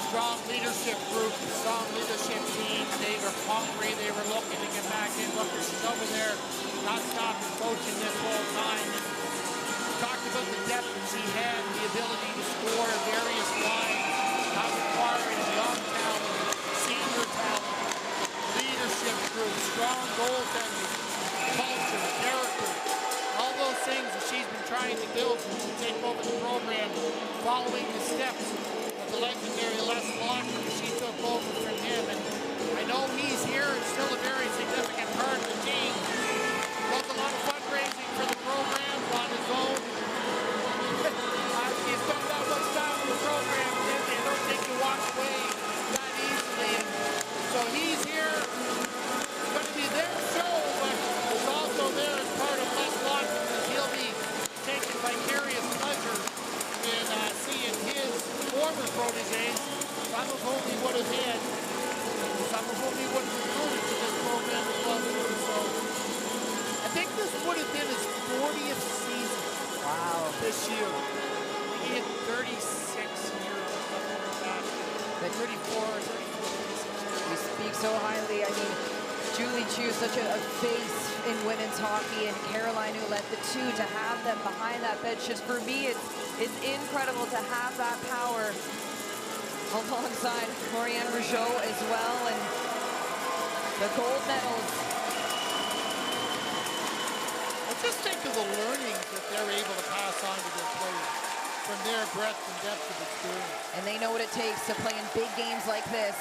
strong leadership group, strong leadership team. They were hungry, they were looking to get back in. Look, she's over there, not stopping coaching this whole time. And talked about the depth that she had, the ability to score various lines, not requiring young talent, senior talent, leadership group, strong goaltenders, culture, character, all those things that she's been trying trying to build to take over the program following the steps of the legendary Les Locker. She took over from him, and I know he's here and still a very significant part of the team. Does a lot of fundraising for the program on his own. He's done that much time in the program, and they don't think you walk away that easily. And so he's here. It's going to be their show, but he's also there as part of Les Locker, and he'll be taking vicarious pleasure in seeing his former proteges, some of whom he would have had, some of whom he would have recruited to this program as well too. So I think this would have been his 40th season. Wow. This year. He had 36 years or something like that. But 34 or 36. We speak so highly. I mean, Julie Chu, such a face in women's hockey, and Caroline Ouellette, the two, to have them behind that bench, just for me, it's incredible to have that power alongside Marianne Rougeau as well, and the gold medals. Just think of the learnings that they're able to pass on to their players from their breadth and depth of experience. And they know what it takes to play in big games like this.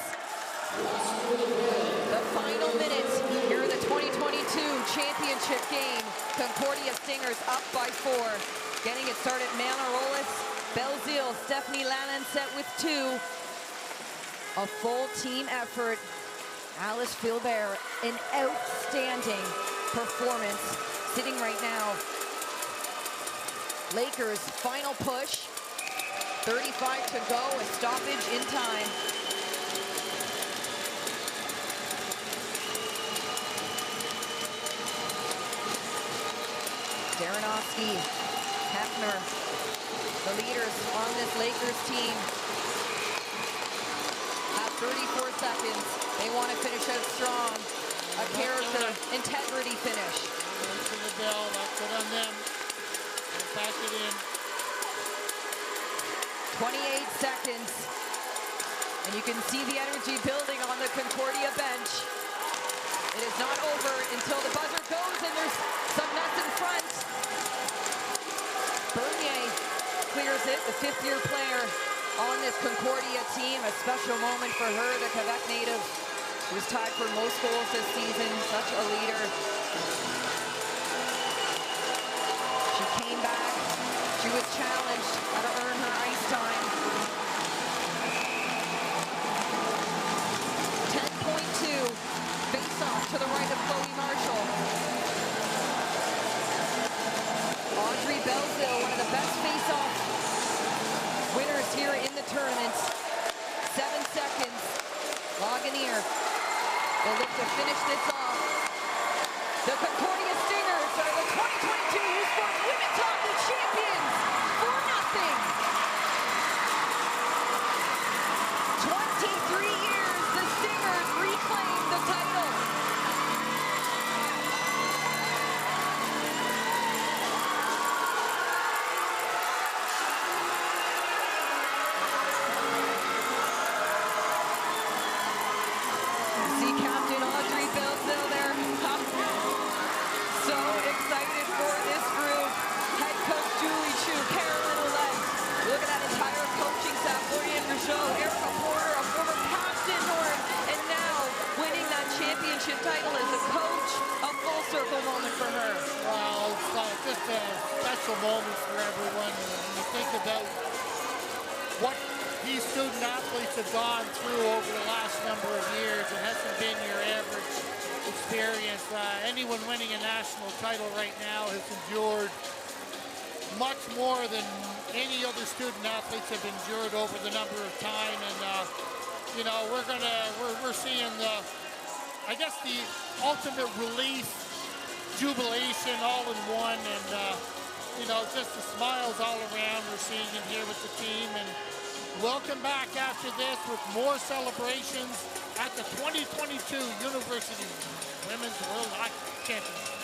The final minutes here in the 2022 championship game. Concordia Stingers up by 4. Getting it started, Manarolis, Belzile, Stephanie Lannan set with 2. A full team effort. Alice Philbert, an outstanding performance. Sitting right now. Lakers final push. 35 to go, a stoppage in time. Daranovsky, Hefner, the leaders on this Lakers team, have 34 seconds. They want to finish out strong. A character, integrity finish. To the bell, that's good on them. And back it in. 28 seconds. And you can see the energy building on the Concordia bench. It is not over until the buzzer goes, and there's some nuts in front. Bernier clears it, the 5th-year player on this Concordia team. A special moment for her, the Quebec native, who's tied for most goals this season. Such a leader. She came back. She was challenged how to earn her ice time. 10.2. Face-off to the right of Chloe Marshall. Audrey Belzile, one of the best face-off winners here in the tournament. 7 seconds. Lagunier will look to finish this off. The Concordia Stingers are the 2022 U Sports Women's Hockey Champions for nothing. 23 years, the Stingers reclaim the title. See Captain Audrey Belzile there. So excited for this group. Head coach Julie Chu, Caroline Ouellette. Look at that entire coaching staff. Marianne Rougeau, Erica Porter, a former captain, and now winning that championship title as a coach. A full circle moment for her. Well, it's just a special moment for everyone. When you think about what these student athletes have gone through over the last number of years, it hasn't been your average experience. Anyone winning a national title right now has endured much more than any other student athletes have endured over the number of time. And you know, we're seeing I guess the ultimate relief, jubilation all in one, and you know, just the smiles all around we're seeing in here with the team. And we'll come back after this with more celebrations at the 2022 University Women's World Hockey Championship.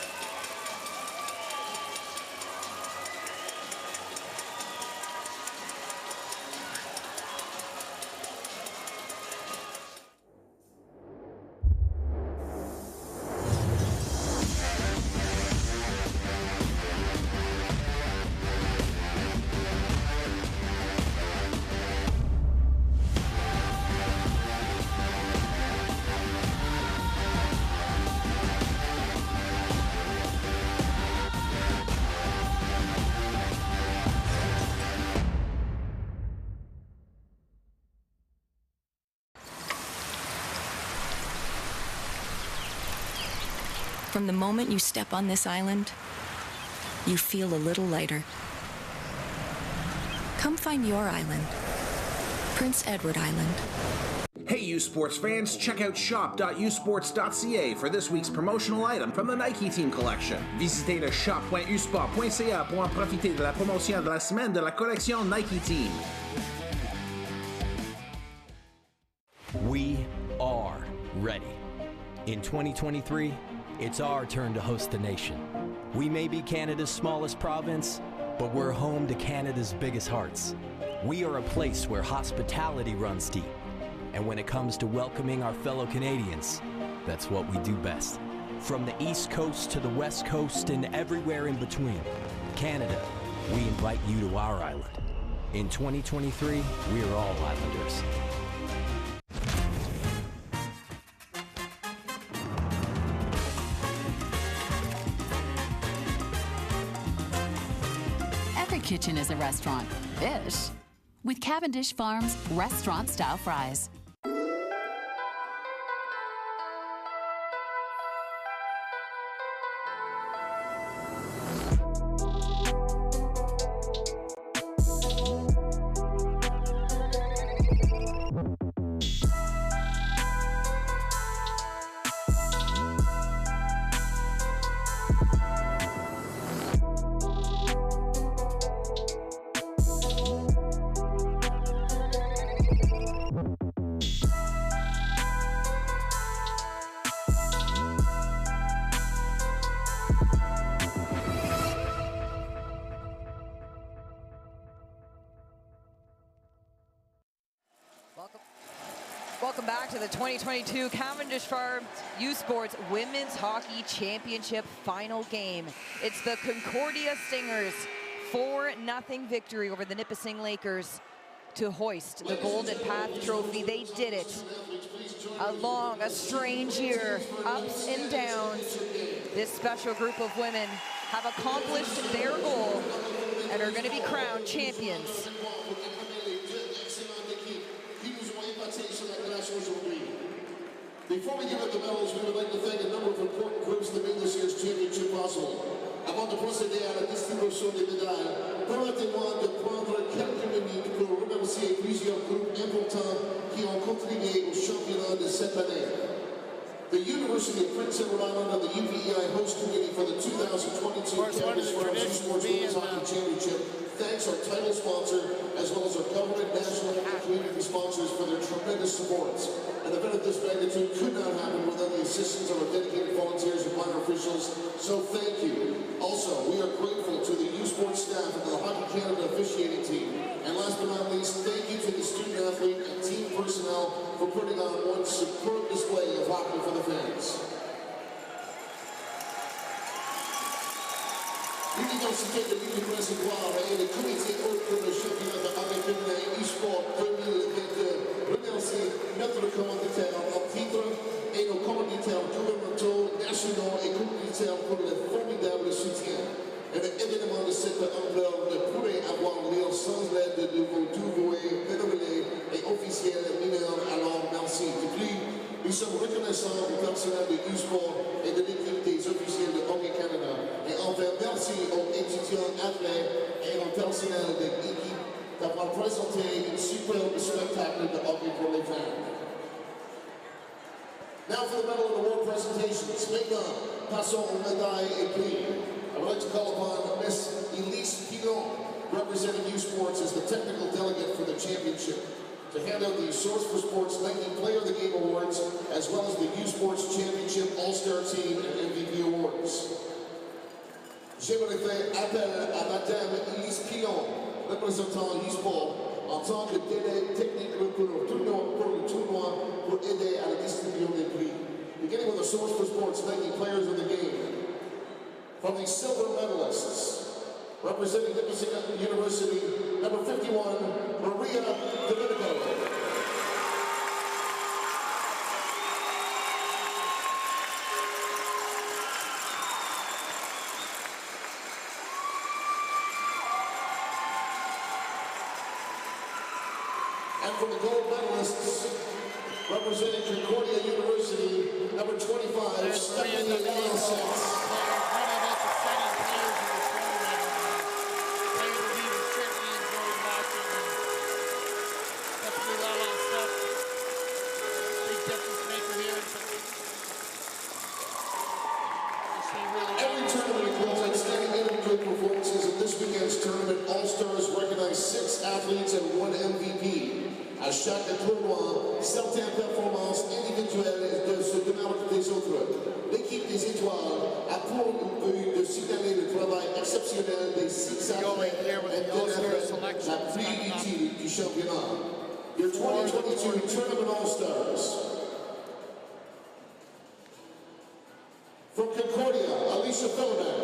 From the moment you step on this island, you feel a little lighter. Come find your island. Prince Edward Island. Hey, U Sports fans, check out shop.usports.ca for this week's promotional item from the Nike Team Collection. Visitez le shop.usport.ca pour en profiter de la promotion de la semaine de la collection Nike Team. We are ready. In 2023, it's our turn to host the nation. We may be Canada's smallest province, but we're home to Canada's biggest hearts. We are a place where hospitality runs deep. And when it comes to welcoming our fellow Canadians, that's what we do best. From the East Coast to the West Coast and everywhere in between, Canada, we invite you to our island. In 2023, we are all Islanders. Every kitchen is a restaurant. Ish. With Cavendish Farms restaurant-style fries. Welcome back to the 2022 Cavendish Farms U Sports Women's Hockey Championship final game. It's the Concordia Stingers 4-0 victory over the Nipissing Lakers to hoist the Golden Path Trophy. They did it. A strange year, ups and downs. This special group of women have accomplished their goal and are going to be crowned champions. Before we give up the medals, we would like to thank a number of important groups that made this year's championship possible. Avant de procéder à la distribution des médailles, permettez-moi de prendre quelques minutes pour remercier plusieurs groupes importants qui ont contribué au championnat de cette année. The University of Prince Edward Island and the UPEI host committee for the 2022 Cavendish Farms U Sports Women's Hockey Championship thanks our title sponsor as well as our government, national, and community sponsors for their tremendous support. An event of this magnitude could not happen without the assistance of our dedicated volunteers and minor officials, so thank you. Also, we are grateful to the U Sports staff and the Hockey Canada officiating team. And last but not least, thank you to the student athlete and team personnel for putting on one superb display of hockey for the fans. L'université de l'Université et le comité haut pour le championnat de hockey féminin e-sport 2022 remercie notre commanditaire en titre et nos commanditaires gouvernementaux, nationaux et communautaires pour le formidable soutien. Un événement de cette ampleur ne pourrait avoir lieu sans l'aide de vos doués, bénévoles et officiels mineurs, alors merci. De plus, nous sommes reconnaissants du personnel de U-Sport et de l'équipe des officiels de Hockey Canada. Et enfin, merci aux étudiants, athlètes et au personnel de l'équipe d'avoir présenté un superbe spectacle de hockey pour les fans. Now for the Medal of the World presentations. Maintenant, passons aux médailles et prix. I would like to call upon Miss Elise Pilon, representing U Sports as the technical delegate for the championship, to hand out the Source for Sports Nike Player of the Game Awards, as well as the U Sports Championship All-Star Team and MVP Awards. J'aimerais faire appel à Madame Elise Pilon, représentant U Sport, en tant que délai technique pour le tournoi pour aider à la distribution des prix. Beginning with the Source for Sports Nike Players of the Game. From the silver medalists, representing Nipissing University, number 51, Maria Domenico. And from the gold medalists, Representing Concordia University, number 25, Stephanie Lalonset. Every tournament includes outstanding individual performances, and this weekend's tournament All-Stars recognize 6 athletes and 1 MVP. À chaque tournoi, certaines performances individuelles se démarquent des autres. L'équipe des étoiles a pour but de signaler le travail exceptionnel des 6 athlètes et de la plus utile du championnat. Your 2022 Tournament All-Stars. From Concordia, Alicia Philibert.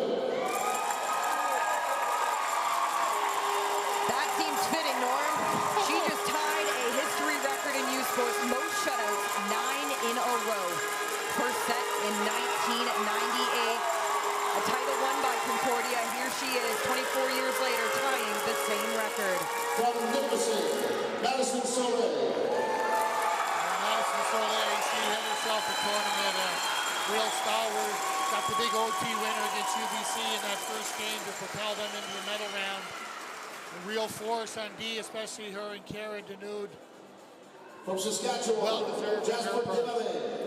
That seems fitting, Norm. She just tied a history record in U Sports, most shutouts, 9 in a row. First set in 1998. A title won by Concordia. Here she is, 24 years later, tying the same record. From Nipissing, Madison Soleil. Madison Soleil, she had herself a tournament. Real stalwart, got the big OT winner against UBC in that first game to propel them into the medal round. A real force on D, especially her and Cara Denude. From Saskatchewan, well-deserved Jasper Devane.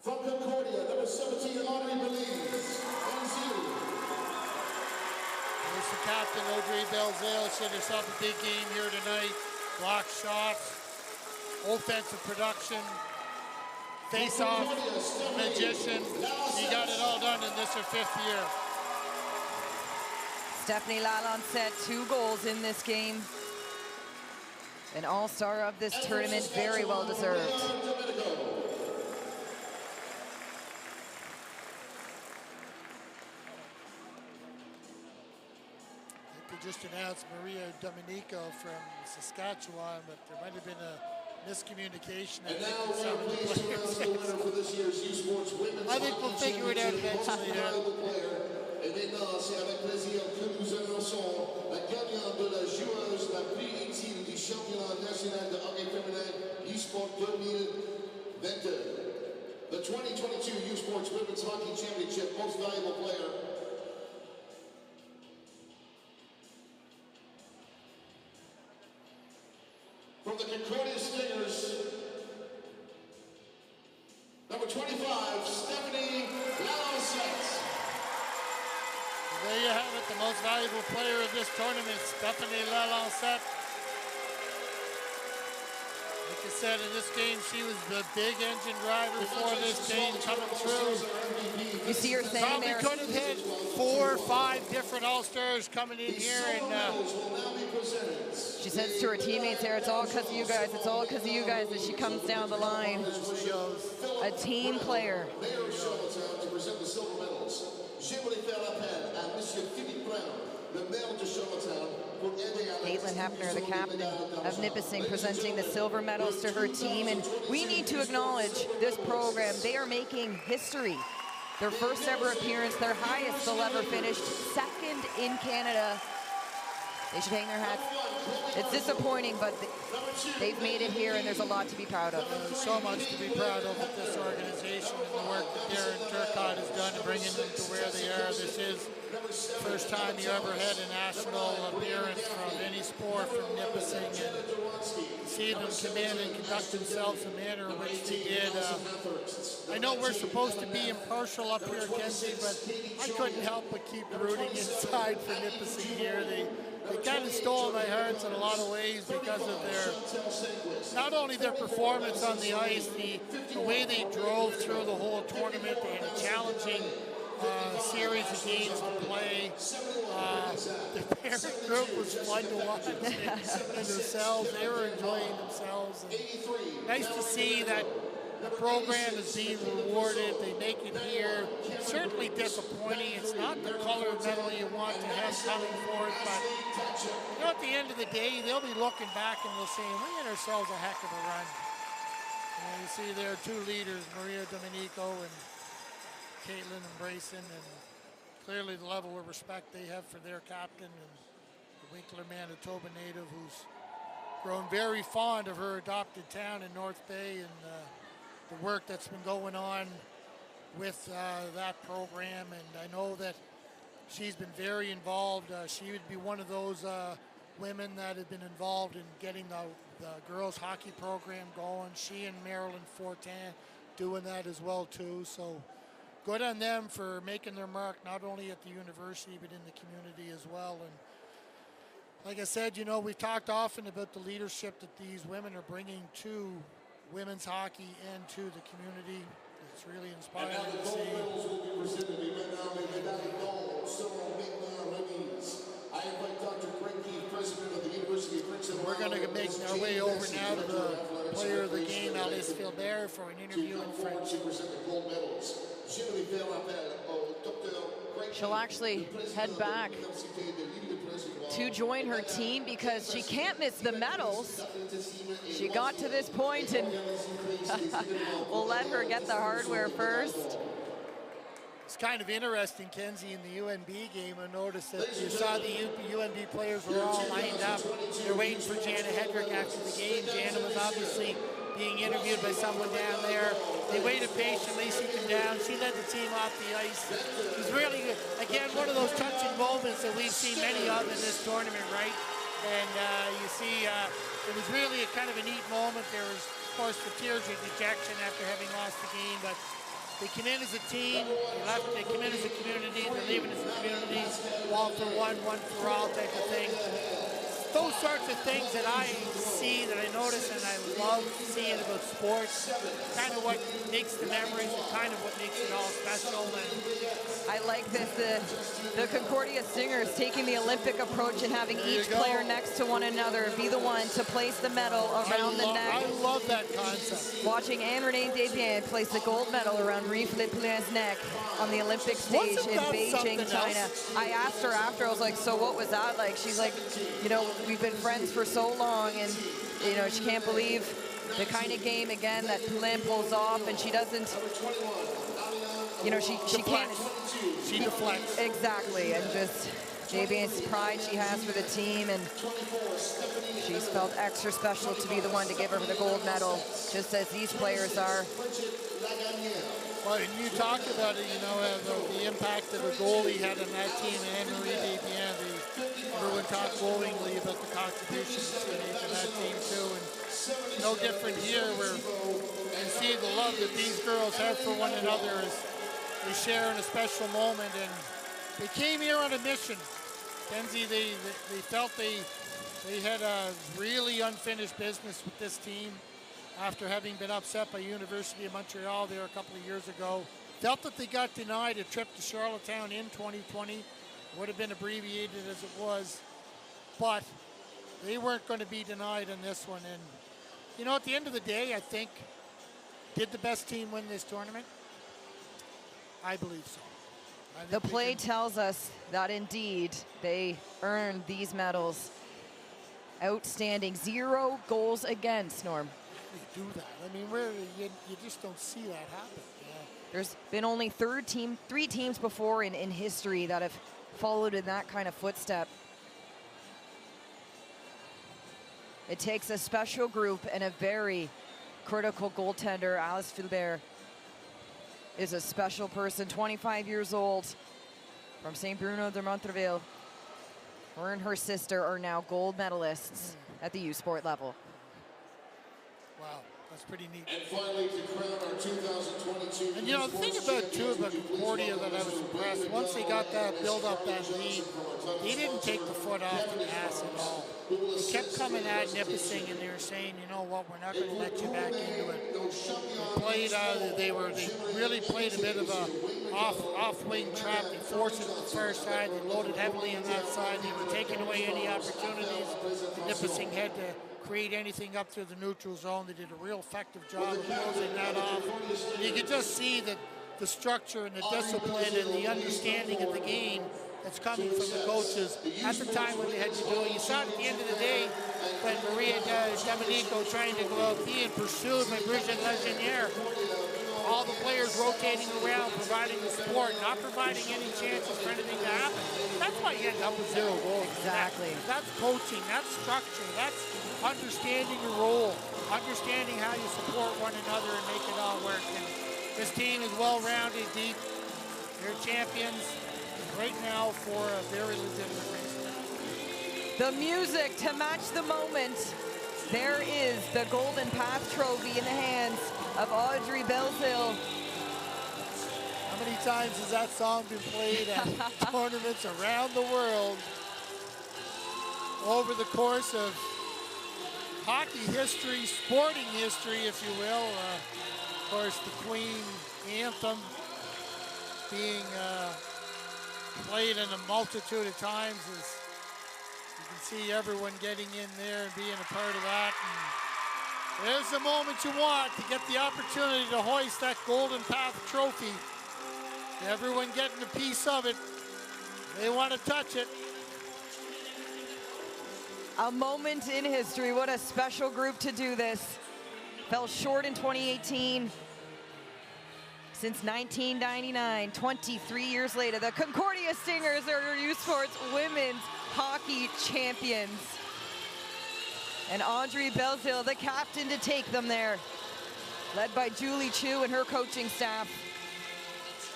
From Concordia, number 17, Audrey Belize. There's the captain, Audrey Belzile. She had herself a big game here tonight. Block shots, offensive production, face-off, magician. She got it all done in this her 5th year. Stephanie Lalonset, 2 goals in this game. An all-star of this tournament, very well deserved. Just announced Maria Domenico from Saskatchewan, but there might have been a miscommunication. And now we're pleased to announce the winner for this year's U Sports Women's I think we'll figure it out eventually. Et maintenant, c'est avec plaisir que nous annonçons la gagnante de la joueuse la plus utile du championnat national de hockey féminin U Sport 2022. The 2022 U Sports Women's Hockey Championship Most Valuable Player. From the Concordia Stingers, number 25, Stephanie Lalonset. There you have it, the most valuable player of this tournament, Stephanie Lalonset. Like I said, in this game, she was the big engine driver for this game coming through. You see her saying probably there. Could have hit 4 or 5 different All-Stars coming in here. And she says to her teammates there, it's all because of you guys. It's all because of you guys as she comes down the line. A team player. Mayor of Charlottetown to present the silver medals. J'aimerais faire appel à Monsieur Philippe Brown, le maire de Charlottetown, pour aider à Caitlin Hefner, the captain of Nipissing, presenting the silver medals to her team. And we need to acknowledge this program. They are making history. Their first ever appearance, their highest they'll ever finished, 2nd in Canada. They should hang their hats. It's disappointing, but they've made it here, and there's a lot to be proud of. There's so much to be proud of with this organization and the work that Darren Turcotte has done in bringing them to where they are. This is the first time you ever had a national appearance from any sport from Nipissing, and to see them come in and conduct themselves in the manner in which they did. I know we're supposed to be impartial up here, Kenzie, but I couldn't help but keep rooting inside for Nipissing here. They kind of stole my hearts in a lot of ways because of their, not only their performance on the ice, the way they drove through the whole tournament. They had a challenging series of games to play. The parent group was fun to watch and themselves. They were enjoying themselves. And nice to see that the program is being rewarded. They make it here. Certainly disappointing. It's not the color medal you want to have coming for it, but you know, at the end of the day, they'll be looking back and they'll say, we had ourselves a heck of a run. And you see there are 2 leaders, Maria Domenico and Caitlin and Brayson, and clearly the level of respect they have for their captain and the Winkler, Manitoba native, who's grown very fond of her adopted town in North Bay, and the work that's been going on with that program. And I know that she's been very involved. She would be one of those women that have been involved in getting the girls hockey program going. She and Marilyn Fortin doing that as well too. So good on them for making their mark not only at the university but in the community as well. And like I said, you know, we've talked often about the leadership that these women are bringing to women's hockey and to the community. It's really inspiring to see. We're going to make our way over now to the player of the game, Alice Philbert, for an interview in French. She'll actually head back to join her team because she can't miss the medals. She got to this point, and we'll let her get the hardware first. It's kind of interesting, Kenzie, in the UNB game. I noticed that you saw the UNB players were all lined up. They're waiting for Jana Hedrick after the game. Jana was obviously being interviewed by someone down there. They waited patiently, she came down. She led the team off the ice. It was really, again, one of those touching moments that we've seen many of in this tournament, right? And you see, it was really a kind of a neat moment. There was, of course, the tears of dejection after having lost the game, but they come in as a team, they come in as a community, they're leaving as a community, all for one for all type of thing. Those sorts of things that I see, that I notice, and I love seeing about sports, kind of what makes the memories and kind of what makes it all special. And I like this, the Concordia Stingers taking the Olympic approach and having each player next to one another be the one to place the medal around the neck. I love that concept. Watching Anne-Renee Desbiens place the gold medal around Marie-Philippe Poulin's neck on the Olympic stage in Beijing, China. I asked her after, I was like, so what was that like? She's like, you know, we've been friends for so long, and you know, she can't believe the kind of game again that Poulin pulls off, and she doesn't, you know, she can't. She deflects. Exactly, and just Desbiens' pride she has for the team, and she's felt extra special to be the one to give her the gold medal, just as these players are. Well, and you talked about it, you know, the impact that a goalie had on that team, and Anne-Marie Desbiens. Everyone talked glowingly about the contributions she made to that team too, and no different here, where you see the love that these girls have for one another as they share in a special moment. And they came here on a mission. Kenzie, they felt they had a really unfinished business with this team after having been upset by University of Montreal there a couple of years ago. Felt that they got denied a trip to Charlottetown in 2020. Would have been abbreviated as it was, but they weren't going to be denied in this one. And you know, at the end of the day, I think, did the best team win this tournament? I believe so. The play tells us that indeed they earned these medals. Outstanding. 0 goals against, Norm. They do that. I mean, you just don't see that happen. Yeah. There's been only 3 teams before in history that have followed in that kind of footstep. It takes a special group and a very critical goaltender. Alice Philbert is a special person, 25 years old, from St. Bruno de Montreville. Her and her sister are now gold medalists at the U Sport level. Wow, that's pretty neat. And finally, to crown our 2022. And you know, the thing about Concordia that I was impressed, once they got that build up, that lead, they didn't take the foot off the gas at all. They kept coming at Nipissing, and they were saying, you know what, we're not going to let you back into it. They really played a bit of a off-wing trap. They forced it to the far side. They loaded heavily on that side. They were taking away any opportunities. Nipissing had to create anything up through the neutral zone. They did a real effective job of closing that off. And you could just see that the structure and the discipline and the understanding of the game that's coming from the coaches at the time when they had to do it. You saw it at the end of the day when Maria Domenico trying to go out, being pursued by Brigitte Legenier. all the players rotating around, providing the support, not providing any chances for anything to happen. That's why you end up with 0 goals. Exactly. That's coaching, that's structure, that's understanding your role, understanding how you support one another and make it all work. And this team is well-rounded, deep. They're champions right now for a very legitimate reason. The music to match the moment. There is the Golden Path Trophy in the hands of Audrey Belzile. How many times has that song been played at tournaments around the world over the course of hockey history, sporting history, if you will? Of course, the Queen anthem being played in a multitude of times. As you can see everyone getting in there and being a part of that. And there's the moment you want to get the opportunity to hoist that Golden Path Trophy. Everyone getting a piece of it. They want to touch it. A moment in history. What a special group to do this. Fell short in 2018. Since 1999, 23 years later, the Concordia Stingers are U Sports Women's Hockey Champions. And Audrey Belzile, the captain, to take them there. Led by Julie Chu and her coaching staff.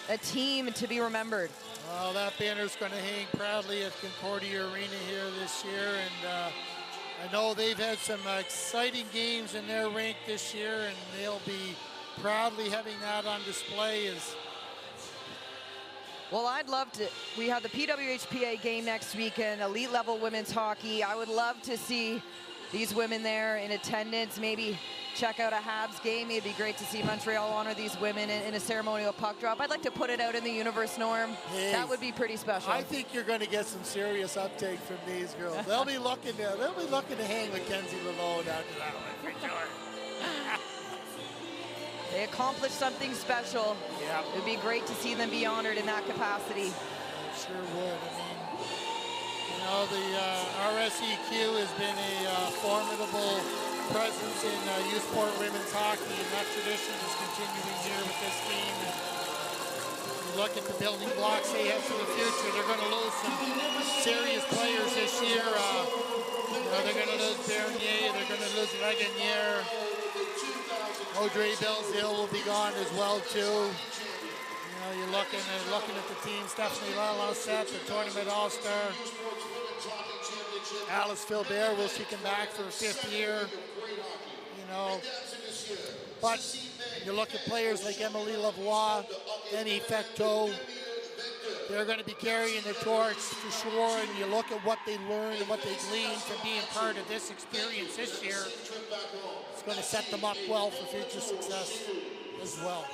A team to be remembered. Well, that banner's going to hang proudly at Concordia Arena here this year. And I know they've had some exciting games in their rink this year, and they'll be proudly having that on display. Well, I'd love to. We have the PWHPA game next weekend, elite level women's hockey. I would love to see these women there in attendance, maybe check out a Habs game. It'd be great to see Montreal honor these women in a ceremonial puck drop. I'd like to put it out in the universe, Norm. Hey, that would be pretty special. I think you're going to get some serious uptake from these girls. They'll be looking to hang Mackenzie Lalonde after that one for sure. They accomplished something special. Yeah. It would be great to see them be honored in that capacity. Sure would. I mean, you know, the RSEQ has been a formidable presence in U Sport women's hockey, and that tradition is continuing here with this team. And you look at the building blocks they have for the future. They're going to lose some serious players this year. You know, they're going to lose Bernier, they're going to lose Lagunier. Audrey Belzile will be gone as well too. You know, you're looking at the team. Stephanie Lalonde, the tournament all-star. Alice Philbert, will she come back for a 5th year? You know, but you look at players like Emily Lavoie, Annie Fecteau. They're going to be carrying the torch for sure, and you look at what they learned and what they gleaned from being part of this experience this year. It's going to set them up well for future success as well.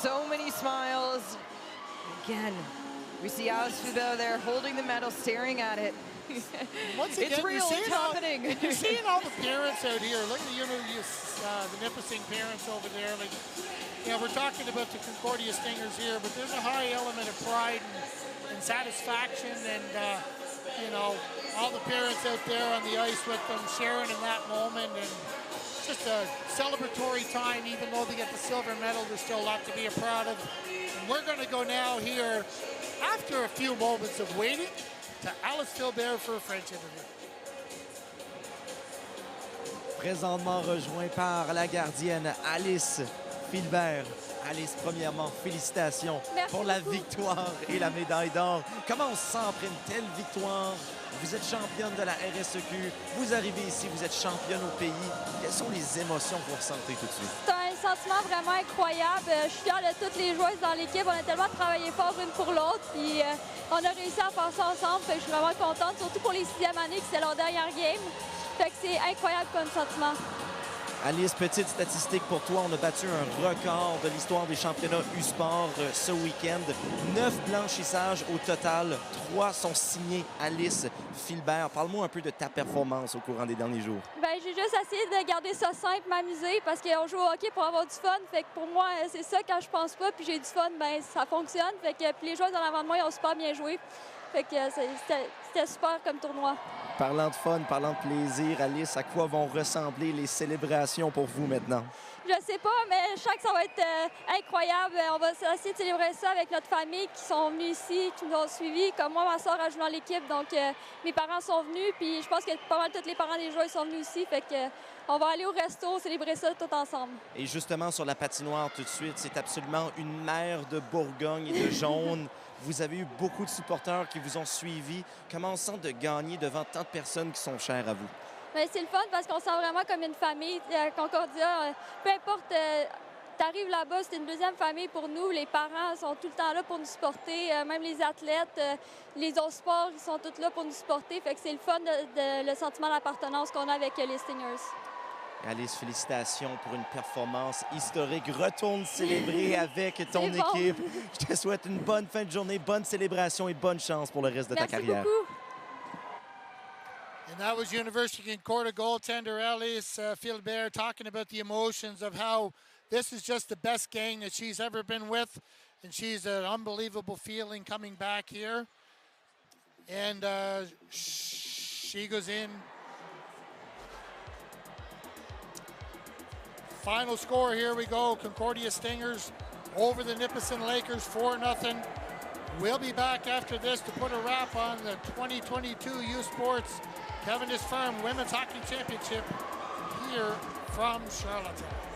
So many smiles. Again, we see Alice Philbert there holding the medal, staring at it. Once again, it's real, it's happening. You're seeing all the parents out here. Look at the Nipissing parents over there. Like, you know, we're talking about the Concordia Stingers here, but there's a high element of pride and satisfaction, and you know, all the parents out there on the ice with them, sharing in that moment, and just a celebratory time. Even though they get the silver medal, there's still a lot to be proud of. And we're going to go now here, after a few moments of waiting, to Alice Philbert for a French interview. Présentement rejoint par la gardienne Alice Philbert. Alice, premièrement, félicitations pour la victoire et la médaille d'or. Comment on se sent après une telle victoire? Vous êtes championne de la RSEQ, vous arrivez ici, vous êtes championne au pays. Quelles sont les émotions que vous ressentez tout de suite? C'est un sentiment vraiment incroyable. Je suis fière de toutes les joueuses dans l'équipe. On a tellement travaillé fort une pour l'autre. Puis on a réussi à faire ça ensemble. Fait que je suis vraiment contente, surtout pour les 6e années, que c'est leur dernière game. Fait que c'est incroyable comme sentiment. Alice, petite statistique pour toi. On a battu un record de l'histoire des championnats U-Sport ce week-end. 9 blanchissages au total. 3 sont signés Alice Philbert. Parle-moi un peu de ta performance au courant des derniers jours. Bien, j'ai juste essayé de garder ça simple, m'amuser, parce qu'on joue au hockey pour avoir du fun. Fait que pour moi, c'est ça quand je pense pas, puis j'ai du fun, bien, ça fonctionne. Fait que puis les joueurs en avant de moi, ils ont super bien joué. Fait que c'était super comme tournoi. Parlant de fun, parlant de plaisir, Alice, à quoi vont ressembler les célébrations pour vous maintenant? Je sais pas, mais je sens que ça va être incroyable. On va essayer de célébrer ça avec notre famille qui sont venus ici, qui nous ont suivis. Comme moi, ma soeur a joué dans l'équipe, donc mes parents sont venus. Puis je pense que pas mal tous les parents des joueurs sont venus ici. Fait que on va aller au resto, célébrer ça tout ensemble. Et justement, sur la patinoire tout de suite, c'est absolument une mer de Bourgogne et de jaune. Vous avez eu beaucoup de supporters qui vous ont suivis. Comment on sent de gagner devant tant de personnes qui sont chères à vous? C'est le fun parce qu'on sent vraiment comme une famille à Concordia. Peu importe, tu arrives là-bas, c'est une deuxième famille pour nous. Les parents sont tout le temps là pour nous supporter. Même les athlètes, les autres sports, ils sont tous là pour nous supporter. Fait que c'est le fun, le sentiment d'appartenance qu'on a avec les Stingers. Alice, félicitations pour une performance historique. Retourne célébrer avec ton équipe. Je te souhaite une bonne fin de journée, bonne célébration et bonne chance pour le reste de ta carrière. Merci beaucoup. And that was University of Concordia goaltender Alice Philbert talking about the emotions of how this is just the best gang that she's ever been with. And she's an unbelievable feeling coming back here. And she goes in. Final score, here we go. Concordia Stingers over the Nipissing Lakers, 4-0. We'll be back after this to put a wrap on the 2022 U Sports Cavendish Farm Women's Hockey Championship here from Charlottetown.